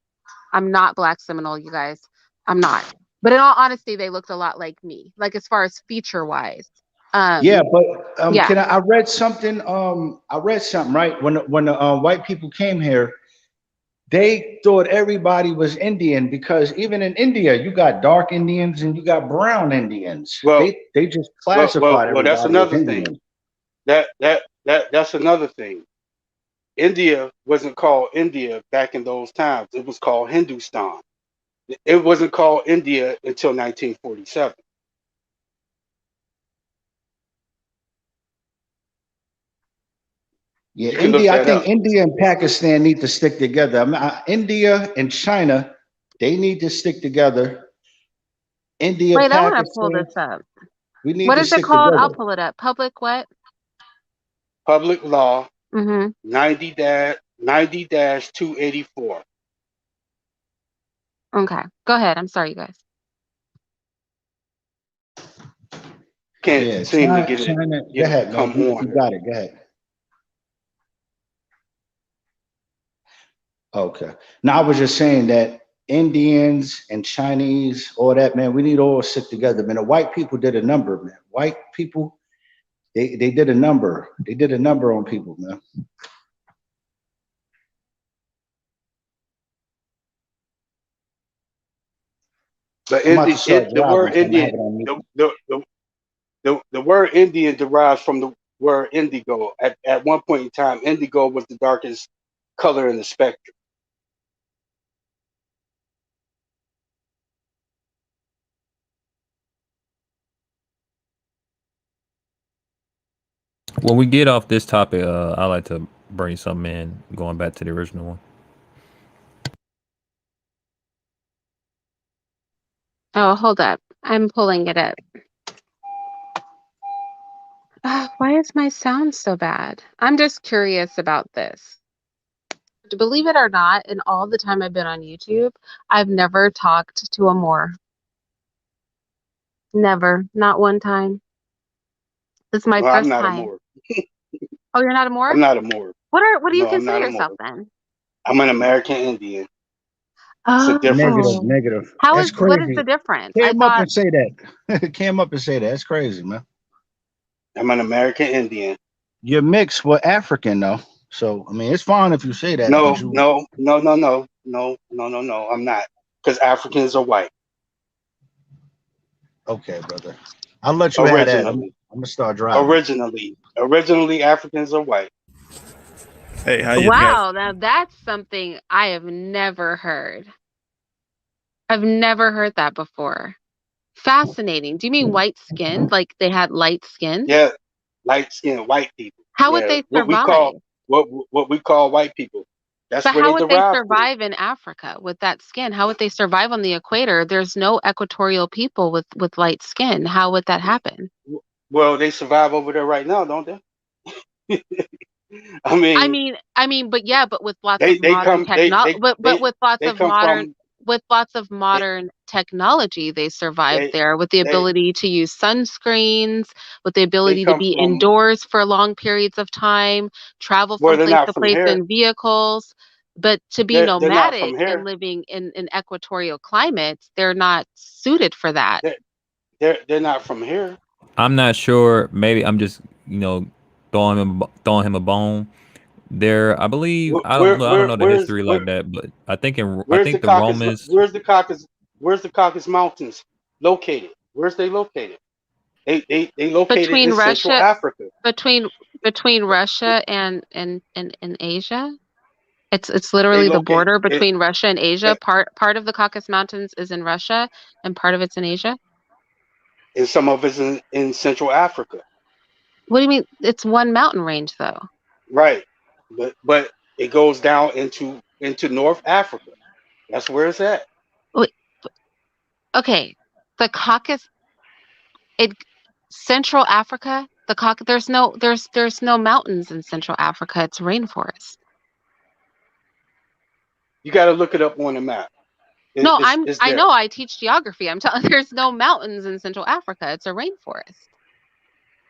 Black Seminole, you guys. I'm not. But in all honesty, they looked a lot like me, like as far as feature wise. Yeah, but yeah. I read something. Right when the white people came here, they thought everybody was Indian because even in India, you got dark Indians and you got brown Indians. Well, They just classified that's everybody as another thing. Indian. That's another thing. India wasn't called India back in those times. It was called Hindustan. It wasn't called India until 1947. Yeah, You can look India. I that think up. India and Pakistan need to stick together. I mean, India and China, they need to stick together. India, Wait, I want to pull Pakistan, this up. we need What to is it stick called? I'll together. pull it up. Public what? Public Law Mm-hmm. 90-284. Okay. Go ahead. I'm sorry, you guys. Can't Yeah, seem to China. Go get it ahead, to man. come You on. got it. Go ahead. Okay. Now I was just saying that Indians and Chinese, all that, man, we need all to stick together, man. The white people did a number, man. White people, they did a number. They did a number on people, man. But I'm about to start the driving, word so I'm gonna Indian, have it on mute. the word Indian derives from the word indigo. At one point in time, indigo was the darkest color in the spectrum. When we get off this topic, I like to bring something in, going back to the original one. Oh, hold up. I'm pulling it up. Why is my sound so bad? I'm just curious about this. Believe it or not, in all the time I've been on YouTube, I've never talked to a Moor. Never. Not one time. This is my Well, I'm first not a time. Moor. Oh, you're not a Moor? I'm not a Moor. What do you No, I'm consider not a yourself Moor. then? I'm an American Indian. It's a Oh, difference. Negative. how That's is what is the crazy. difference? I Came up thought and say that. Came up and say that. That's crazy, man. I'm an American Indian. You're mixed with African though. So I mean it's fine if you say that, No, but you no, no, no, no, no, no, no, no. I'm not, because Africans are white okay, brother. I'll let you have that. I'm originally. gonna start driving. Originally, Africans are white. Hey, how you guys? wow, now that's something I have never heard. I've never heard that before. Fascinating. Do you mean white skinned? Like they had light skin? Yeah, light-skinned white people. How would Yeah, they what we call survive? what we call white people. That's But where how they would they derive from. survive in Africa with that skin? How would they survive on the equator? There's no equatorial people with light skin. How would that happen? Well, they survive over there right now, don't they? I mean, But yeah, but with lots they of they modern come they techno they but they with lots they of come modern from they technology, they survive they there with the they ability to use sunscreens, with the they ability to come be from indoors for long periods of time, travel where from they're place not to from place here. in vehicles. But to be They're not nomadic from and here. living in equatorial climates, they're not suited for that. They're not from here. I'm not sure. Maybe I'm just, throwing him a bone. There, I believe, I don't know. I don't know the history like that, but I Where's the think the Caucasus? Romans. Where's the Caucasus Mountains located? Where's they located? They located Between in Central Russia Africa. between between Russia and Asia. It's They literally the locate border it, between Russia and Asia. it Part of the Caucasus Mountains is in Russia, and part of it's in Asia. and some of it's in Central Africa. What do you mean? It's one mountain range, though. Right. But it goes down into North Africa. That's where it's at. Wait, okay, the Caucasus, it Central Africa. The Caucasus. There's no mountains in Central Africa. It's rainforest. You got to look it up on the map. No, It's I there. know. I teach geography. I'm telling. There's no mountains in Central Africa. It's a rainforest.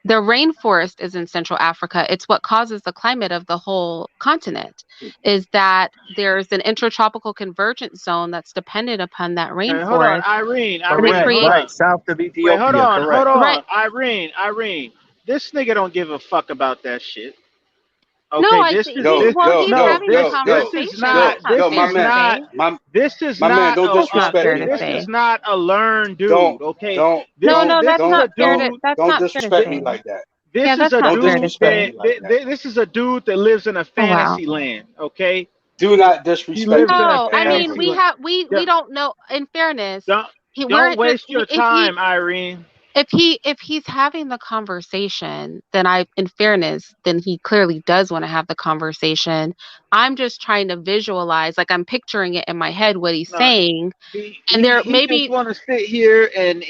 The rainforest is in Central Africa. It's what causes the climate of the whole continent, is that there's an intertropical convergence zone that's dependent upon that Okay, hold on, rainforest, Irene, and it Irene, Correct, hold creates right. on. South of Wait, Ethiopia, hold correct. on, right. Irene. This nigga don't give a fuck about that shit. No, Okay, I this think is Yo, this. well, yo, he's yo, No, having the yo, yo, this is conversation. not. That's not yo, This my fair is to man, not. say. This is my man, not. don't That's not disrespect fair me to like This that. is say. not a learned Don't, dude. Okay, don't, this No, don't, no, this that's is don't, not a fair don't, to. dude. That's don't not fair to disrespect me say. like that. Yeah, This is that's a not Don't fair dude to disrespect that say. me like that. this is a dude that lives in a Oh wow. fantasy land. Okay, Do not he disrespect lives in me a No, like I that, mean bro. fantasy we land. have we Don't don't know. In fairness, don't, we're don't waste your if he time, Irene. if he's having the conversation, then in fairness, then he clearly does want to have the conversation. I'm just trying to visualize, like I'm picturing it in my head what he's No, saying, he and he there he just maybe want to sit here and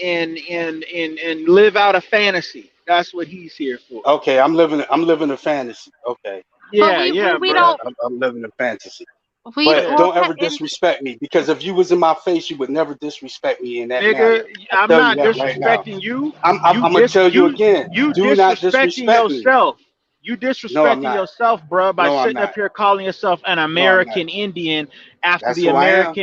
live out a fantasy. That's what he's here for. Okay, I'm living a fantasy. Okay, but Yeah, yeah, we bro. don't I'm living a fantasy. we But Yeah, well don't ever in, disrespect me because if you was in my face, you would never disrespect me in that manner. nigga. I I'm tell you not that right now. disrespecting you. I'm gonna tell you again. You Do not disrespecting disrespect me. yourself. You No, I'm disrespecting not. yourself, bro, by No, I'm sitting up not. here calling yourself an No, I'm not. American Indian after That's the who I am.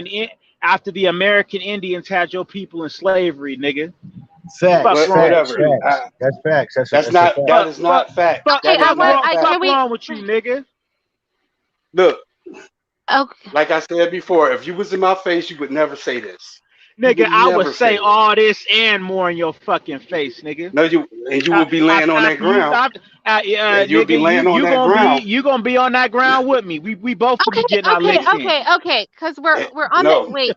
After the American Indians had your people in slavery, nigga. Fuck Facts, wrong with facts, you? facts. That's facts. That's That's a not. fact. That Fuck, is fuck, not fact. fuck, okay, That is I want not I fact. can fuck we wrong with you, nigga? Look, okay like I said before, if you was in my face, you would never say this. You Nigga, would I would never say say this. all this and more in your fucking face, nigga. No, you will be laying on that After you, ground, and you'll be nigga, laying on that ground. you gonna be on that ground with me. We both gonna be okay getting our okay licks in. okay okay because we're on the No, wait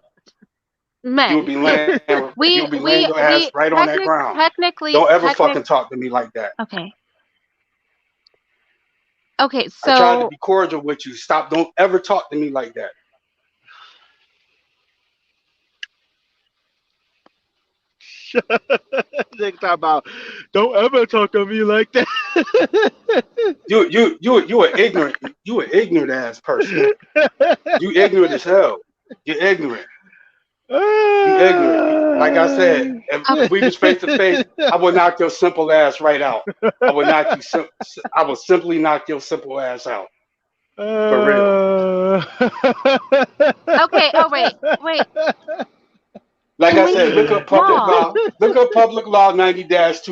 you'll men be laying. You'll be laying your ass we right on that ground. technically Don't ever fucking talk to me like that. okay okay I tried to so be cordial with you. Stop. Don't ever talk to me like that. Nigga talk about, don't ever talk to me like that. You an ignorant ass person. You ignorant as hell. You're ignorant. You ignorant. Like I said, if we was face to face, I would knock your simple ass right out. I would knock you. I would simply knock your simple ass out. For real. okay oh wait Like can I we said, look up public y'all law. Look up public law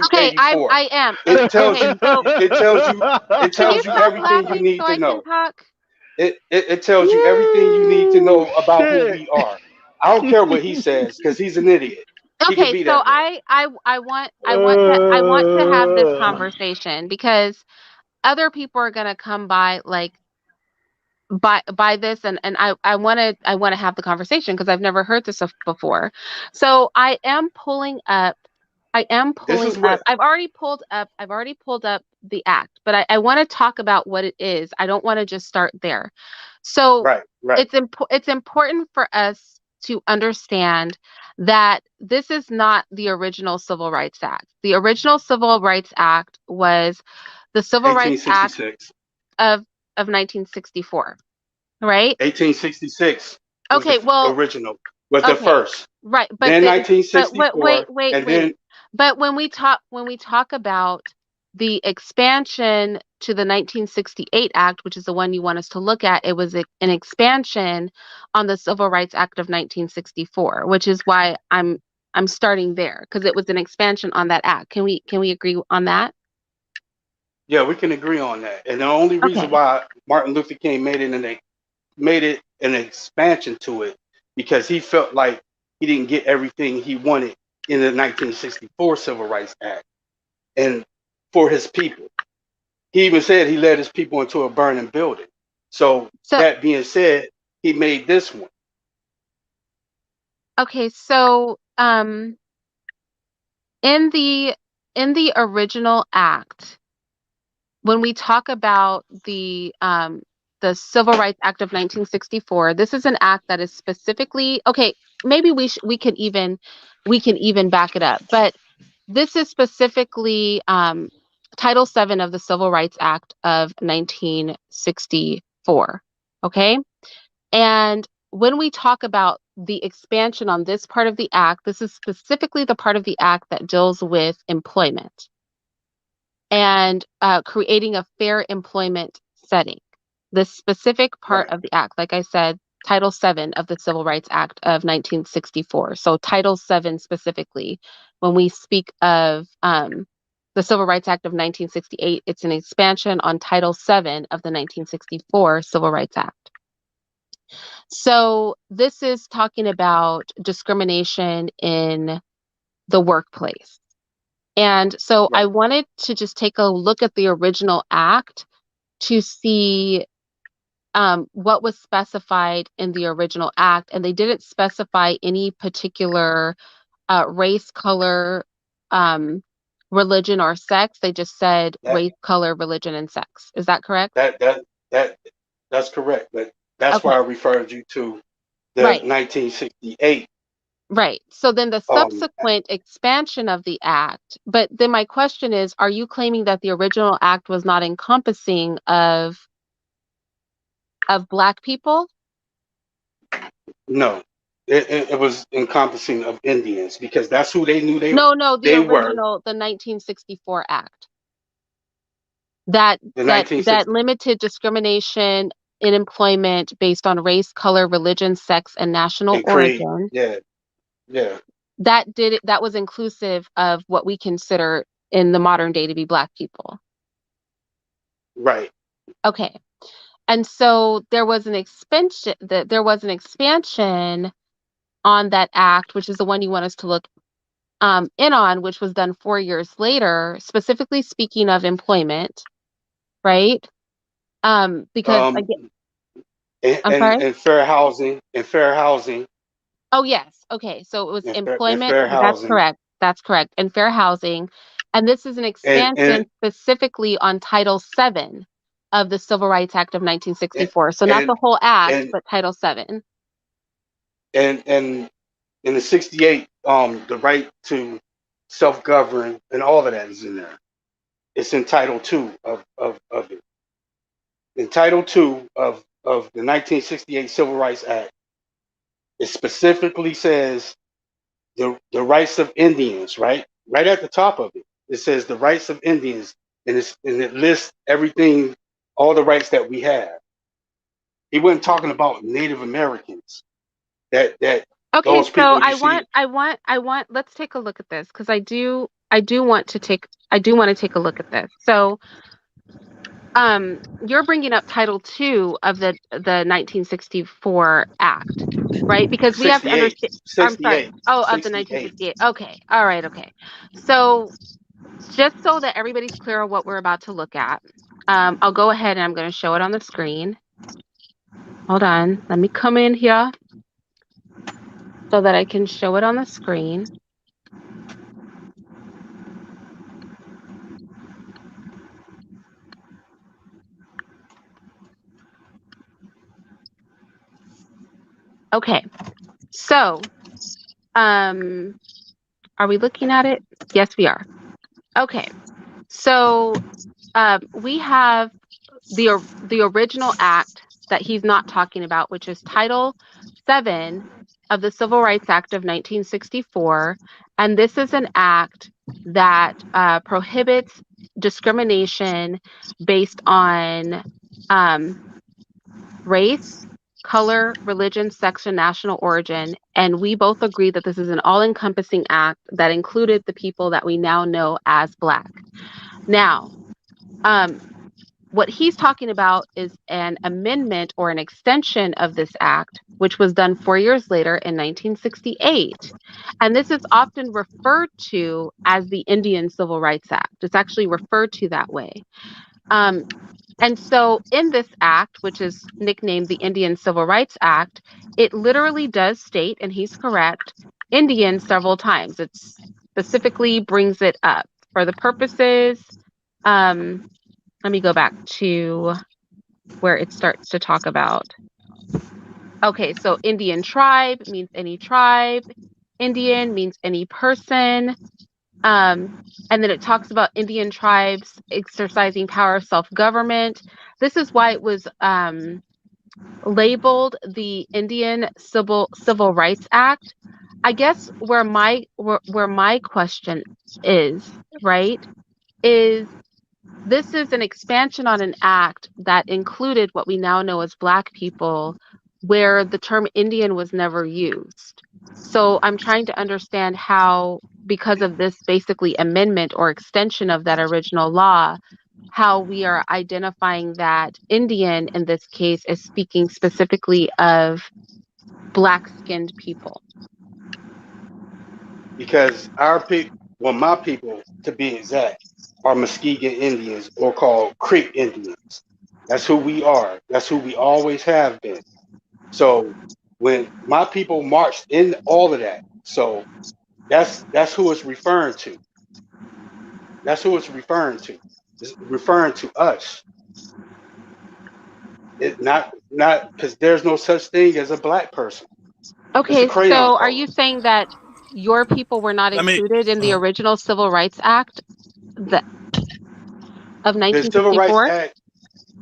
okay 90-284. I am It tells okay you. so It tells you. It can you tells you stop everything you laughing need so to I can know. talk? It tells you everything you need to Woo, know about who shit. we are. I don't care what he says because he's an idiot. He can Okay, be so that way. I want to have this conversation because other people are gonna come by like by this and I want to have the conversation because I've never heard this before. So I am This pulling is up what. I've already pulled up the act, but I want to talk about what it is. I don't want to just start there. So Right. Right. it's important for us to understand that this is not the original Civil Rights Act. The original Civil Rights Act was the Civil Rights Act 1866. of 1964, right? 1866 was Okay, the well, original. Was the okay, first. right, Then but 1964, and wait. then But when we talk about the expansion to the 1968 Act, which is the one you want us to look at, it was an expansion on the Civil Rights Act of 1964, which is why I'm starting there because it was an expansion on that act. Can we agree on that? yeah, we can agree on that. And the only reason Okay. why Martin Luther King made it an expansion to it because he felt like he didn't get everything he wanted in the 1964 Civil Rights Act and for his people. He even said he led his people into a burning building. So So that being said, he made this one. okay, so in the original act, when we talk about the Civil Rights Act of 1964, this is an act that is specifically okay. Maybe we can even back it up, but this is specifically Title VII of the Civil Rights Act of 1964. Okay, and when we talk about the expansion on this part of the act, this is specifically the part of the act that deals with employment and creating a fair employment setting. The specific part Right. of the act, like I said, Title VII of the Civil Rights Act of 1964. So Title VII specifically, when we speak of the Civil Rights Act of 1968. It's an expansion on Title VII of the 1964 Civil Rights Act. So this is talking about discrimination in the workplace. And so I Right. wanted to just take a look at the original act to see what was specified in the original act. And they didn't specify any particular race, color, religion, or sex. They just said That race, color, religion, and sex. Is that correct? that that's correct. But that's why Okay, I referred you to the right. 1968. Right. So then the Um, subsequent expansion of the act, but then my question is, are you claiming that the original act was not encompassing of Black people? no, it was encompassing of Indians because that's who they knew No, no, the they were. original, the 1964 act that The that 1960 limited discrimination in employment based on race, color, religion, sex, and national and create, origin. yeah, yeah, That was inclusive of what we consider in the modern day to be Black people. right. Okay. And so there was an expansion on that act, which is the one you want us to look in on, which was done 4 years later, specifically speaking of employment, right? Because Um, again, I'm sorry. and fair housing, Oh yes, okay. So it was and employment. fair That's housing, correct. That's correct. And fair housing, and this is an and expansion specifically on Title VII of the Civil Rights Act of and 1964. So not and the whole act, and but Title VII. and in the 68, the right to self govern and all of that is in there. It's in Title Two of it. In Title Two of the 1968 Civil Rights Act, it specifically says the rights of Indians, right? Right at the top of it. It says the rights of Indians, and it lists everything, all the rights that we have. He wasn't talking about Native Americans. That Okay, those so people you see. let's take a look at this because I do want to take a look at this. So, you're bringing up Title II of the 1964 Act, right? Because we have to 68, understand. I'm sorry. 68, Oh, of the 68. 1968. Okay. All right. Okay. So, just so that everybody's clear on what we're about to look at, I'll go ahead and I'm going to show it on the screen. Hold on. Let me come in here so that I can show it on the screen. Okay. So, are we looking at it? Yes, we are. Okay. So, we have the original act that he's not talking about, which is Title VII of the Civil Rights Act of 1964, and this is an act that prohibits discrimination based on race, color, religion, sex, and national origin. And we both agree that this is an all-encompassing act that included the people that we now know as Black. Now, what he's talking about is an amendment or an extension of this act, which was done 4 years later in 1968. And this is often referred to as the Indian Civil Rights Act. It's actually referred to that way. And so in this act, which is nicknamed the Indian Civil Rights Act, it literally does state, and he's correct, Indian several times. It specifically brings it up for the purposes. Let me go back to where it starts to talk about. Okay, so Indian tribe means any tribe. Indian means any person. And then it talks about Indian tribes exercising power of self-government. This is why it was labeled the Indian Civil Rights Act. I guess where my question is, right, is this is an expansion on an act that included what we now know as Black people, where the term Indian was never used. So I'm trying to understand how, because of this basically amendment or extension of that original law, how we are identifying that Indian in this case is speaking specifically of black-skinned people. Because our people, well, my people, to be exact, are Muskegon Indians or called Creek Indians. That's who we are. That's who we always have been. So when my people marched in all of that, so that's who it's referring to. That's who it's referring to. It's referring to us. It not because there's no such thing as a black person. It's a Okay, crayon so are color. you saying that your people were not Let me. included in the original Civil Rights Act of The Civil Rights 1964? Act,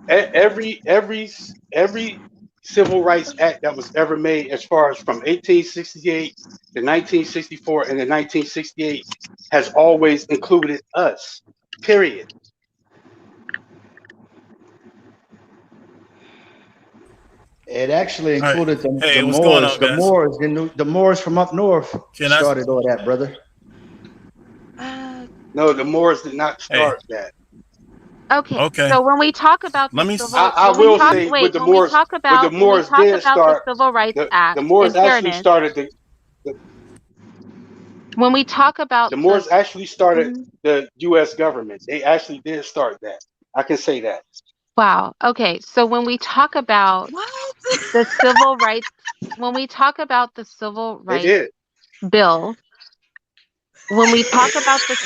every Civil Rights Act that was ever made, as far as from 1868 to 1964 and then 1968, has always included us. Period. It actually All right. included Hey, the what's going Moors. on, guys? The Moors from up north Can I? started all that, brother. No, the Moors did not Hey. start that. Okay, Okay. so when we talk about Let the me. civil, I when we will talk, say wait, with the when we Moors, talk about did the start. Civil Rights The Act, Moors in actually fairness, started when we talk about the Moors actually started Mhm. the U.S. government. They actually did start that. I can say that. Wow, okay, so when we talk about the civil rights, when we talk about the Civil They Rights did. Bill, when we talk about the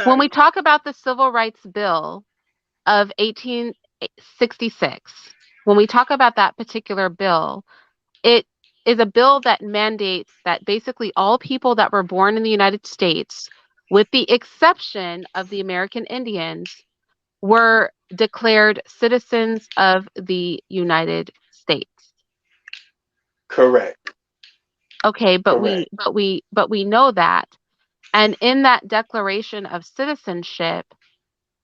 when we talk about the Civil Rights Bill of 1866, when we talk about that particular bill, it is a bill that mandates that basically all people that were born in the United States, with the exception of the American Indians, were declared citizens of the United States. Correct. Okay, but Correct. we know that. And in that declaration of citizenship,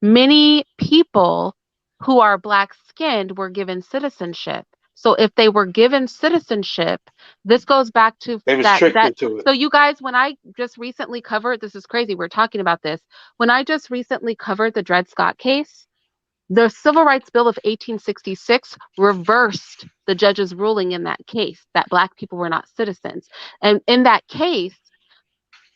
many people who are black skinned were given citizenship. So if they were given citizenship, this goes back to They was that tricked that into it. so you guys, when I just recently covered, this is crazy, we're talking about this. When I just recently covered the Dred Scott case, the Civil Rights Bill of 1866 reversed the judge's ruling in that case that black people were not citizens. And in that case,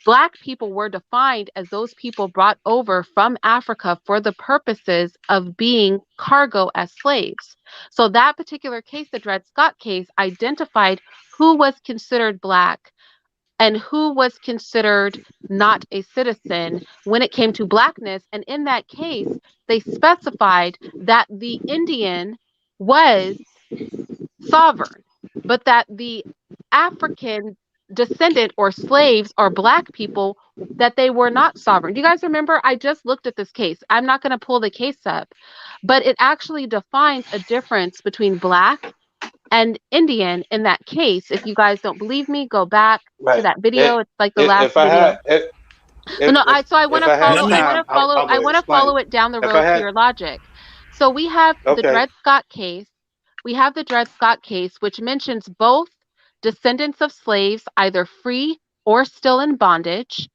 Black people were defined as those people brought over from Africa for the purposes of being cargo as slaves. So that particular case, the Dred Scott case, identified who was considered Black and who was considered not a citizen when it came to Blackness. And in that case, they specified that the Indian was sovereign, but that the African descendant or slaves or black people, that they were not sovereign. Do you guys remember? I just looked at this case. I'm not going to pull the case up, but it actually defines a difference between black and Indian in that case. If you guys don't believe me, go back to Right. that video. It's like the last If I video. had No, I want if to I had follow. Let me. time, I I would want to explain. follow it down the If I road to had your logic. So we have the okay, Dred Scott case. We have the Dred Scott case, which mentions both descendants of slaves, either free or still in bondage.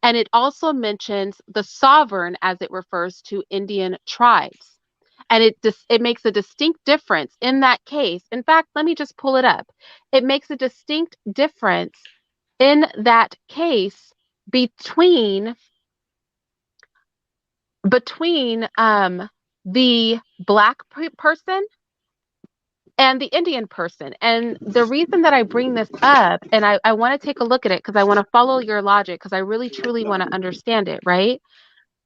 And it also mentions the sovereign as it refers to Indian tribes. And it makes a distinct difference in that case. In fact, let me just pull it up. It makes a distinct difference in that case between the black person and the Indian person. And the reason that I bring this up, and I want to take a look at it because I want to follow your logic because I really truly want to understand it, right?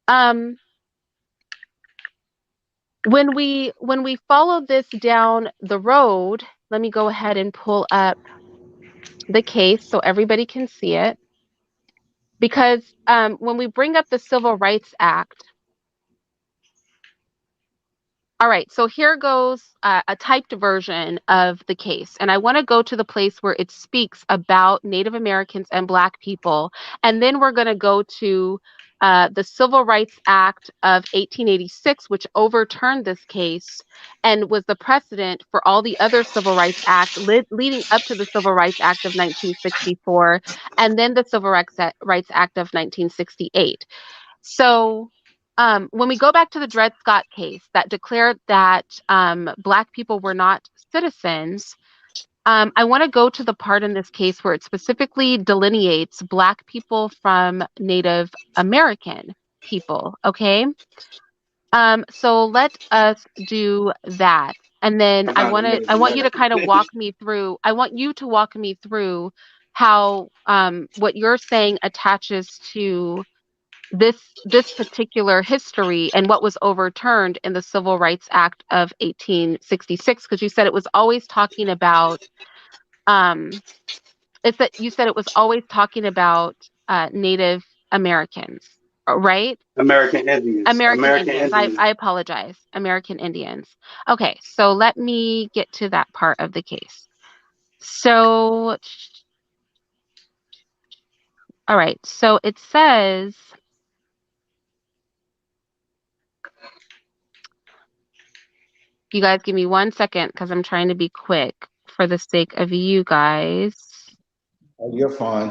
Um, when we follow this down the road, let me go ahead and pull up the case so everybody can see it. Because when we bring up the Civil Rights Act, all right, so here goes a typed version of the case. And I want to go to the place where it speaks about Native Americans and Black people. And then we're going to go to the Civil Rights Act of 1886, which overturned this case and was the precedent for all the other Civil Rights Act leading up to the Civil Rights Act of 1964, and then the Civil Rights Act of 1968. So when we go back to the Dred Scott case that declared that Black people were not citizens, I want to go to the part in this case where it specifically delineates Black people from Native American people, okay? So let us do that. And then I want you to kind of walk me through, how what you're saying attaches to this particular history and what was overturned in the Civil Rights Act of 1866, because you said it was always talking about Native Americans, right? American Indians. American Indians. I apologize. American Indians. Okay, so let me get to that part of the case. So, all right, so it says, you guys give me 1 second because I'm trying to be quick for the sake of you guys. Oh, you're fine.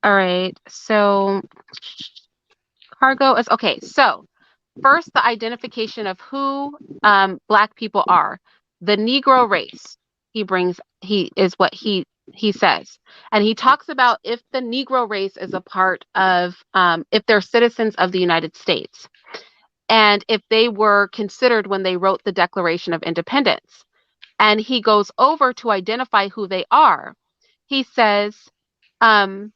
All right, so cargo is okay. So first, the identification of who Black people are. The Negro race. He is what he says, and he talks about if the Negro race is a part of, if they're citizens of the United States, and if they were considered when they wrote the Declaration of Independence. And he goes over to identify who they are. He says that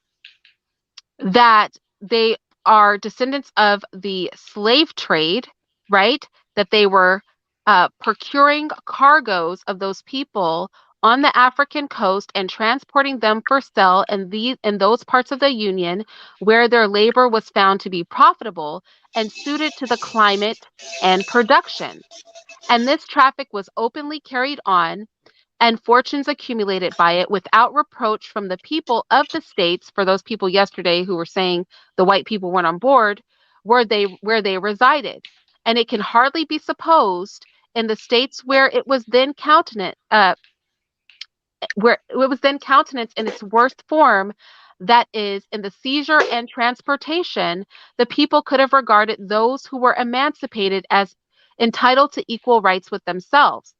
they are descendants of the slave trade, right? That they were procuring cargoes of those people on the African coast and transporting them for sale in those parts of the Union where their labor was found to be profitable and suited to the climate and production. And this traffic was openly carried on, and fortunes accumulated by it without reproach from the people of the states. For those people yesterday who were saying the white people weren't on board, where they resided. And it can hardly be supposed in the states where it was then countenance in its worst form, that is, in the seizure and transportation, the people could have regarded those who were emancipated as entitled to equal rights with themselves.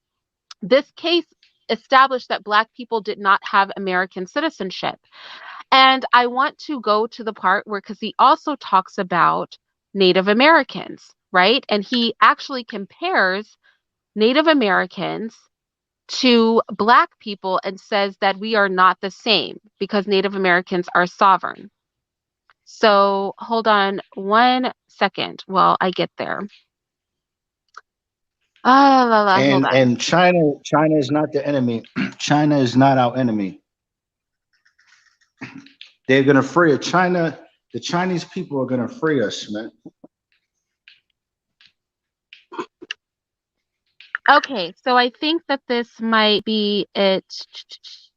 This case established that Black people did not have American citizenship. And I want to go to the part where, because he also talks about Native Americans, right? And he actually compares Native Americans to Black people and says that we are not the same because Native Americans are sovereign. So hold on 1 second while I get there. And China is not the enemy. China is not our enemy. They're gonna free us. China, the Chinese people are gonna free us, man. Okay, so I think that this might be it,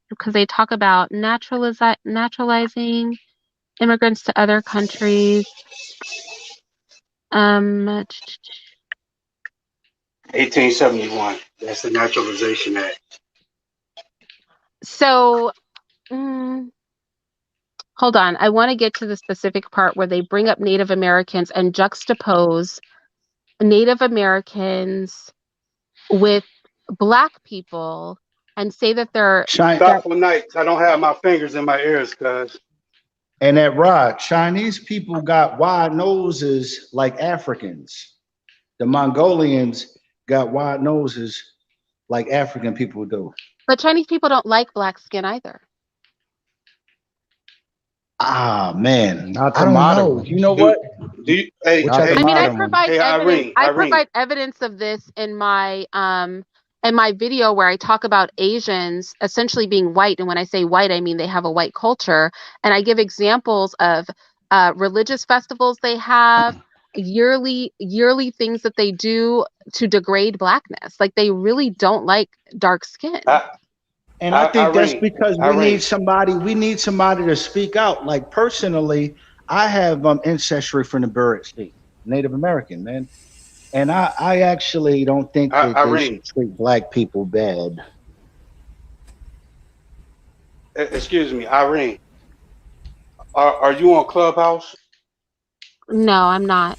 because they talk about naturalizing immigrants to other countries. 1871. That's the Naturalization Act. So, hold on. I want to get to the specific part where they bring up Native Americans and juxtapose Native Americans with Black people and say that they're thoughtful nights. I don't have my fingers in my ears, cuz. And that Rod, Chinese people got wide noses like Africans. The Mongolians got wide noses like African people do. But Chinese people don't like black skin either. Ah, man, Not I the don't modern know. You know what? I provide evidence of this in my video where I talk about Asians essentially being white, and when I say white, I mean they have a white culture, and I give examples of religious festivals they have, yearly things that they do to degrade blackness. Like, they really don't like dark skin. I think that's because we need somebody to speak out. Like, personally, I have ancestry from the Buried State, Native American, man. And I actually don't think that they Irene, should treat black people bad. excuse me, Irene, are you on Clubhouse? No, I'm not.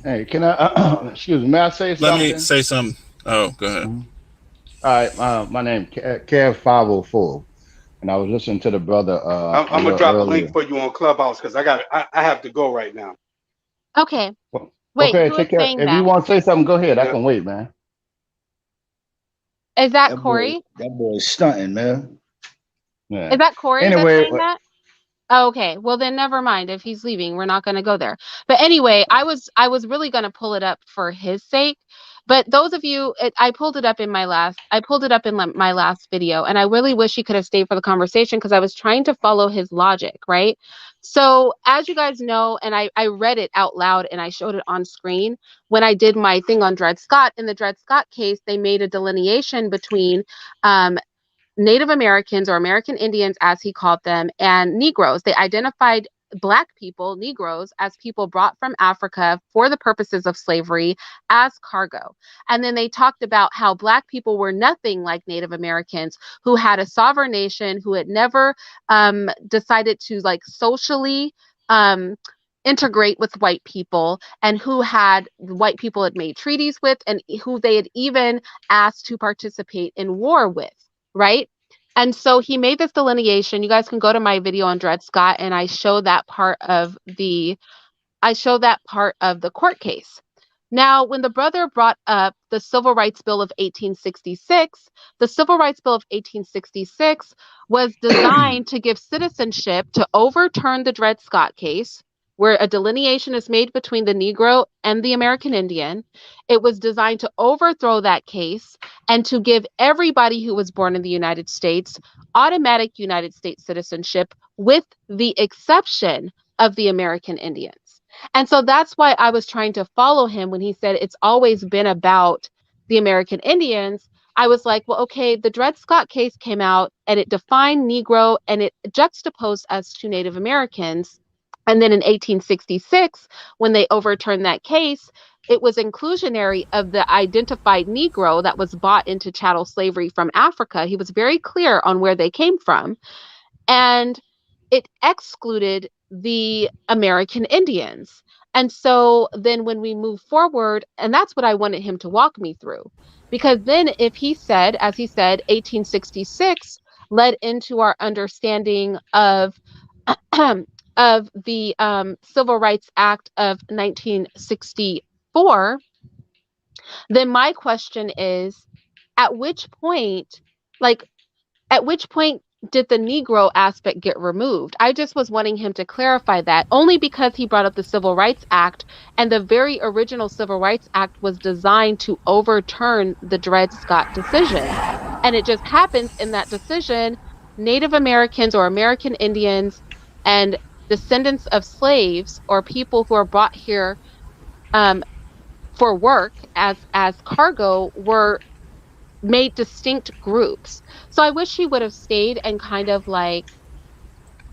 Hey, can I? Excuse me. May I say Let me something? say something. Oh, go ahead. Mhm. All right. My name Kev 504, and I was listening to the brother I'm a gonna little drop a earlier. link for you on Clubhouse because I have to go right now. Okay. Well, Wait, okay, who is take care. saying If you that? want to say something, go ahead. I Yeah. can wait, man. Is that That Corey? boy's stunting, man. Yeah. Is that Corey that's Anyway, saying that? Oh, okay. Well, then never mind. If he's leaving, we're not going to go there. But anyway, I was really going to pull it up for his sake. But those of you, I pulled it up in my last video, and I really wish he could have stayed for the conversation because I was trying to follow his logic, right? So as you guys know, and I read it out loud and I showed it on screen when I did my thing on Dred Scott. In the Dred Scott case, they made a delineation between um, Native Americans or American Indians, as he called them, and Negroes. They identified Black people, Negroes, as people brought from Africa for the purposes of slavery as cargo. And then they talked about how Black people were nothing like Native Americans who had a sovereign nation, who had never decided to like socially integrate with white people, and who had white people had made treaties with, and who they had even asked to participate in war with. Right. And so he made this delineation. You guys can go to my video on Dred Scott, and I show that part of the court case. Now, when the brother brought up the Civil Rights Bill of 1866, the Civil Rights Bill of 1866 was designed to give citizenship to overturn the Dred Scott case, where a delineation is made between the Negro and the American Indian. It was designed to overthrow that case and to give everybody who was born in the United States automatic United States citizenship, with the exception of the American Indians. And so that's why I was trying to follow him when he said it's always been about the American Indians. I was like, well, okay, the Dred Scott case came out and it defined Negro and it juxtaposed us to Native Americans. And then in 1866, when they overturned that case, it was inclusionary of the identified Negro that was bought into chattel slavery from Africa. He was very clear on where they came from. And it excluded the American Indians. And so then when we move forward, and that's what I wanted him to walk me through, because then if he said, as he said, 1866 led into our understanding of of the Civil Rights Act of 1964, then my question is, at which point, like, at which point did the Negro aspect get removed? I just was wanting him to clarify that, only because he brought up the Civil Rights Act, and the very original Civil Rights Act was designed to overturn the Dred Scott decision. And it just happens in that decision, Native Americans or American Indians and descendants of slaves or people who are brought here um, for work as cargo were made distinct groups. So I wish he would have stayed and kind of like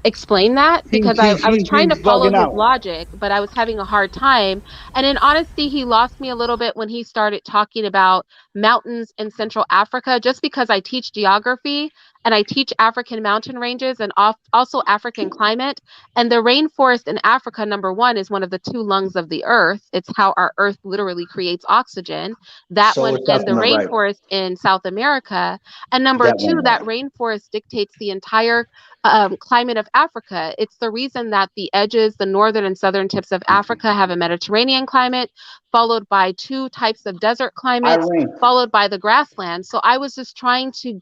explain that, because I was trying to He's follow bugging his out. logic, but I was having a hard time. And in honesty, he lost me a little bit when he started talking about mountains in Central Africa, just because I teach geography and I teach African mountain ranges and also African climate. And the rainforest in Africa, number one, is one of the two lungs of the earth. It's how our earth literally creates oxygen. That So one, is and the Septima, right? rainforest in South America. And number That two, one, that right? rainforest dictates the entire climate of Africa. It's the reason that the edges, the northern and southern tips of Africa, have a Mediterranean climate, followed by two types of desert climates, Irene, followed by the grassland. So I was just trying to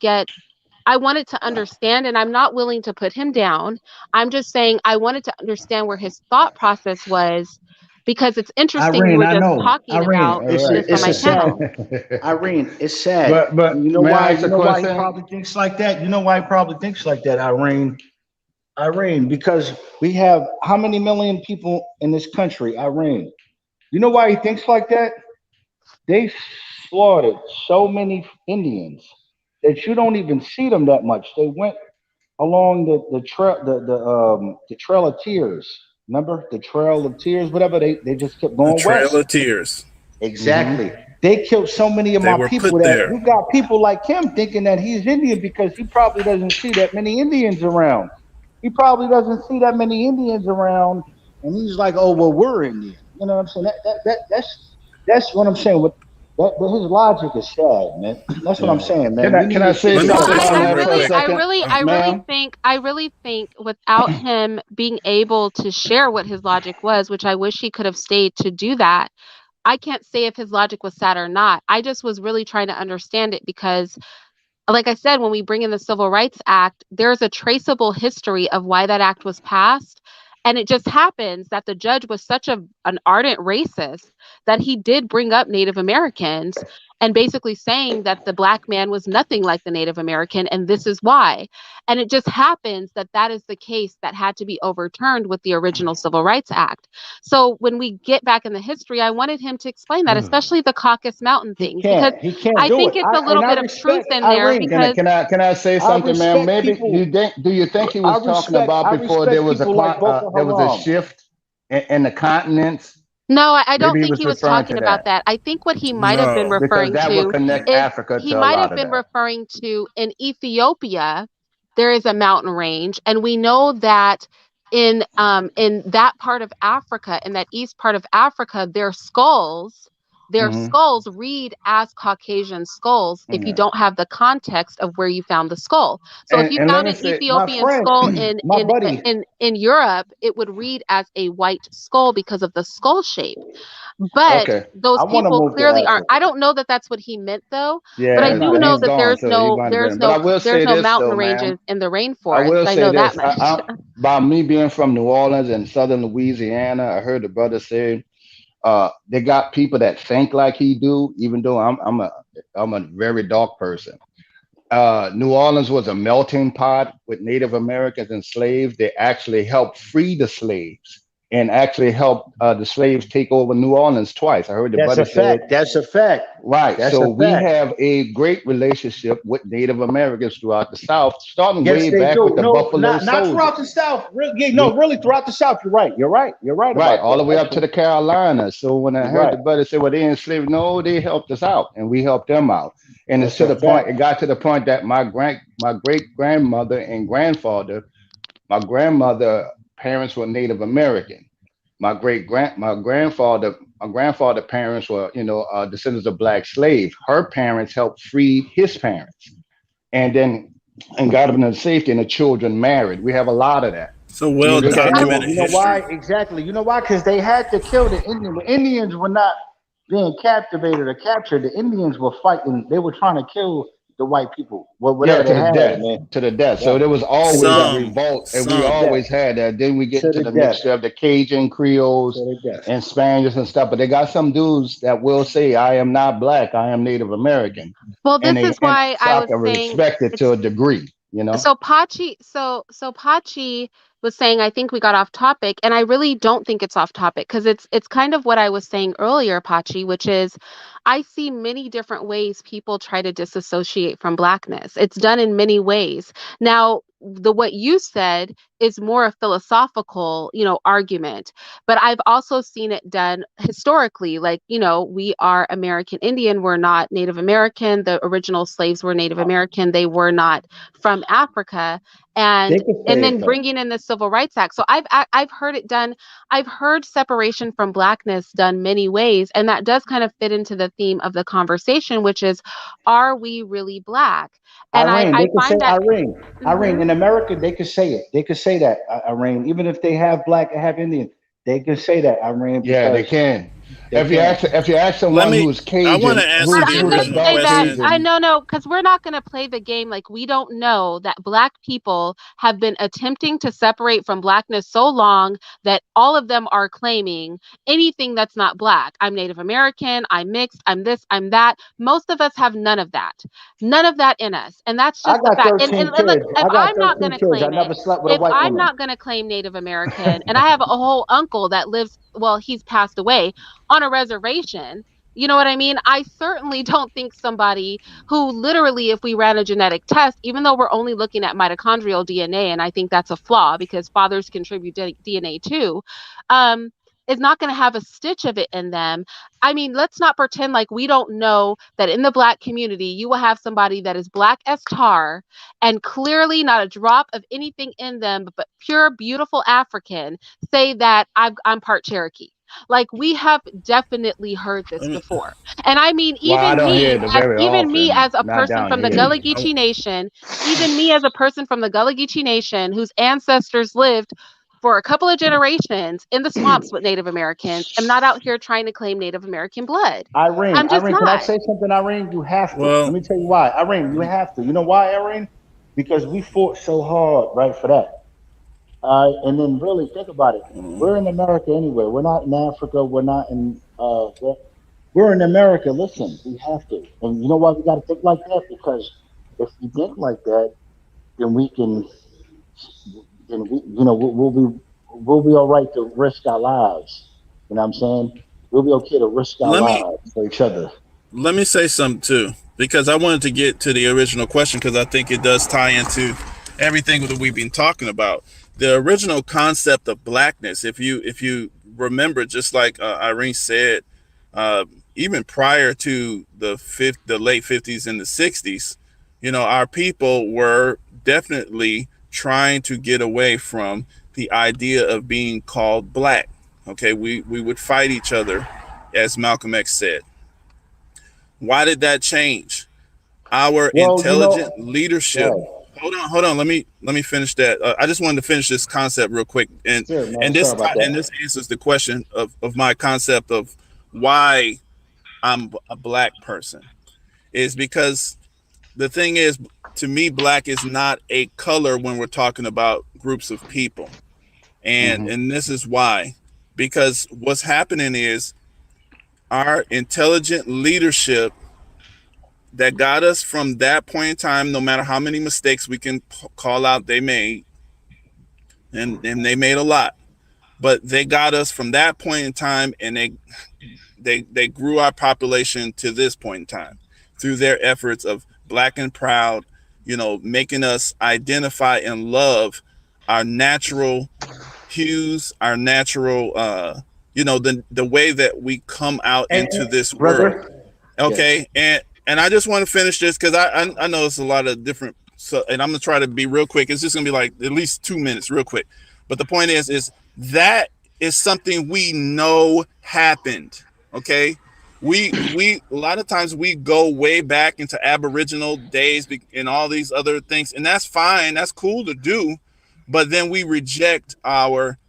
I wanted to understand, and I'm not willing to put him down. I'm just saying I wanted to understand where his thought process was, because it's interesting we Irene, were I just know. talking Irene, about All it's this right. on it's my a sad. channel. Irene, it's sad. but And you know may I why? ask You a know why he question? probably thinks like that? You know why he probably thinks like that, Irene? Irene, because we have how many million people in this country, Irene? You know why he thinks like that? They slaughtered so many Indians that you don't even see them that much. They went along the trail, the Trail of Tears. Remember the Trail of Tears? Whatever, they just kept The going Trail west. of Tears. Exactly. They killed so many of They my were people put that there. you got people like him thinking that he's Indian because he probably doesn't see that many Indians around. He probably doesn't see that many Indians around, and he's like, "Oh, well, we're Indian." You know what I'm saying? That's what I'm saying. With his logic is sad, man. That's what I'm Yeah. saying, Can man. We I need can to I sit say Let me Well, say something down. on something that real for a quick. second, I really ma'am? think without him being able to share what his logic was, which I wish he could have stayed to do that, I can't say if his logic was sad or not. I just was really trying to understand it because, like I said, when we bring in the Civil Rights Act, there's a traceable history of why that act was passed. And it just happens that the judge was such an ardent racist that he did bring up Native Americans and basically saying that the black man was nothing like the Native American, and this is why. And it just happens that that is the case that had to be overturned with the original Civil Rights Act. So when we get back in the history, I wanted him to explain that, especially the Caucasus Mountain He things, because can't. He can't I do it. think it's a little I bit of truth respect in there Irene. because Can I say I something, ma'am? respect Maybe people. do you think he I was talking respect. about I before there respect was people like Boko there was a Haram. shift in the continents? no, I don't Maybe he think was he was referring talking to about that that. I think what he might have been No. because referring that would to connect is Africa he to a might lot have of been that. referring to in Ethiopia, there is a mountain range, and we know that in that part of Africa, in that east part of Africa, their Hmm. skulls read as Caucasian skulls if you Yeah. don't have the context of where you found the skull. So if you And let found me an say, My Ethiopian friend, skull my buddy. in Europe, it would read as a white skull because of the skull shape. But okay, I those want to people move to clearly aren't. I Africa. don't know that that's what he meant though, but I That's do not know he's that answering. gone, so he might have been. But I will there's say no this mountain though, ma'am. ranges in the I rainforest. will I say know that this. much. By me being from New Orleans and southern Louisiana, I heard the brother say they got people that think like he do, even though I'm a very dark person. New Orleans was a melting pot with Native Americans and slaves. They actually helped free the slaves and actually helped the slaves take over New Orleans twice. I heard the That's brother a say, fact. That's a fact. right. That's So a we fact. have a great relationship with Native Americans throughout the South, starting Yes, way they back with do. the No, Buffalo not Soldier. throughout the South. Really, yeah, no, We, really throughout the South. You're right. You're right. You're right right, about all that. the way up to Actually, the Carolinas. So when I you're heard right. the brother say, well, they enslaved, no, they helped us out and we helped them out. And it's That's to a the point, fact. it got to the point that my great grandmother and grandfather, my grandmother parents were Native American. My grandfather parents were, descendants of black slaves. Her parents helped free his parents and then and got them into safety and the children married. We have a lot of that. It's a You well look at Exactly. New documented You know why? history. Exactly. You know why? Because they had to kill the Indian. The Indians were not being captivated or captured. The Indians were fighting. They were trying to kill the white people. Well, Yeah, whatever they had, man. to the death. Yeah. So there was To the always a death. revolt, and we To the Some. death. always had that. Then we get To into the the death. mixture of the Cajun To Creoles the death. and Spaniards and stuff. But they got some dudes that will say, "I am not black. I am Native American," Well, and this is why so I I was can saying respect it to it's a degree. You know. so Pachi. So Pachi was saying I think we got off topic, and I really don't think it's off topic because it's kind of what I was saying earlier, Pachi, which is I see many different ways people try to disassociate from blackness. It's done in many ways. Now, the what you said is more a philosophical, argument, but I've also seen it done historically. Like, we are American Indian, we're not Native American. The original slaves were Native American. They were not from Africa. They And could and say it then though. bringing in the Civil Rights Act. So I've heard it done. I've heard separation from blackness done many ways, and that does kind of fit into the theme of the conversation, which is, are we really black? And I Irene, they I could say find that. Irene, Mhm. in America, they could say it. They could say that, Irene, even if they have black and have Indian, they can say that, Irene, Yeah, they because can. they can. If you ask Let someone me. who's I want Cajun, to But answer the I'm who's going a to original say dark that question. I Cajun, no, because we're not going to play the game like we don't know that black people have been attempting to separate from blackness so long that all of them are claiming anything that's not black. I'm Native American, I'm mixed, I'm this, I'm that. Most of us have none of that in us. And that's I just the got fact. And 13 look, kids. if I got I'm not going 13 to kids. I claim it, never slept with a if white I'm woman. not going to claim Native American, and I have a whole uncle that lives, well, he's passed away on a reservation, You know what I mean? I certainly don't think somebody who literally, if we ran a genetic test, even though we're only looking at mitochondrial DNA, and I think that's a flaw because fathers contribute DNA too, um, is not going to have a stitch of it in them. I mean, let's not pretend like we don't know that in the Black community, you will have somebody that is black as tar and clearly not a drop of anything in them, but pure, beautiful African say that I'm part Cherokee. Like we have definitely heard this Let me, before. And I mean, Well, I don't hear it very even me often, as a not person down from the here. Gullah Geechee Nation, even me as a person from the Gullah Geechee Nation whose ancestors lived for a couple of generations in the swamps with Native Americans, am not out here trying to claim Native American blood. I'm just Irene, can I not. say something, Irene? You have to. Let well, me tell you why. Irene, you have to. You know why, Irene? Because we fought so hard, right, for that. And then really think about it. mm, We're in America anyway. We're not in Africa. We're not in. We're in America. Listen, we have to. And you know why we got to think like that? Because if we think like that, then we can. Then we, we'll be all right to risk our lives. You know what I'm saying? We'll be okay to risk our let me lives for each other. let me say something too, because I wanted to get to the original question because I think it does tie into everything that we've been talking about. The original concept of blackness, if you remember, just like Irene said, uh, even prior to the late 50s and the 60s, our people were definitely trying to get away from the idea of being called black. Okay, we would fight each other, as Malcolm X said. Why did that change? Our Well, intelligent leadership. right. Hold on. Let me finish that. I just wanted to finish this concept real quick, and Sure, man. and Sorry this about that. and this answers the question of my concept of why I'm a black person, is because the thing is, to me, black is not a color when we're talking about groups of people, and Hmm. and this is why, because what's happening is our intelligent leadership that got us from that point in time, no matter how many mistakes we can call out they made, and they made a lot, but they got us from that point in time, and they grew our population to this point in time through their efforts of black and proud, making us identify and love our natural hues, our natural, the way that we come out into this world. Brother, yes. Okay, and I just want to finish this because I know it's a lot of different. So, and I'm gonna try to be real quick. It's just gonna be like at least 2 minutes, real quick. But the point is that is something we know happened. Okay, we a lot of times we go way back into Aboriginal days and all these other things, and that's fine. That's cool to do, but then we reject our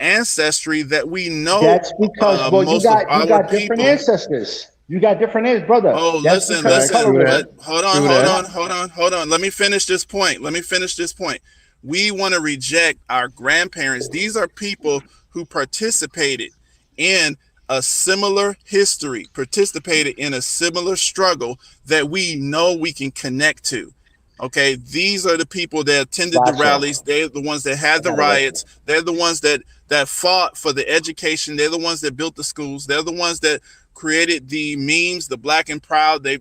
ancestry that we know. That's because, well, you Most of our got different people. ancestors. You got different ancestors, brother. Oh, That's listen, because Facts, listen. true color. that. But hold on, True hold that. on, hold on, hold on. Let me finish this point. We want to reject our grandparents. These are people who participated in a similar history, participated in a similar struggle that we know we can connect to. Okay, these are the people that attended the Gotcha. rallies. They're the ones that had I the got it right. riots. They're the ones that fought for the education. They're the ones that built the schools. They're the ones that created the memes, the black and proud. They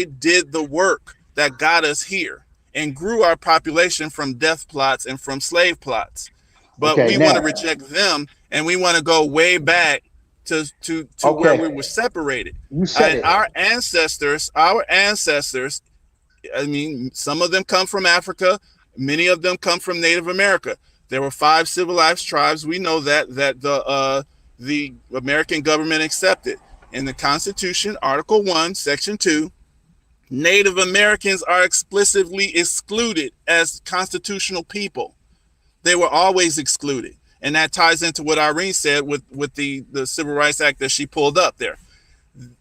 did the work that got us here and grew our population from death plots and from slave plots. But Okay, we want to now, reject them, and we want to go way back to where we okay, were separated. you said And it. our ancestors, I mean, some of them come from Africa, many of them come from Native America. There were 5 civilized tribes. We know that the American government accepted. In the Constitution, Article 1, Section 2, Native Americans are explicitly excluded as constitutional people. They were always excluded. And that ties into what Irene said with the Civil Rights Act that she pulled up there.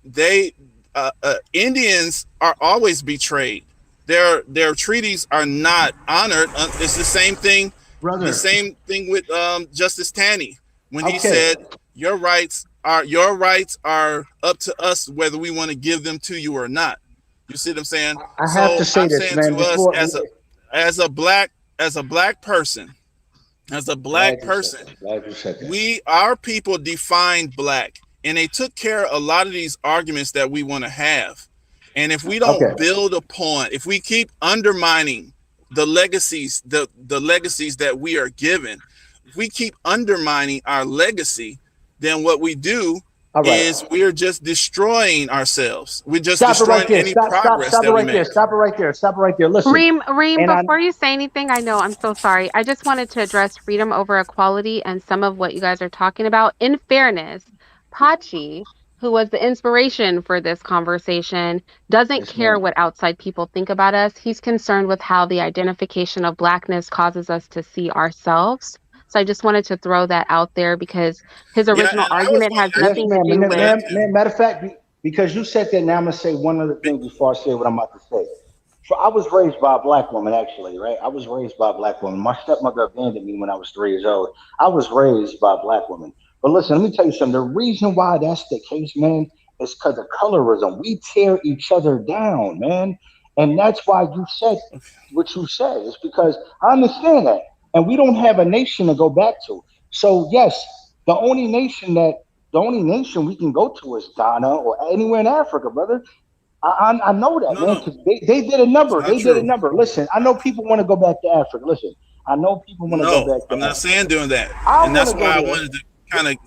They Indians are always betrayed. Their treaties are not honored. It's the same thing. The Brother, same thing with Justice Taney when he okay, said your rights are up to us whether we want to give them to you or not. You see what I'm saying? I have to So say I'm this, saying man, to us before, as a black person, glad you said that. Glad you said that. our people defined black. and they took care of a lot of these arguments that we want to have. And if we don't build upon, if we keep undermining the legacies, the legacies that we are given, if we keep undermining our legacy, then what we do is we're just destroying ourselves. We're just destroying any progress that we make. Stop it right there. Stop it right there. Listen, Reem, before you say anything, I know, I'm so sorry. I just wanted to address freedom over equality and some of what you guys are talking about. In fairness, Pachi, who was the inspiration for this conversation, doesn't care what outside people think about us. He's concerned with how the identification of Blackness causes us to see ourselves. So I just wanted to throw that out there because his original argument has nothing to do with... Matter of fact, because you said that, now I'm going to say one other thing before I say what I'm about to say. I was raised by a Black woman, actually, right? I was raised by a Black woman. My stepmother abandoned me when I was 3 years old. I was raised by a Black woman. But listen, let me tell you something. The reason why that's the case, man, is because of colorism. We tear each other down, man. And that's why you said what you said. It's because I understand that. And we don't have a nation to go back to. So yes, the only nation we can go to is Ghana or anywhere in Africa, brother. I know that, man, because they did a number. They did a number. Listen, I know people want to go back to Africa. Listen, I know people want to go back to I'm not Africa. saying doing that. And that's why I wanted to kind of...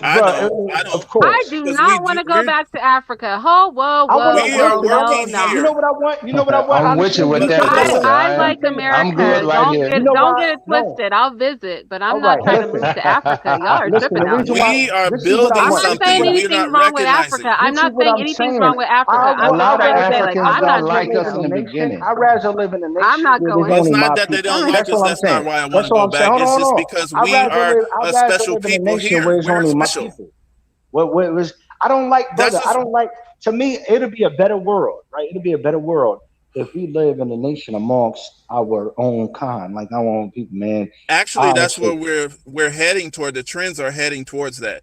I do not want to go back to Africa. Whoa. You know what I want? You know what I want? I'm with you with that. I like America. I'm good right here. Don't get it twisted. I'll visit, but I'm not trying to move to Africa. Y'all are tripping out. We are building something we're not wrong with recognizing. Africa. I'm not saying anything's wrong with Africa. A lot of Africans I'm not don't like us in the beginning. I'd rather live in a nation. I'm not going. It's not that they don't like us. That's not why I want to go back. It's just because we are a special people here. We're special. I don't like, brother. I don't like. To me, it'll be a better world, right? It'll be a better world if we live in a nation amongst our own kind, like our own people, man. Actually, that's what we're heading toward. The trends are heading towards that.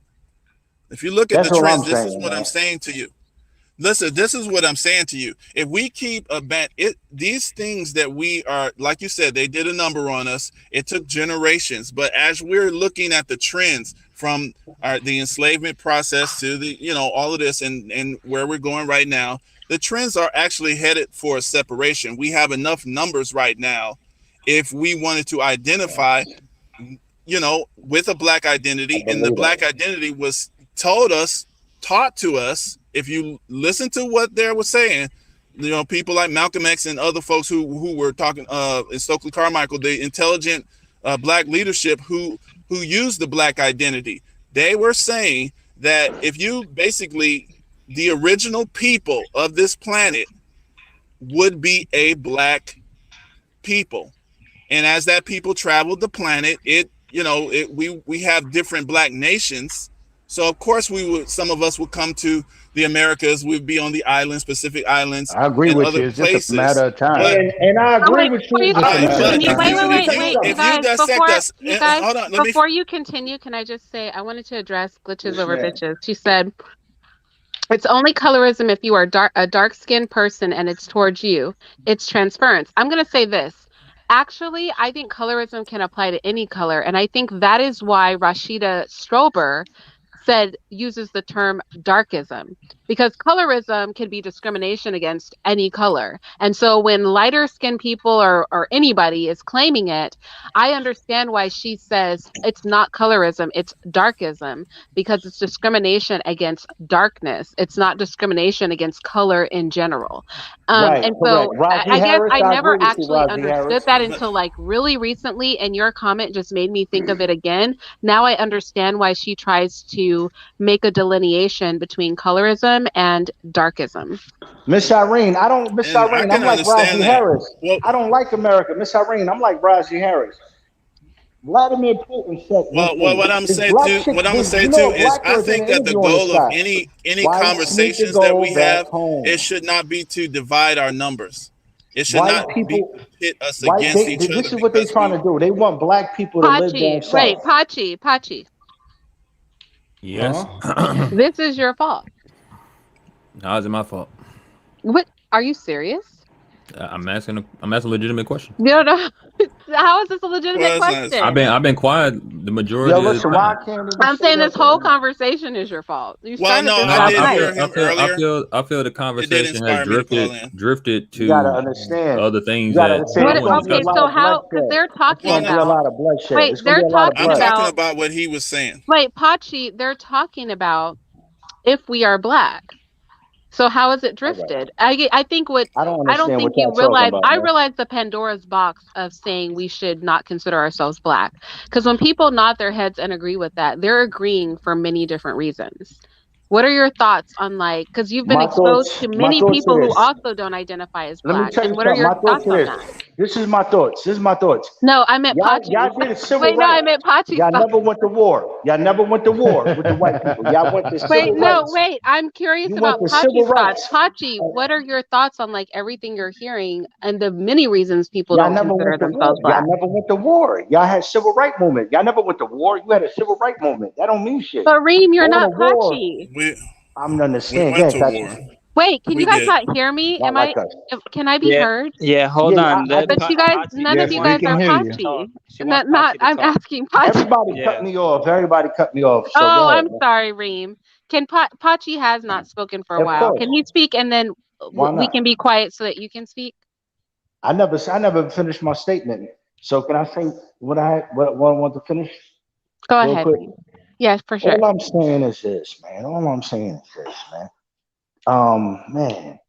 If you look at the trends, this is what I'm saying to you. Listen, this is what I'm saying to you. If we keep these things that we are, like you said, they did a number on us. It took generations, but as we're looking at the trends from the enslavement process to the, all of this and where we're going right now, the trends are actually headed for a separation. We have enough numbers right now. If we wanted to identify, with a Black identity, and the Black identity was taught to us. If you listen to what they were saying, people like Malcolm X and other folks who were talking, in Stokely Carmichael, the intelligent Black leadership who used the Black identity, they were saying that if you the original people of this planet would be a Black people, and as that people traveled the planet, we have different Black nations. So of course some of us would come to the Americas. We'd be on the islands, Pacific Islands. I agree with you. It's just a matter of time. And I agree with you. Wait, you guys, hold on. Before you continue, can I just say, I wanted to address glitches over bitches. She said, it's only colorism if you are a dark-skinned person and it's towards you. It's transference. I'm going to say this. Actually, I think colorism can apply to any color. And I think that is why Rashida Strober uses the term darkism, because colorism can be discrimination against any color. And so when lighter skinned people or anybody is claiming it, I understand why she says it's not colorism, it's darkism, because it's discrimination against darkness. It's not discrimination against color in general. And so I guess I never actually understood that until really recently, and your comment just made me think of it again. Now I understand why she tries to make a delineation between colorism and darkism. Miss Irene, I'm like Rosie Harris. I don't like America. Miss Irene, I'm like Rosie Harris. Vladimir Putin said. Well, what I'm saying too is I think that the goal of any conversations that we have, it should not be to divide our numbers. It should not be pit us against each other. This is what they're trying to do. They want Black people to live down south. Wait, Pachi. Yes. This is your fault. How is it my fault? What? Are you serious? I'm asking a legitimate question. No. how is this a legitimate Well, that's not question? I've been quiet the majority Yo, of the listen, why I time. can't even I'm say saying this nothing, whole man? conversation is your fault. You Well, started no, this I last did night. hear him earlier. I feel the It did conversation has inspire me to call in. drifted You gotta to understand. other You things gotta that understand. What? I It's wasn't gonna be a Okay, discussing. lot so of how? Because bloodshed. they're It's talking Well, gonna no, be a about. lot of bloodshed. Wait, It's gonna be they're a lot of I'm talking blood. talking about. about what he was saying. Wait, Pachi, they're talking about if we are black. So how is it All right. drifted? I think what I don't I don't understand what think you y'all talking realize. about, I man. realize the Pandora's box of saying we should not consider ourselves black. Because when people nod their heads and agree with that, they're agreeing for many different reasons. What are your thoughts on like? Because you've been exposed to My many thoughts people are who this. also don't identify as Let me black. tell And you what are something. your My thoughts thoughts are on this. that? This is my thoughts. This is my thoughts. No, I meant Y'all Pachi. did a civil Wait, no, I rights. meant Pachi's Y'all thoughts. never went to war. Y'all never went to war with the white people. Y'all went to Wait, civil no, rights. wait. I'm curious You went about to civil Pachi's thoughts. rights. Pachi, what are your thoughts on like everything you're hearing and the many reasons people Y'all don't never consider went to war. themselves Y'all black? never went to war. Y'all had civil right movement. Y'all never went to war. You had a civil right movement. That don't mean shit. But Reem, you're Going to not war. Pachi. We I'm we understand. went Yeah, to that's war. Wait, can We you guys did. not hear me? not like us. Can I be Yeah, heard? yeah. Hold Yeah, on. I Let But just you guys, Pachi. none She of Yes, you we guys wants can are hear Pachi to you. Pachi. talk. She wants Not, Pachi to I'm talk. asking Pachi. everybody cut Yeah. me off. Everybody cut me off. So go Oh, ahead, I'm man. sorry, Reem. Pachi has not spoken for a Of while. course. Can you speak and then Why we not? can be quiet so that you can speak? I never finished my statement. So can I say what I want to finish Go real ahead, quick? Reem. Yes, for sure. All I'm saying is this, man. All I'm saying is this, man. Man,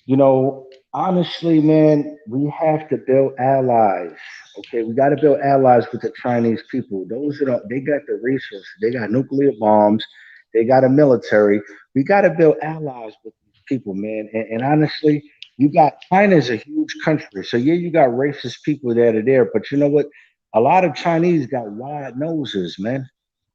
you know, honestly, man, we have to build allies. Okay, we got to build allies with the Chinese people. Those that are, they got the resources, they got nuclear bombs, they got a military. We got to build allies with these people, man. And honestly, you got China's a huge country, so yeah, you got racist people that are there. But you know what? A lot of Chinese got wide noses, man.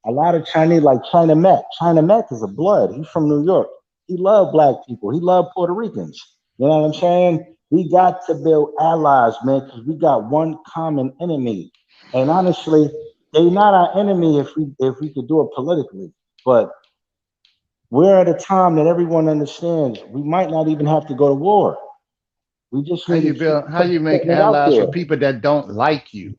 A lot of Chinese, like China Mac. China Mac is a blood. He's from New York. He loved black people. He loved Puerto Ricans. You know what I'm saying? We got to build allies, man, because we got one common enemy. And honestly, they not our enemy if we could do it politically. But we're at a time that everyone understands we might not even have to go to war. We just need to keep How you make putting it out allies there. with people that don't like you?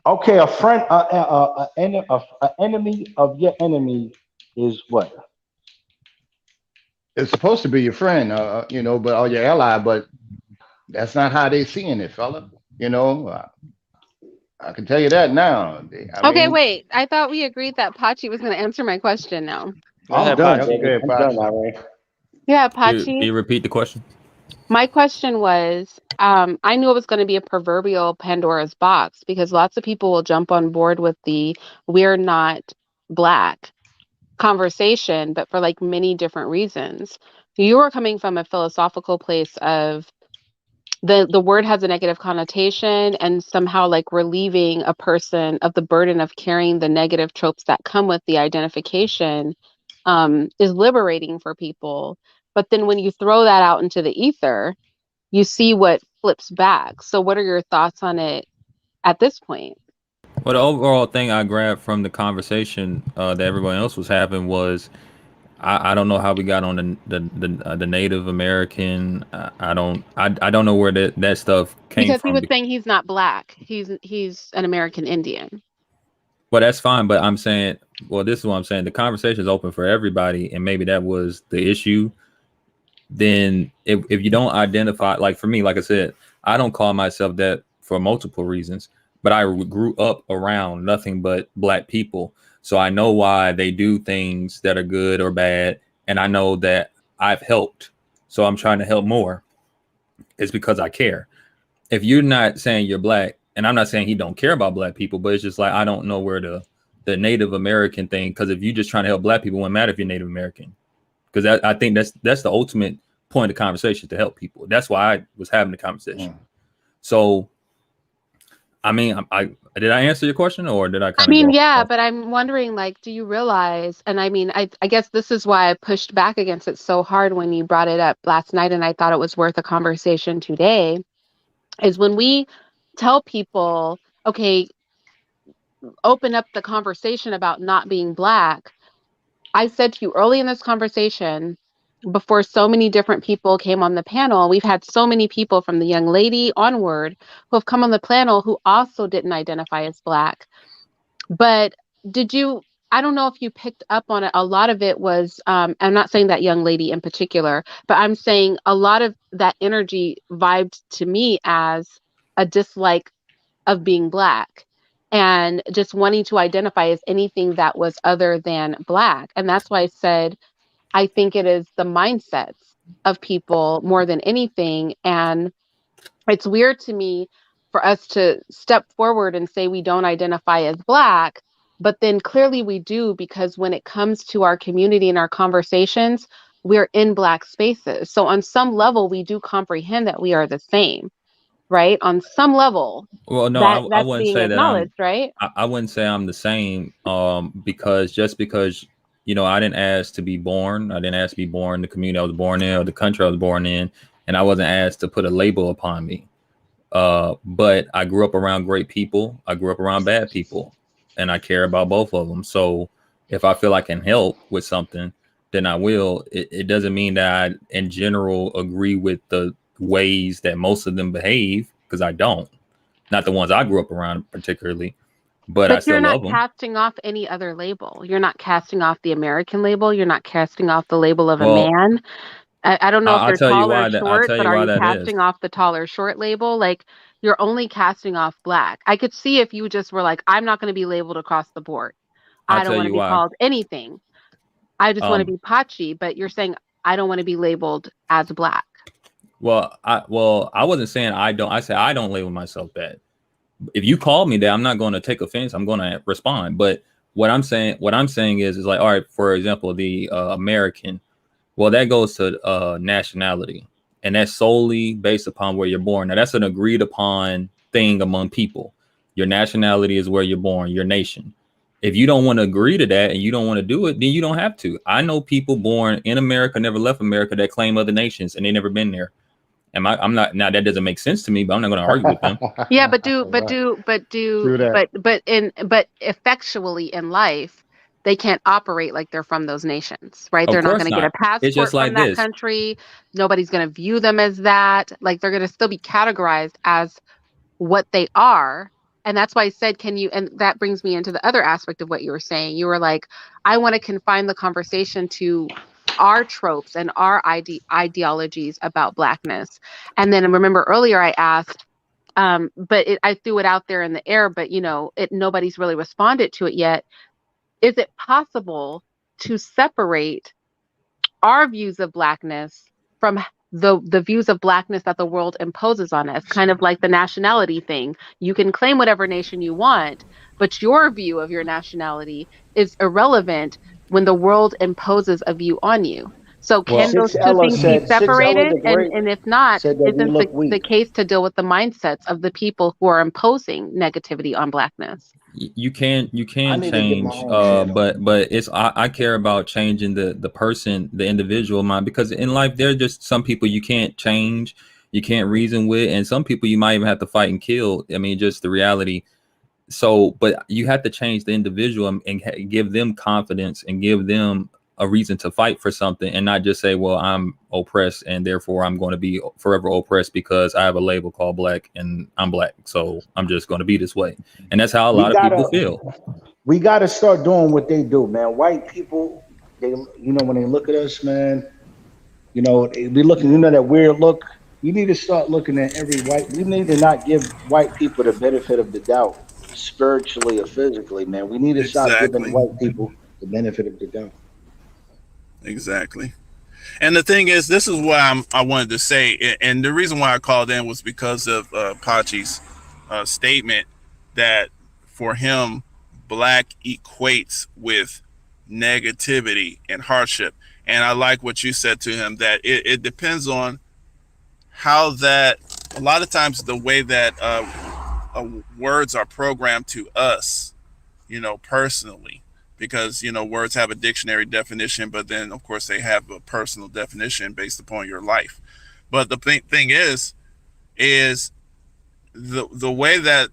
Okay, a friend, a enemy of your enemy is what? It's supposed to be your friend, but or your ally, but that's not how they seeing it, fella. You know, I can tell you that now. I Okay, mean, wait. I thought we agreed that Pachi was going to answer my question now. Go I'm ahead, done, okay, Pachi. baby. good, I'm done, Pachi. already. Yeah, Can Pachi. you repeat the question? My question was, I knew it was going to be a proverbial Pandora's box because lots of people will jump on board with the we're not black conversation, but for like many different reasons. You were coming from a philosophical place of the word has a negative connotation and somehow like relieving a person of the burden of carrying the negative tropes that come with the identification is liberating for people. But then when you throw that out into the ether, you see what flips back. So what are your thoughts on it at this point? Well, the overall thing I grabbed from the conversation that everyone else was having was I don't know how we got on the Native American. I don't know where that stuff came Because he from. was saying he's not black. He's an American Indian. Well, that's fine, but I'm saying, well, this is what I'm saying. The conversation is open for everybody, and maybe that was the issue. Then if you don't identify, like for me, like I said, I don't call myself that for multiple reasons, but I grew up around nothing but black people. So I know why they do things that are good or bad. And I know that I've helped. So I'm trying to help more. It's because I care. If you're not saying you're black, and I'm not saying he don't care about black people, but it's just like I don't know where the Native American thing, because if you're just trying to help black people, it wouldn't matter if you're Native American. Because I think that's the ultimate point of conversation, to help people. That's why I was having the conversation. So, I mean, I did I answer your question, or did I kind of go? Yeah, but I'm wondering, like, do you realize, and I mean, I guess this is why I pushed back against it so hard when you brought it up last night, and I thought it was worth a conversation today, is when we tell people, okay, open up the conversation about not being black. I said to you early in this conversation, before so many different people came on the panel. We've had so many people from the young lady onward who have come on the panel who also didn't identify as Black. But did you, I don't know if you picked up on it. A lot of it was, I'm not saying that young lady in particular, but I'm saying a lot of that energy vibed to me as a dislike of being Black and just wanting to identify as anything that was other than Black. And that's why I said, I think it is the mindsets of people more than anything. And it's weird to me for us to step forward and say we don't identify as Black, but then clearly we do, because when it comes to our community and our conversations, we're in Black spaces. So on some level, we do comprehend that we are the same, right? On some level, Well, no, I that's wouldn't being say that I'm. acknowledged, right? I wouldn't say I'm the same. Because just because I didn't ask to be born. I didn't ask to be born in the community I was born in or the country I was born in, and I wasn't asked to put a label upon me. But I grew up around great people. I grew up around bad people, and I care about both of them. So if I feel I can help with something, then I will. It doesn't mean that I, in general, agree with the ways that most of them behave, because I don't. Not the ones I grew up around particularly, but I But still you're not love them. casting off any other label. You're not casting off the American label. You're not casting off the label of a Well, man. I don't know if I'll they're tell you tall or why I'll short, tell but you are why you that is. casting off the tall or short label? Like, you're only casting off Black. I could see if you just were like, I'm not going to be labeled across the board. I'll I don't tell want to you be why. called anything. I just want to Um, be Pachi, but you're saying I don't want to be labeled as Black. I wasn't saying I don't. I said I don't label myself that. If you call me that, I'm not going to take offense. I'm going to respond. But what I'm saying is like, all right, for example, the American. Well, that goes to nationality, and that's solely based upon where you're born. Now, that's an agreed upon thing among people. Your nationality is where you're born, your nation. If you don't want to agree to that and you don't want to do it, then you don't have to. I know people born in America, never left America, that claim other nations and they never been there. I'm not, now that doesn't make sense to me, but I'm not going to argue with them. Yeah, but Right. True that. but effectually in life, they can't operate like they're from those nations, right? Of They're not course going to get a not. It's just passport from like that this. country. Nobody's going to view them as that. Like, they're going to still be categorized as what they are. And that's why I said, can you, and that brings me into the other aspect of what you were saying. You were like, I want to confine the conversation to our tropes and our ideologies about Blackness. And then remember earlier I asked, but I threw it out there in the air, but nobody's really responded to it yet. Is it possible to separate our views of Blackness from the views of Blackness that the world imposes on us, kind of like the nationality thing? You can claim whatever nation you want, but your view of your nationality is irrelevant when the world imposes a view on you. So can Well, those Six two Ella things be said, Six Ella separated? the And Great if not, said that we isn't look the weak. case to deal with the mindsets of the people who are imposing negativity on Blackness? you can I need to get my change, own channel. but it's I care about changing the person, the individual mind, because in life there are just some people you can't change, you can't reason with, and some people you might even have to fight and kill. I mean, just the reality. So but you have to change the individual and give them confidence and give them a reason to fight for something, and not just say, well, I'm oppressed and therefore I'm going to be forever oppressed because I have a label called Black and I'm Black, so I'm just going to be this way. And that's how a We lot of people gotta feel. we gotta start doing what they do, man. White people, when they look at us, man, they be looking, that weird look. We need to start looking at every white. We need to not give white people the benefit of the doubt, spiritually or physically, man. We need to stop giving Exactly. white people the benefit of the doubt. Exactly. And the thing is, this is what I wanted to say, and the reason why I called in was because of Pachi's statement that for him, Black equates with negativity and hardship. And I like what you said to him, that it depends on how that, a lot of times the way that words are programmed to us, personally, because words have a dictionary definition, but then of course they have a personal definition based upon your life. But the thing is the way that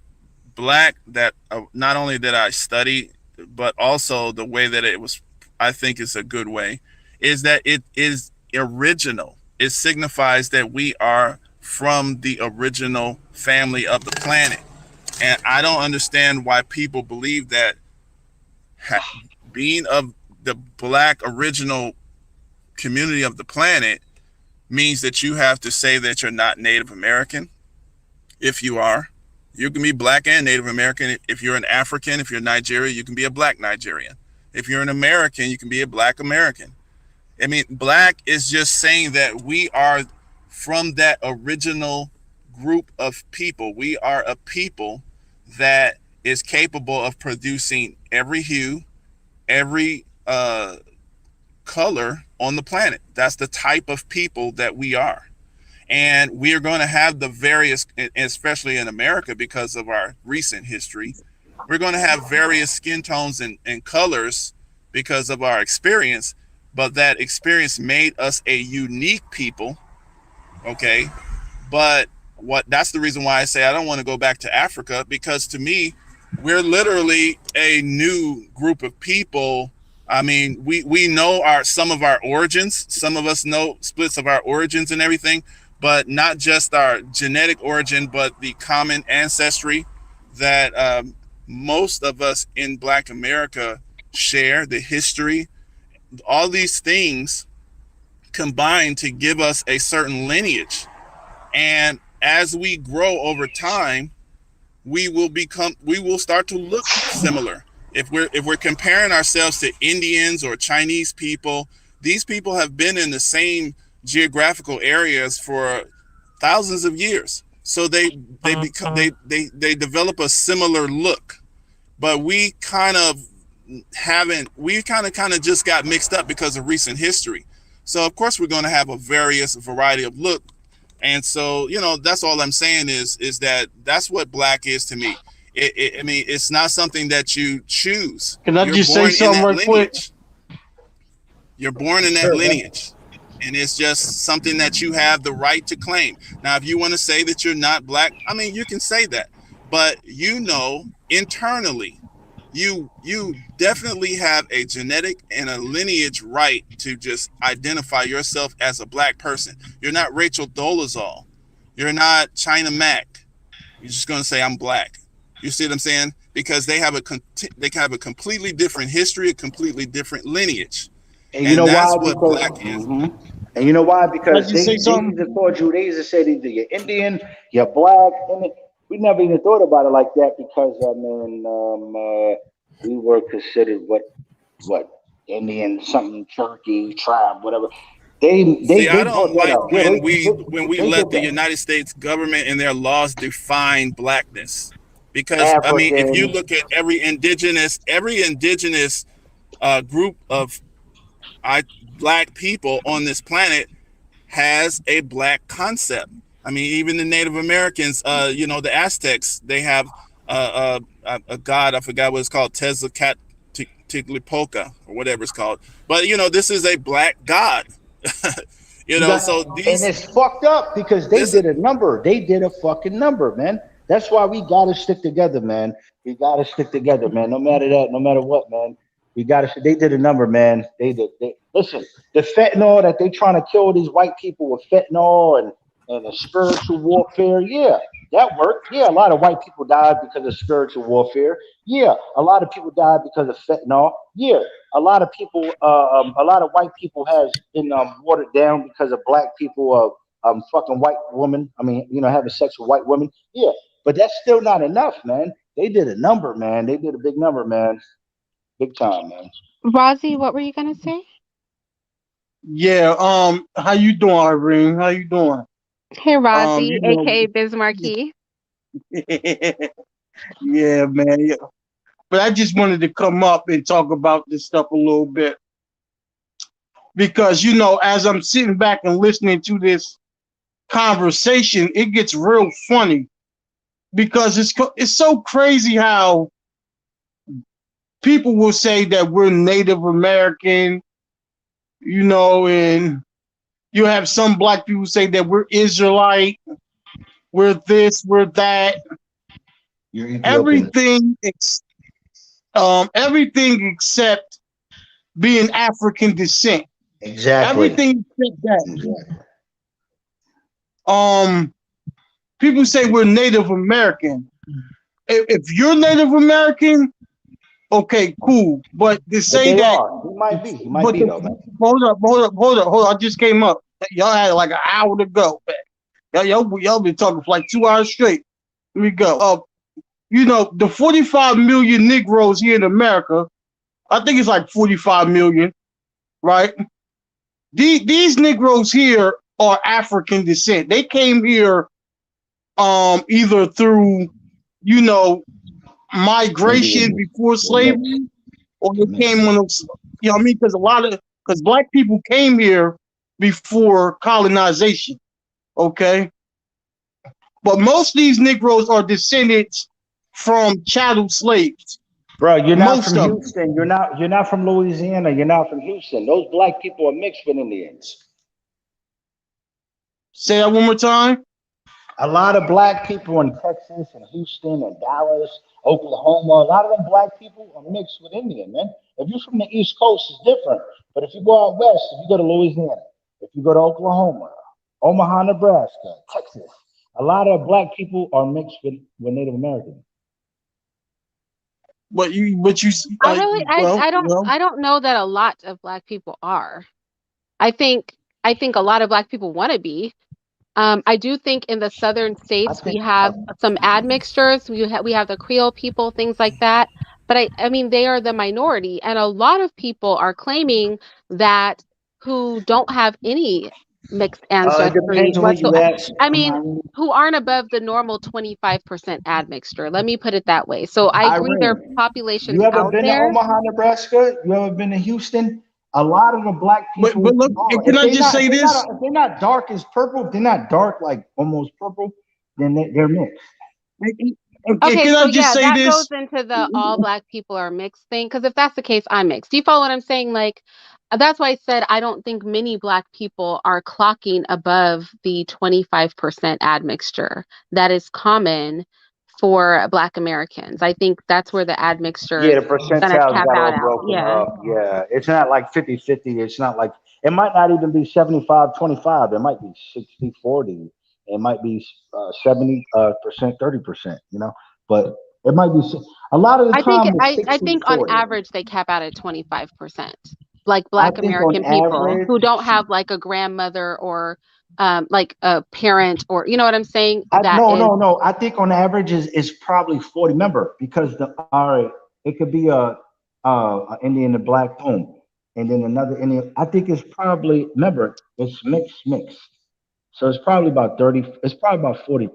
Black, that not only that I study, but also the way that it was, I think is a good way, is that it is original. It signifies that we are from the original family of the planet. And I don't understand why people believe that being of the black original community of the planet means that you have to say that you're not Native American. If you are, you can be black and Native American. If you're an African, if you're Nigerian, you can be a black Nigerian. If you're an American, you can be a black American. I mean, black is just saying that we are from that original group of people. We are a people that is capable of producing every hue, every color on the planet. That's the type of people that we are. And we are going to have the various, especially in America, because of our recent history, we're going to have various skin tones and colors because of our experience. But that experience made us a unique people. Okay. But that's the reason why I say I don't want to go back to Africa, because to me, we're literally a new group of people. I mean, we know some of our origins. Some of us know splits of our origins and everything, but not just our genetic origin, but the common ancestry that most of us in Black America share, the history. All these things combine to give us a certain lineage. And as we grow over time, we will start to look similar. If we're comparing ourselves to Indians or Chinese people, these people have been in the same geographical areas for thousands of years. So they develop a similar look. But we kind of just got mixed up because of recent history. So of course we're going to have a variety of look. And so, that's all I'm saying is that's what black is to me. I mean, it's not something that you choose. Can I just say something right quick? You're born in that lineage. And it's just something that you have the right to claim. Now, if you want to say that you're not black, I mean, you can say that. But internally, you definitely have a genetic and a lineage right to just identify yourself as a black person. You're not Rachel Dolezal. You're not China Mac. You're just going to say I'm black. You see what I'm saying? Because they have a completely different history, a completely different lineage. And you know that's why? What black is. And you know why? Because they something? even thought you, they used to say either you're Indian, you're black, and we never even thought about it like that because we were considered what Indian something Cherokee tribe, whatever. I don't like when we let the United States government and their laws define blackness, because African. I mean, if you look at every indigenous group of black people on this planet has a black concept. I mean, even the Native Americans, the Aztecs, they have a god, I forgot what it's called, Tezcatlipoca or whatever it's called. But this is a black god. So these, and it's fucked up because they did a number. They did a fucking number, man. That's why we gotta stick together, man. We gotta stick together, man. No matter what, man. We gotta. They did a number, man. They listen. The fentanyl that they trying to kill these white people with fentanyl and the spiritual warfare. Yeah, that worked. Yeah, a lot of white people died because of spiritual warfare. Yeah, a lot of people died because of fentanyl. Yeah, a lot of people, a lot of white people has been watered down because of black people, fucking white women. I mean, having sex with white women. Yeah, but that's still not enough, man. They did a number, man. They did a big number, man. Big time, man. Rozzy, what were you gonna say? Yeah. How you doing, Irene? How you doing? Hey, Rozzy, aka Bismarcky. Yeah, man. Yeah. But I just wanted to come up and talk about this stuff a little bit because as I'm sitting back and listening to this conversation, it gets real funny because it's so crazy how people will say that we're Native American, and you have some black people say that we're Israelite, we're this, we're that. Everything except being African descent. Exactly. Everything except that. Exactly. People say we're Native American. If you're Native American, okay, cool. But to But say they that, are. He might be. He might but be though, man. hold up. I just came up. Y'all had like an hour to go. Y'all been talking for like 2 hours straight. Let me go. You know, the 45 million Negroes here in America, I think it's like 45 million, right? These Negroes here are African descent. They came here either through, you know, migration before slavery, or they came on, you know what I mean? Because black people came here before colonization, okay? But most of these Negroes are descendants from chattel slaves. Bro, you're not Most from of them. Houston. You're not from Louisiana. You're not from Houston. Those black people are mixed with Indians. Say that one more time. A lot of black people in Texas and Houston and Dallas, Oklahoma, a lot of them black people are mixed with Indian, man. If you're from the East Coast, it's different. But if you go out west, if you go to Louisiana, if you go to Oklahoma, Omaha, Nebraska, Texas, a lot of black people are mixed with Native Americans. But you, I don't know that a lot of black people are. I think a lot of black people want to be. I do think in the southern states we have some admixtures. We have the Creole people, things like that. But I mean they are the minority, and a lot of people are claiming that who don't have any mixed It ancestry depends on who you whatsoever. ask. I mean, who aren't above the normal 25% admixture. Let me put it that way. So I agree there are Irene, populations you ever out been to there. Omaha, Nebraska? You ever been to Houston? A lot of the black people, but look, can I just say this? if they're not dark as purple, if they're not dark like almost purple, then they're mixed. Okay, Can so I just say that this? goes into the all black people are mixed thing. Because if that's the case, I'm mixed. Do you follow what I'm saying? Like, that's why I said I don't think many black people are clocking above the 25% admixture that is common for black Americans. I think that's where the admixture Yeah, is the gonna percentiles cap got out all out. broken Yeah. up. Yeah, it's not like 50-50. It's not like, it might not even be 75-25. It might be 60-40. It might be 70%, 30%, you know, but it might be a lot of the I think time it's I think on 60-40. average they cap out at 25%. Like I Black think on American people average, who don't have like a grandmother or like a parent, or you know what I'm saying? That is no. I think on average is probably 40. Remember, because it could be a Indian and black home, and then another Indian. I think it's probably, remember, it's mixed. So it's probably about 30. It's probably about 40%.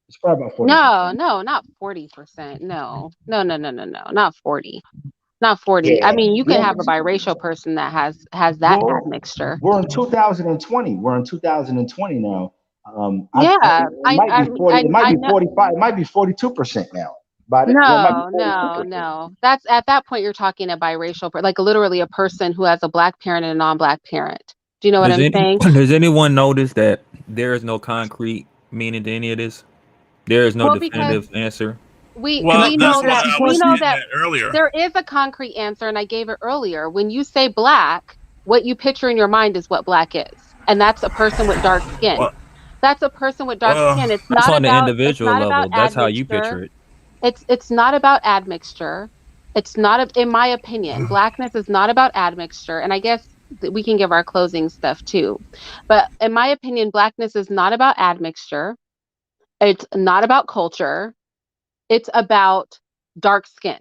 It's probably about 40%. no, not 40%. No, not 40. Not 40. I Yeah, mean, you can yeah. have a biracial person that has that Well, admixture. we're in 2020. We're in 2020 now. Yeah, It might be 40. It might I be know. 45. It might be 42% now. But yeah, it might be No, 42%. no. That's at that point you're talking a biracial, like literally a person who has a black parent and a non-black parent. Do you know what I'm saying? Does anyone notice that there is no concrete meaning to any of this? There is no Well, because definitive answer. Well, we that's know what that I was getting at earlier. there is a concrete answer, and I gave it earlier. When you say black, what you picture in your mind is what black is, and that's a person with dark skin. Well, That's a person with dark well, skin. That's on the It's individual not about level. That's how you admixture. picture it. It's not about admixture. It's not in my opinion, blackness is not about admixture. And I guess that we can give our closing stuff too. But in my opinion, blackness is not about admixture. It's not about culture. It's about dark skin.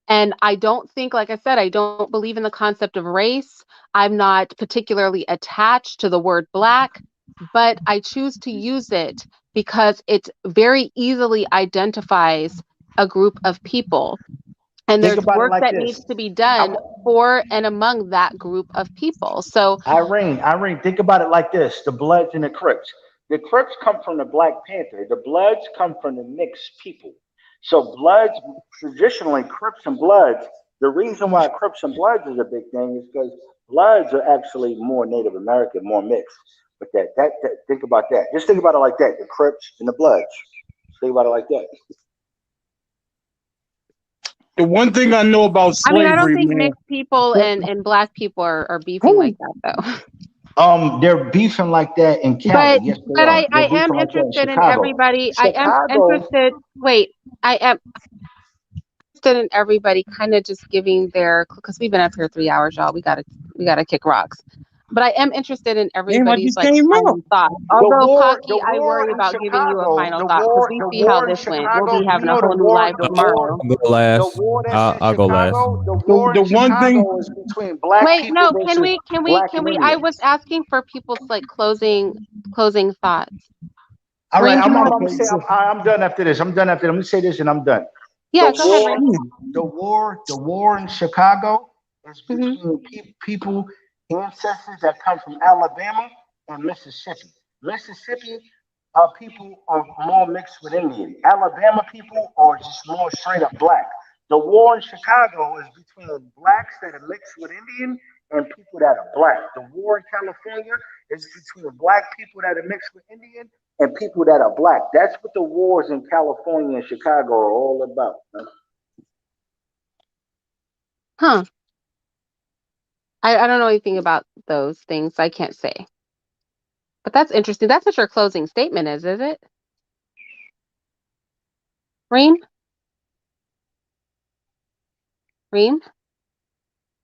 And I don't think, like I said, I don't believe in the concept of race. I'm not particularly attached to the word black, but I choose to use it because it very easily identifies a group of people. And Think there's about it work like that this. needs to be done for and among that group of people. So, Irene, think about it like this: the Bloods and the Crips. The Crips come from the Black Panther. The Bloods come from the mixed people. So Bloods, traditionally Crips and Bloods. The reason why Crips and Bloods is a big thing is because Bloods are actually more Native American, more mixed. But think about that. Just think about it like that: the Crips and the Bloods. Think about it like that. The one thing I know about I mean, I don't slavery, think man. mixed people and black people are beefing like that though. They're beefing like that in Cali. But Yes, they but are. I They're am beefing like that in interested in Chicago. everybody. I am Chicago, interested. Wait, I am interested in everybody kind of just giving their, because we've been up here 3 hours, y'all. We gotta kick rocks. But I am interested in Damn, I everybody's just like came final out. thoughts. the Although war, the Pocky, I war worry in about giving you a Chicago, final thought because we the see how war in this went. We'll Chicago. be Do you having a know whole new live the war, tomorrow. I'll go the last. war that's in I'll go last. Chicago? The war The in one thing, Chicago is between black Wait, people no, can versus we can we black can and we I was Indians. asking for people's like closing thoughts. All right, Reem, do you I'm want about to okay, say so, I'm done after this. I'm done after. Let me say this and I'm done. Yeah, The go ahead, Reem. the war in Chicago is Hmm. between people, ancestors that come from Alabama and Mississippi. Mississippi people are more mixed with Indian. Alabama people are just more straight up black. The war in Chicago is between blacks that are mixed with Indian and people that are black. The war in California is between black people that are mixed with Indian and people that are black. That's what the wars in California and Chicago are all about. Man. Huh. I don't know anything about those things. I can't say. But that's interesting. That's what your closing statement is it? Reem? Reem?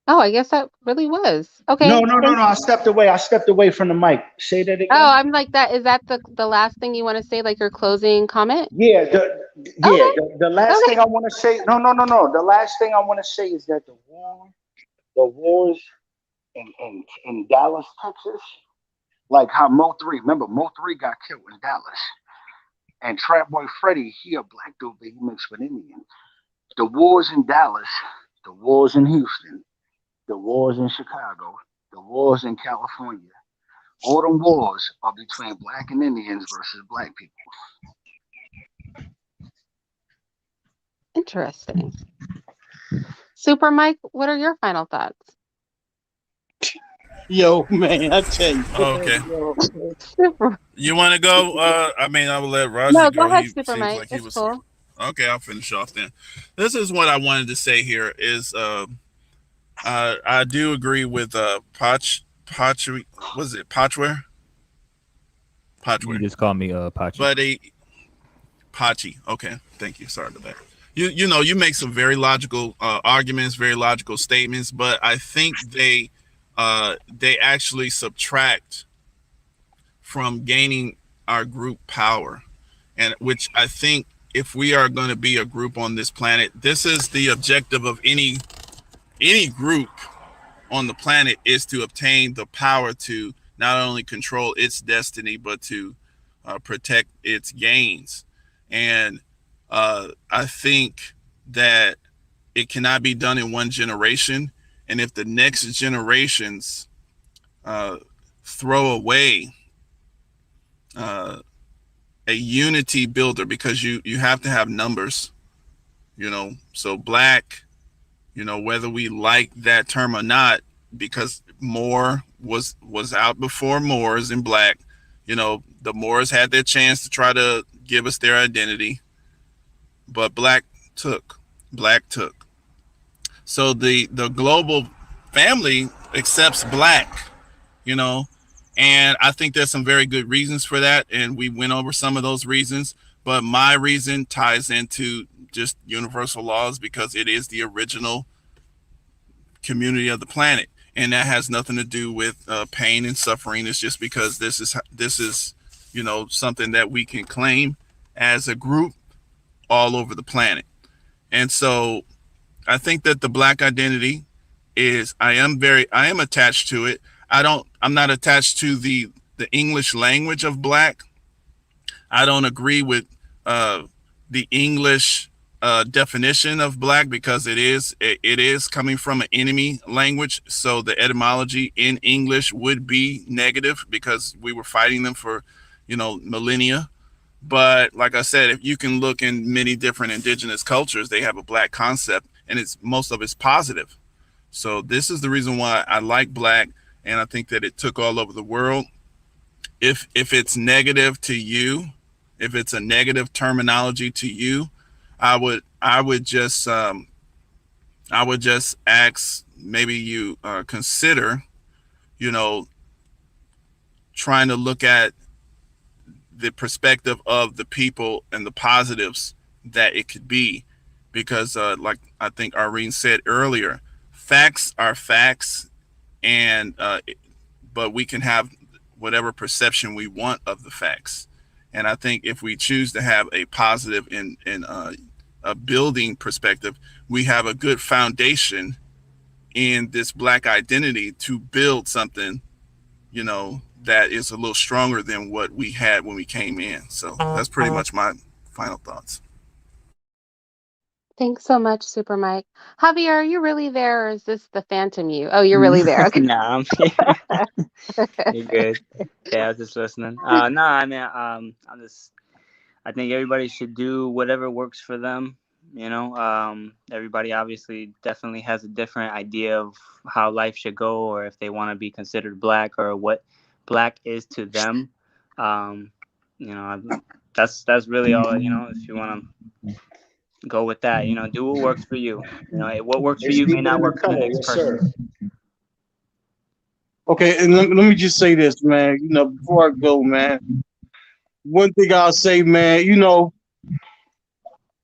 Oh, I guess that really was. No, Okay. no, no, Thank no. I stepped away. I stepped away from the mic. Say that Oh, again. I'm like that. Is that the last thing you want to say, like your closing comment? Yeah, Okay. the last Okay. thing I want to say. No, no, no, no. The last thing I want to say is that the wars in Dallas, Texas, like how Mo 3. Remember, Mo 3 got killed in Dallas, and Trap Boy Freddy, he a black dude, but he mixed with Indian. The wars in Dallas, the wars in Houston, the wars in Chicago, the wars in California. All them wars are between black and Indians versus black people. Interesting. Super Mike, what are your final thoughts? yo, man, I tell you, Okay. yo, Super. You want to go? I mean, I will let Raji No, go go. ahead, He Super seems Mike. like he It's was. cool. Okay, I'll finish off then. This is what I wanted to say here is I do agree with Poch, was it Pochware? You Pochware. just call me Pachi. But Pachi. Okay, thank you. Sorry about that. You know, you make some very logical arguments, very logical statements, but I think they actually subtract from gaining our group power, and which I think if we are going to be a group on this planet, this is the objective of any group on the planet, is to obtain the power to not only control its destiny but to protect its gains. And I think that it cannot be done in one generation, and if the next generations throw away a unity builder, because you have to have numbers, you know, so black, you know, whether we like that term or not, because Moore was out before Moors and black, you know, the Moors had their chance to try to give us their identity, but black took. So the global family accepts black, you know, and I think there's some very good reasons for that, and we went over some of those reasons, but my reason ties into just universal laws, because it is the original community of the planet, and that has nothing to do with pain and suffering. It's just because this is you know, something that we can claim as a group all over the planet. And so I think that the black identity is, I am attached to it. I'm not attached to the English language of black. I don't agree with the English definition of black, because it is coming from an enemy language. So the etymology in English would be negative, because we were fighting them for, you know, millennia. But like I said, if you can look in many different indigenous cultures, they have a black concept, and most of it's positive. So this is the reason why I like black, and I think that it took all over the world. If it's negative to you, if it's a negative terminology to you, I would just I would just ask, maybe you consider, you know, trying to look at the perspective of the people and the positives that it could be, because like I think Irene said earlier, facts are facts, and but we can have whatever perception we want of the facts. And I think if we choose to have a positive in a building perspective, we have a good foundation in this black identity to build something, you know, that is a little stronger than what we had when we came in. So that's pretty much my final thoughts. Thanks so much, Super Mike. Javier, are you really there, or is this the phantom you? Oh, you're really there. Okay. Nah, you're good. Yeah, I was just listening. No, I mean, I think everybody should do whatever works for them. You know, everybody obviously definitely has a different idea of how life should go, or if they want to be considered black, or what black is to them. You know, that's really all. You know, if you want to go with that, you know, do what works for you. You know, what works for It's you may deeper not than the work for the color, next yes, person. sir. Okay, and let me just say this, man. You know, before I go, man, one thing I'll say, man, you know,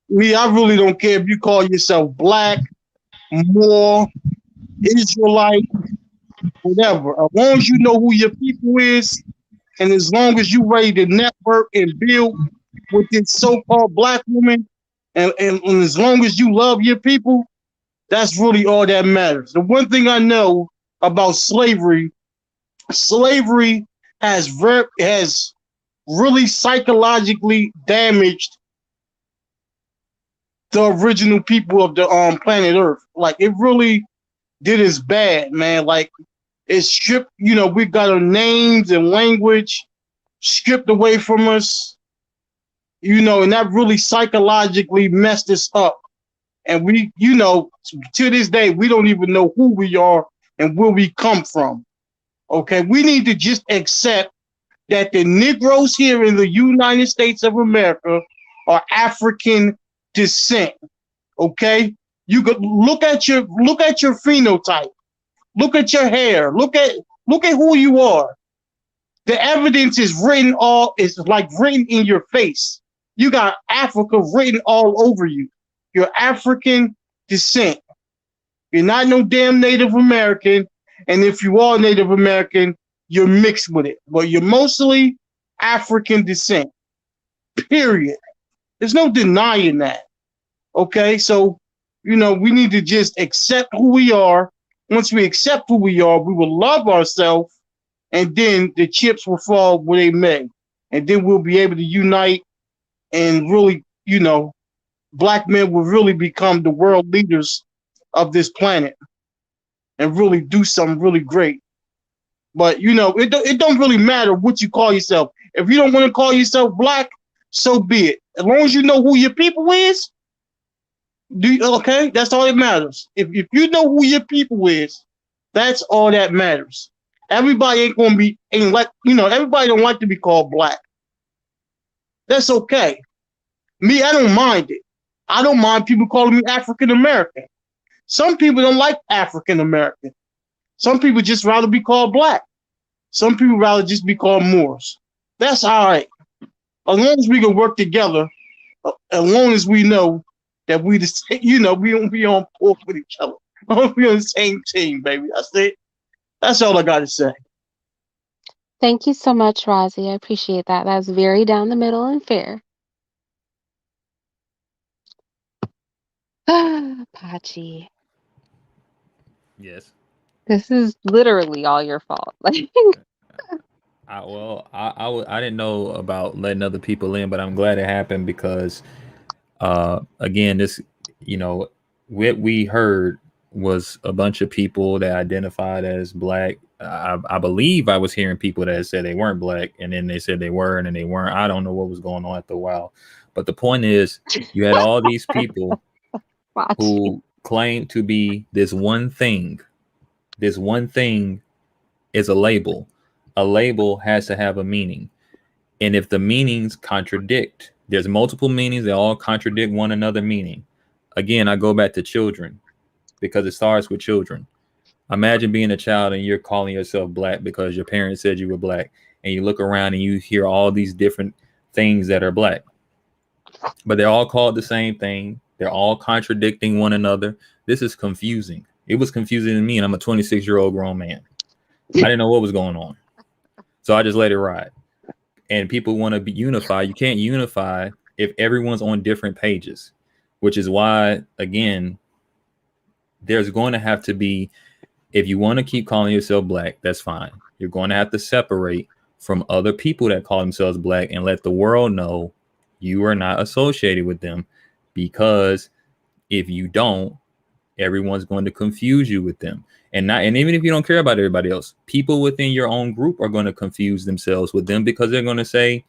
me, I really don't care if you call yourself black, Moor, Israelite, whatever. As long as you know who your people is, and as long as you ready to network and build with this so-called black woman, and as long as you love your people, that's really all that matters. The one thing I know about slavery has really psychologically damaged the original people of the planet Earth. Like, it really did its bad, man. Like, it stripped, you know, we got our names and language stripped away from us, you know, and that really psychologically messed us up. And we, you know, to this day, we don't even know who we are and where we come from. Okay, we need to just accept that the Negroes here in the United States of America are African descent. Okay, you could look at your phenotype, look at your hair, look at who you are. The evidence is written written in your face. You got Africa written all over you. You're African descent. You're not no damn Native American. And if you are Native American, you're mixed with it. But you're mostly African descent. Period. There's no denying that. Okay, so, you know, we need to just accept who we are. Once we accept who we are, we will love ourselves, and then the chips will fall where they may. And then we'll be able to unite and really, you know, black men will really become the world leaders of this planet and really do something really great. But, you know, it don't really matter what you call yourself. If you don't want to call yourself black, so be it. As long as you know who your people is, okay, that's all that matters. If you know who your people is, that's all that matters. Everybody everybody don't like to be called black. That's okay. Me, I don't mind it. I don't mind people calling me African American. Some people don't like African American. Some people just rather be called black. Some people rather just be called Moors. That's all right. As long as we can work together, as long as we know that we don't be on board with each other. We're on the same team, baby. That's it. That's all I got to say. Thank you so much, Rozzy. I appreciate that. That was very down the middle and fair. Pachi, Yes. this is literally all your fault. Like, I didn't know about letting other people in, but I'm glad it happened because, again, this, you know, what we heard was a bunch of people that identified as black. I believe I was hearing people that said they weren't black, and then they said they were, and then they weren't. I don't know what was going on after a while, but the point is, you had all these people Pachi. who claim to be this one thing. This one thing is a label. A label has to have a meaning. And if the meanings contradict, there's multiple meanings, they all contradict one another meaning. Again, I go back to children. because it starts with children. Imagine being a child and you're calling yourself black because your parents said you were black, and you look around and you hear all these different things that are black, but they're all called the same thing. They're all contradicting one another. This is confusing. It was confusing to me, and I'm a 26-year-old grown man. I didn't know what was going on. So I just let it ride. And people want to be unified. You can't unify if everyone's on different pages, which is why, again, there's going to have to be, if you want to keep calling yourself black, that's fine. You're going to have to separate from other people that call themselves black and let the world know you are not associated with them, because if you don't, everyone's going to confuse you with them. And even if you don't care about everybody else, people within your own group are going to confuse themselves with them, because they're going to say,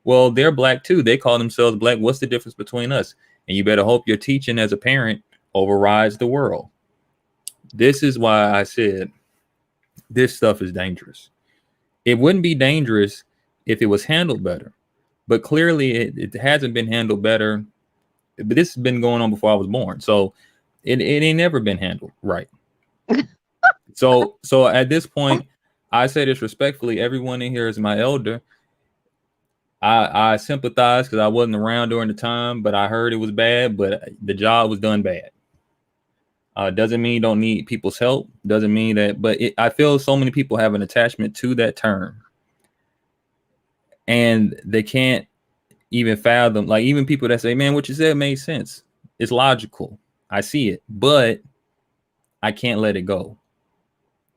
well, they're black too. They call themselves black. What's the difference between us? And you better hope your teaching as a parent overrides the world. This is why I said this stuff is dangerous. It wouldn't be dangerous if it was handled better, but clearly it hasn't been handled better. But this has been going on before I was born. So it ain't never been handled right. So at this point, I say this respectfully, everyone in here is my elder. I sympathize because I wasn't around during the time, but I heard it was bad, but the job was done bad. Doesn't mean you don't need people's help. Doesn't mean that, but I feel so many people have an attachment to that term, and they can't even fathom, like even people that say, man, what you said made sense. It's logical. I see it, but I can't let it go.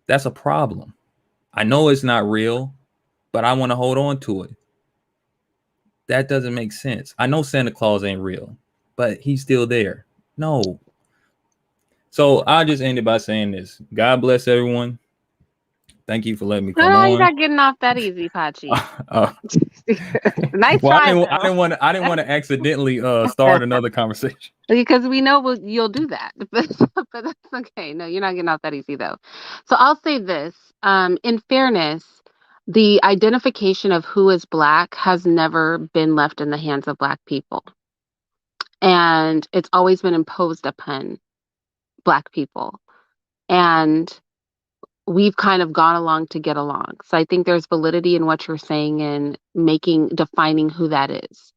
That's a problem. I know it's not real, but I want to hold on to it. That doesn't make sense. I know Santa Claus ain't real, but he's still there. No. So I'll just end it by saying this. God bless everyone. Thank you for letting me come No, on. you're not getting off that easy, Pachi. Nice well, try. I didn't want to accidentally start another conversation. Because we know you'll do that, but that's okay. No, you're not getting off that easy though. So I'll say this: in fairness, the identification of who is black has never been left in the hands of black people, and it's always been imposed upon black people, and we've kind of gone along to get along. So I think there's validity in what you're saying and defining who that is,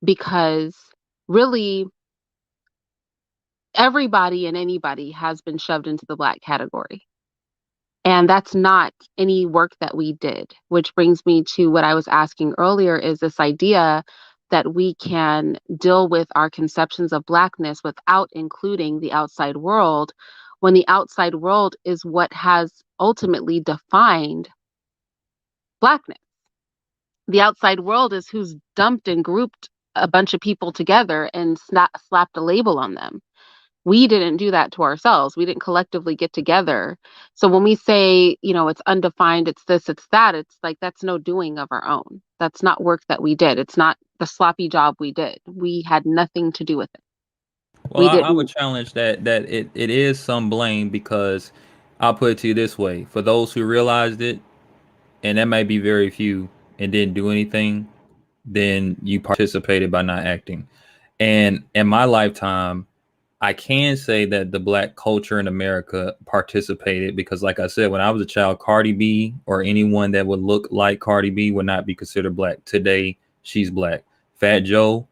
because really everybody and anybody has been shoved into the black category. And that's not any work that we did, which brings me to what I was asking earlier, is this idea that we can deal with our conceptions of blackness without including the outside world, when the outside world is what has ultimately defined blackness. The outside world is who's dumped and grouped a bunch of people together and slapped a label on them. We didn't do that to ourselves. We didn't collectively get together. So when we say, it's undefined, it's this, it's that, it's like, that's no doing of our own. That's not work that we did. It's not the sloppy job we did. We had nothing to do with it. Well, I would challenge that it is some blame, because I'll put it to you this way. For those who realized it, and that might be very few, and didn't do anything, then you participated by not acting. And in my lifetime, I can say that the black culture in America participated, because like I said, when I was a child, Cardi B or anyone that would look like Cardi B would not be considered black. Today, she's black. Fat Joe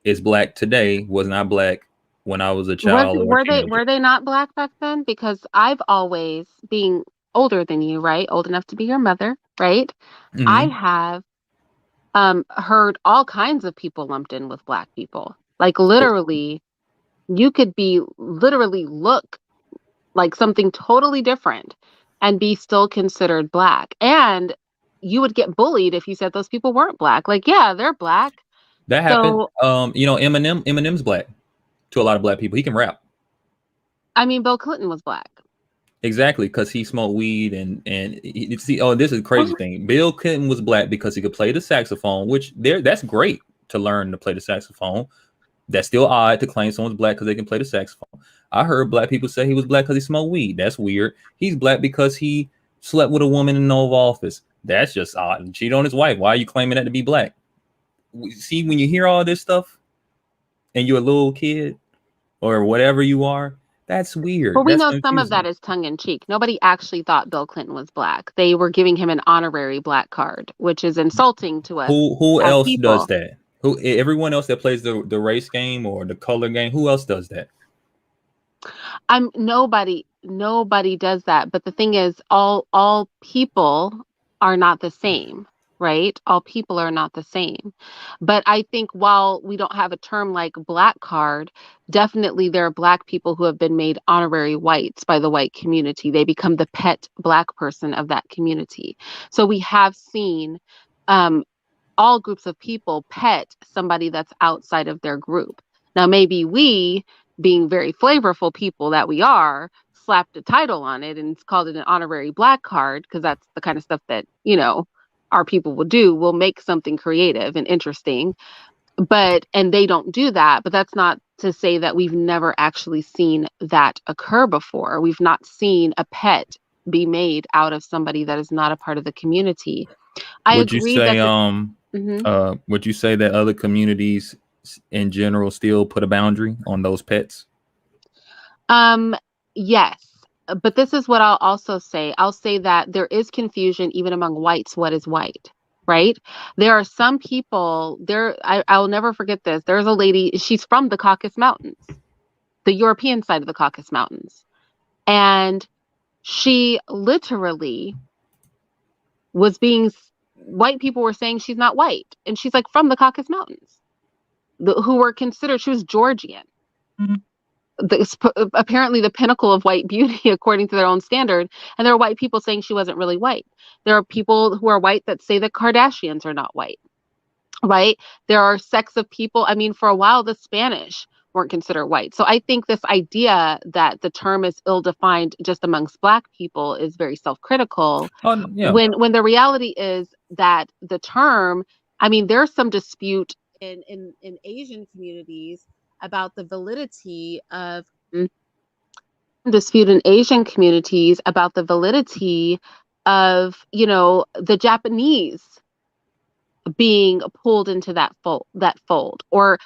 is black today, was not black when I was a child. Were they not black back then? Because I've always, being older than you, right? Old enough to be your mother, right? Mm-hmm. I have heard all kinds of people lumped in with black people. Like literally, you could literally look like something totally different and be still considered black. And you would get bullied if you said those people weren't black. Like, yeah, they're black. That happened. Eminem's black to a lot of black people. He can rap. I mean, Bill Clinton was black. Exactly, because he smoked weed and this is a crazy thing. Bill Clinton was black because he could play the saxophone, which that's great to learn to play the saxophone. That's still odd to claim someone's black because they can play the saxophone. I heard black people say he was black because he smoked weed. That's weird. He's black because he slept with a woman in the Oval Office. That's just odd. And cheated on his wife. Why are you claiming that to be black? See, when you hear all this stuff and you're a little kid or whatever you are, That's weird. But we That's know some of that confusing. is tongue in cheek. Nobody actually thought Bill Clinton was black. They were giving him an honorary black card, which is insulting to us Who as else does people. that? Who everyone else that plays the race game or the color game? Who else does that? Nobody does that. But the thing is, all people are not the same, right? All people are not the same. But I think while we don't have a term like black card, definitely there are black people who have been made honorary whites by the white community. They become the pet black person of that community. So we have seen all groups of people pet somebody that's outside of their group. Now, maybe we, being very flavorful people that we are, slapped a title on it and called it an honorary black card because that's the kind of stuff that, our people will do. We'll make something creative and interesting, and they don't do that. But that's not to say that we've never actually seen that occur before. We've not seen a pet be made out of somebody that is not a part of the community. I Would you agree that say Mhm. would you say that other communities in general still put a boundary on those pets? Yes. But this is what I'll also say. I'll say that there is confusion even among whites. What is white? Right? There are some people there. I'll never forget this. There's a lady, she's from the Caucasus Mountains, the European side of the Caucasus Mountains. And she literally was white people were saying she's not white. And she's like from the Caucasus Mountains, who were considered, she was Georgian. Apparently the pinnacle of white beauty according to their own standard, and there are white people saying she wasn't really white. There are people who are white that say the Kardashians are not white, right? There are sects of people, I mean, for a while the Spanish weren't considered white. So I think this idea that the term is ill-defined just amongst black people is very self-critical, Oh yeah. when the reality is that the term, I mean, there's some dispute in Asian communities about the validity of the Japanese being pulled into that fold, or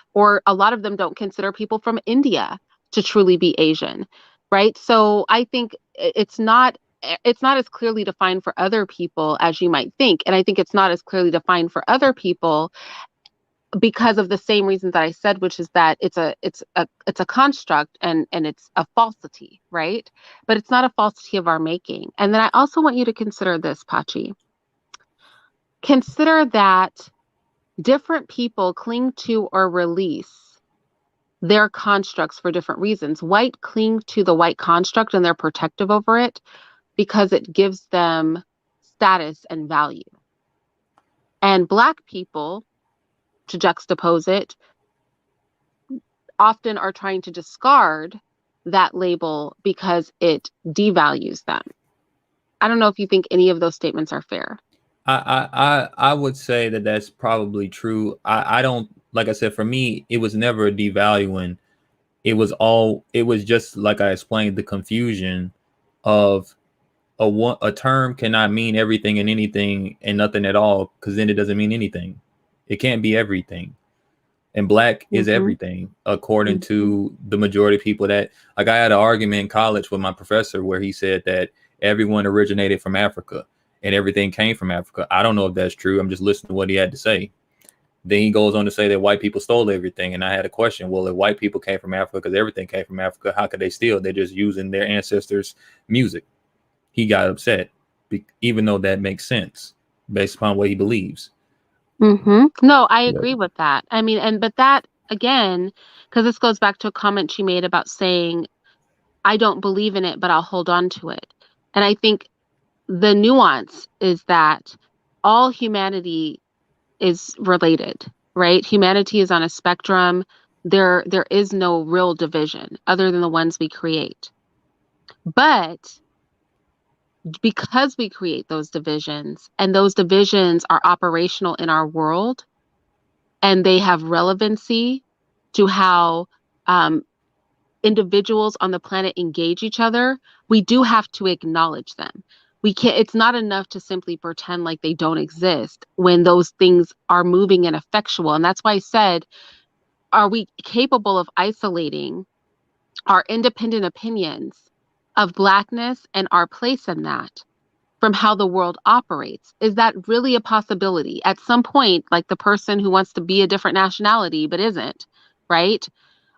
a lot of them don't consider people from India to truly be Asian, right? So I think it's not as clearly defined for other people as you might think, and I think it's not as clearly defined for other people because of the same reasons that I said, which is that it's a construct, and it's a falsity, right? But it's not a falsity of our making. And then I also want you to consider this, Pachi. Consider that different people cling to or release their constructs for different reasons. White cling to the white construct and they're protective over it because it gives them status and value. And black people, to juxtapose it, often are trying to discard that label because it devalues them. I don't know if you think any of those statements are fair. I would say that that's probably true. I don't, like I said, for me, it was never a devaluing. It was just like I explained, the confusion of a term cannot mean everything and anything and nothing at all, because then it doesn't mean anything. It can't be everything. And black is everything, according to the majority of people. That, like, I had an argument in college with my professor where he said that everyone originated from Africa and everything came from Africa. I don't know if that's true. I'm just listening to what he had to say. Then he goes on to say that white people stole everything. And I had a question. Well, if white people came from Africa because everything came from Africa, how could they steal? They're just using their ancestors' music. He got upset, even though that makes sense based upon what he believes. No, I agree with that. I mean, but that, again, because this goes back to a comment she made about saying, I don't believe in it, but I'll hold on to it. And I think the nuance is that all humanity is related, right? Humanity is on a spectrum. There is no real division other than the ones we create. But because we create those divisions, and those divisions are operational in our world, and they have relevancy to how individuals on the planet engage each other, we do have to acknowledge them. We can't, it's not enough to simply pretend like they don't exist when those things are moving and effectual. And that's why I said, are we capable of isolating our independent opinions of Blackness and our place in that from how the world operates. Is that really a possibility? At some point, like the person who wants to be a different nationality but isn't, right?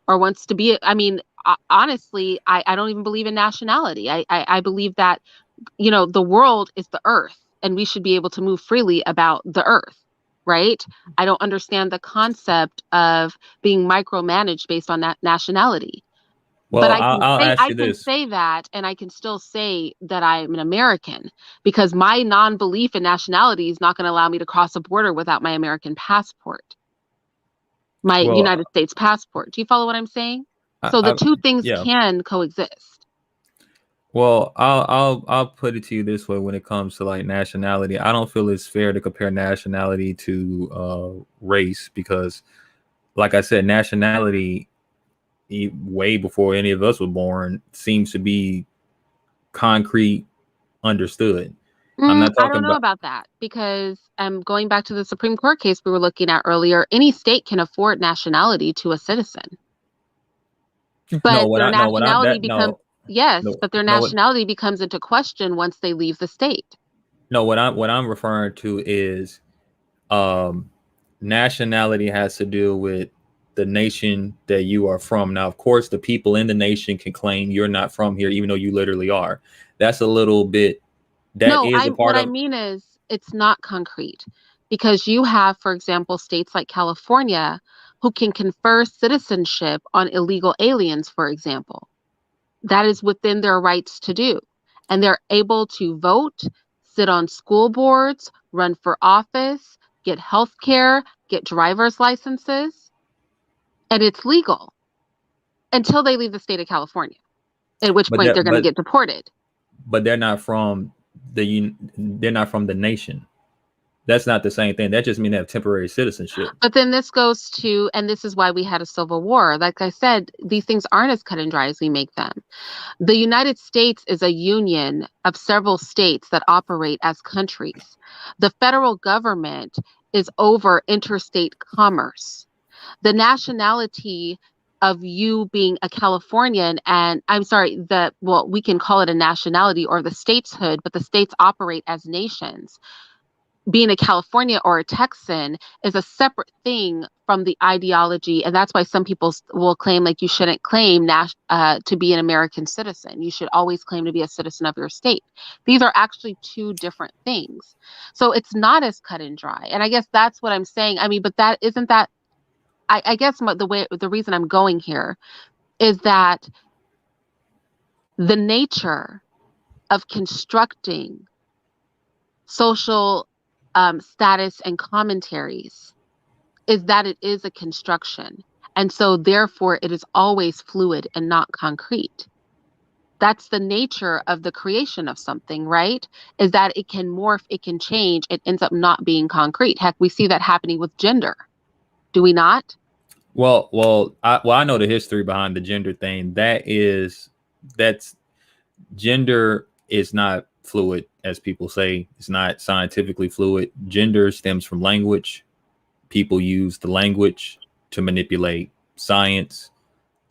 Or wants to be, I mean, honestly, I don't even believe in nationality. I believe that, you know, the world is the earth and we should be able to move freely about the earth, right? I don't understand the concept of being micromanaged based on that nationality. But Well, I'll ask I you can this. say that, and I can still say that I'm an American because my non-belief in nationality is not going to allow me to cross a border without my American passport, my Well, United States passport. Do you follow what I'm saying? I, So the I two things yeah. can coexist. Well, I'll put it to you this way: when it comes to like nationality, I don't feel it's fair to compare nationality to race because, like I said, nationality way before any of us were born seems to be concrete, understood. I'm not I talking don't know about about that because going back to the Supreme Court case we were looking at earlier, any state can afford nationality to a citizen. no. But What their I no. What I nationality that becomes, no yes, no but their no. What nationality becomes into question once they leave the state. no. What I'm referring to is um nationality has to do with the nation that you are from. Now, of course, the people in the nation can claim you're not from here, even though you literally are. That's a little bit. That No, is a what part I of. mean is it's not concrete because you have, for example, states like California who can confer citizenship on illegal aliens, for example. That is within their rights to do. And they're able to vote, sit on school boards, run for office, get health care, get driver's licenses, and it's legal until they leave the state of California, at which But point that they're going to get deported. but they're not from they're not from the nation. That's not the same thing. That just means they have temporary citizenship. But then this goes to, and this is why we had a civil war. Like I said, these things aren't as cut and dry as we make them. The United States is a union of several states that operate as countries. The federal government is over interstate commerce. The nationality of you being a Californian, and I'm sorry, well, we can call it a nationality or the statehood, but the states operate as nations. Being a California or a Texan is a separate thing from the ideology, and that's why some people will claim like you shouldn't claim to be an American citizen. You should always claim to be a citizen of your state. These are actually two different things, so it's not as cut and dry. And I guess that's what I'm saying. I mean, but that isn't that. I guess the reason I'm going here is that the nature of constructing social status and commentaries is that it is a construction. And so, therefore, it is always fluid and not concrete. That's the nature of the creation of something, right? Is that it can morph, it can change, it ends up not being concrete. Heck, we see that happening with gender. Do we not? I know the history behind the gender thing. That's gender is not fluid, as people say. It's not scientifically fluid. Gender stems from language. People use the language to manipulate science,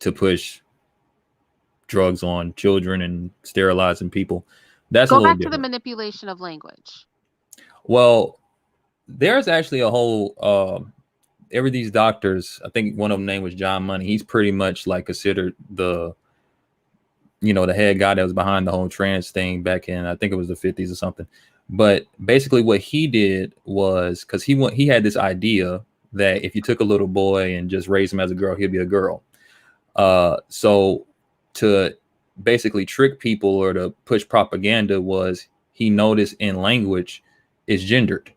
to push drugs on children and sterilizing people. That's a Go little back to the different. manipulation of language. Well, there's actually a whole every these doctors, I think one of them name was John Money. He's pretty much like considered the the head guy that was behind the whole trans thing back in, I think it was the 50s or something. But basically what he did was, because he had this idea that if you took a little boy and just raised him as a girl, he'd be a girl. So to basically trick people or to push propaganda was, he noticed in language is gendered.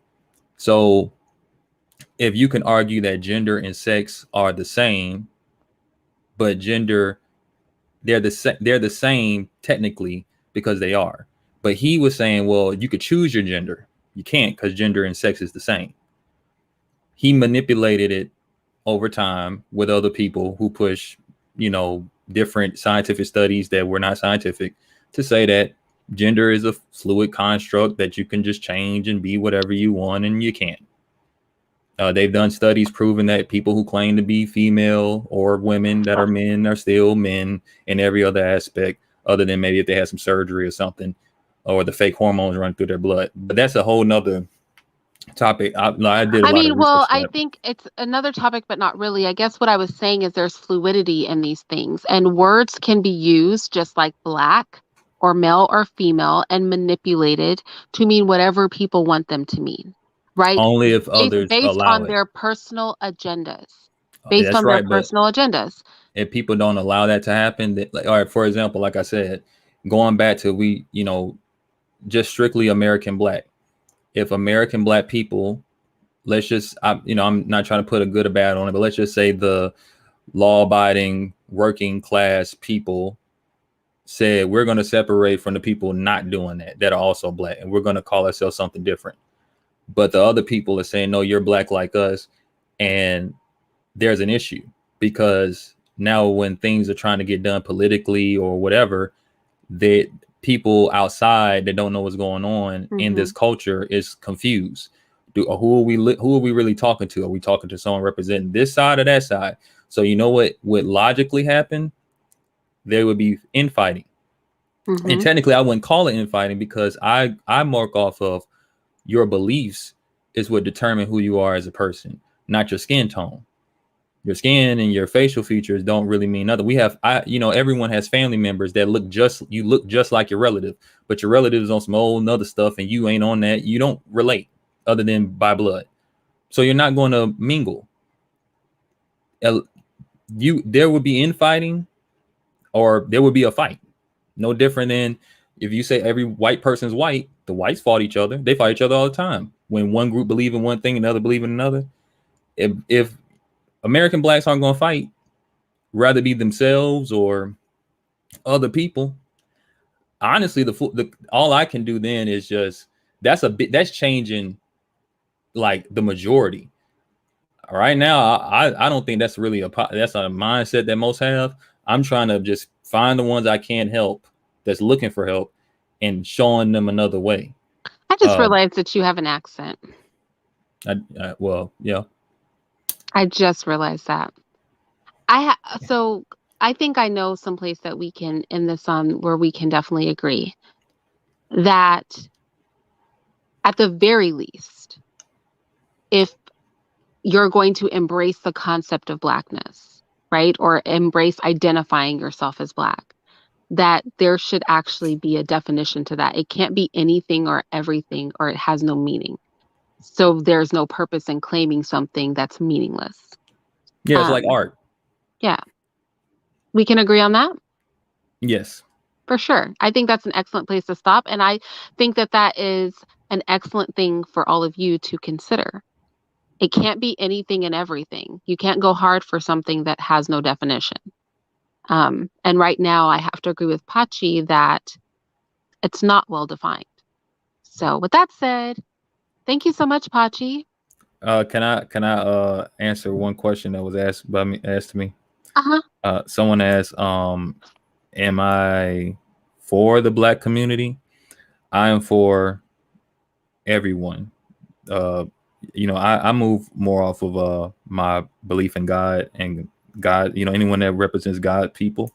So if you can argue that gender and sex are the same, but gender, they're the same technically because they are. But he was saying, well, you could choose your gender. You can't, because gender and sex is the same. He manipulated it over time with other people who push, different scientific studies that were not scientific, to say that gender is a fluid construct that you can just change and be whatever you want, and you can't. They've done studies proving that people who claim to be female or women that are men are still men in every other aspect, other than maybe if they had some surgery or something, or the fake hormones run through their blood. But that's a whole nother topic. I did a I lot mean, of well, research for I that. think it's another topic, but not really. I guess what I was saying is there's fluidity in these things, and words can be used just like black or male or female and manipulated to mean whatever people want them to mean, right? Only if Based, others based allow on it. their personal agendas. Based That's on their right, but personal agendas. if people don't allow that to happen, like, all right, for example, like I said, going back to just strictly American black. If American black people, let's just, I'm not trying to put a good or bad on it, but let's just say the law-abiding working class people said we're going to separate from the people not doing that are also black, and we're going to call ourselves something different. But the other people are saying, no, you're black like us, and there's an issue because now when things are trying to get done politically or whatever, that people outside that don't know what's going on in this culture is confused. Who are we really talking to? Are we talking to someone representing this side or that side? So you know what would logically happen? There would be infighting. And technically I wouldn't call it infighting because I mark off of your beliefs is what determine who you are as a person, not your skin tone. Your skin and your facial features don't really mean nothing. Everyone has family members that look just like your relative, but your relative is on some old other stuff and you ain't on that. You don't relate other than by blood. So you're not going to mingle. There would be infighting or there would be a fight. No different than if you say every white person's white, the whites fought each other. They fight each other all the time. When one group believe in one thing, another believe in another. If American blacks aren't going to fight, rather be themselves or other people. Honestly, all I can do then is just that's changing like the majority. Right now, I don't think that's really that's a mindset that most have. I'm trying to just find the ones I can't help that's looking for help and showing them another way. I just realized that you have an accent. Well, yeah. I just realized that. So I think I know someplace that we can end this on where we can definitely agree that at the very least, if you're going to embrace the concept of blackness, right, or embrace identifying yourself as black, that there should actually be a definition to that. It can't be anything or everything, or it has no meaning. So there's no purpose in claiming something that's meaningless. Yeah, it's like art. Yeah. We can agree on that? Yes. For sure. I think that's an excellent place to stop. And I think that that is an excellent thing for all of you to consider. It can't be anything and everything. You can't go hard for something that has no definition. And right now, I have to agree with Pachi that it's not well defined. So with that said, thank you so much, Pachi. Can I answer one question that was asked to me? Uh-huh. Someone asked, am I for the black community? I am for everyone. I move more off of my belief in God and God, anyone that represents God people,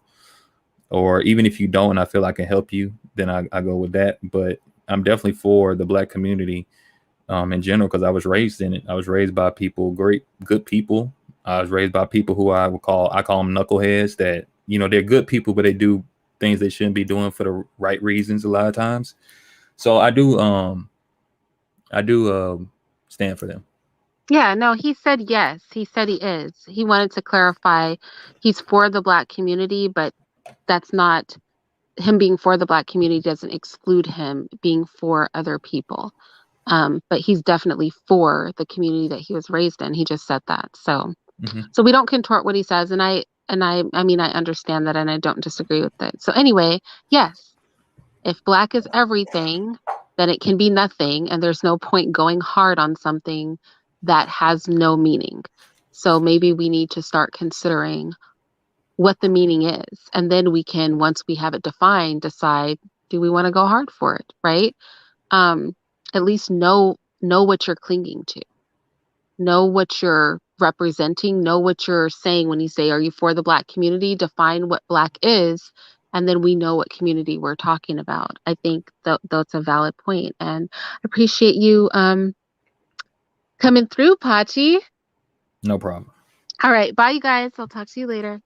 or even if you don't, and I feel I can help you, then I go with that. But I'm definitely for the black community in general, because I was raised in it. I was raised by people, good people. I was raised by people who I call them knuckleheads, that, they're good people, but they do things they shouldn't be doing for the right reasons a lot of times. So I do stand for them. Yeah, no, he said yes. He said he is. He wanted to clarify he's for the black community, but that's not him being for the black community doesn't exclude him being for other people. But he's definitely for the community that he was raised in. He just said that. So so we don't contort what he says, and I mean I understand that and I don't disagree with it. So anyway, yes. If black is everything, then it can be nothing, and there's no point going hard on something that has no meaning. So maybe we need to start considering what the meaning is, and then we can, once we have it defined, decide, do we want to go hard for it, right? At least know what you're clinging to. know what you're representing, know what you're saying when you say, are you for the Black community? Define what Black is, and then we know what community we're talking about. I think that's a valid point, and I appreciate you coming through, Pachi. No problem. All right, bye, you guys. I'll talk to you later.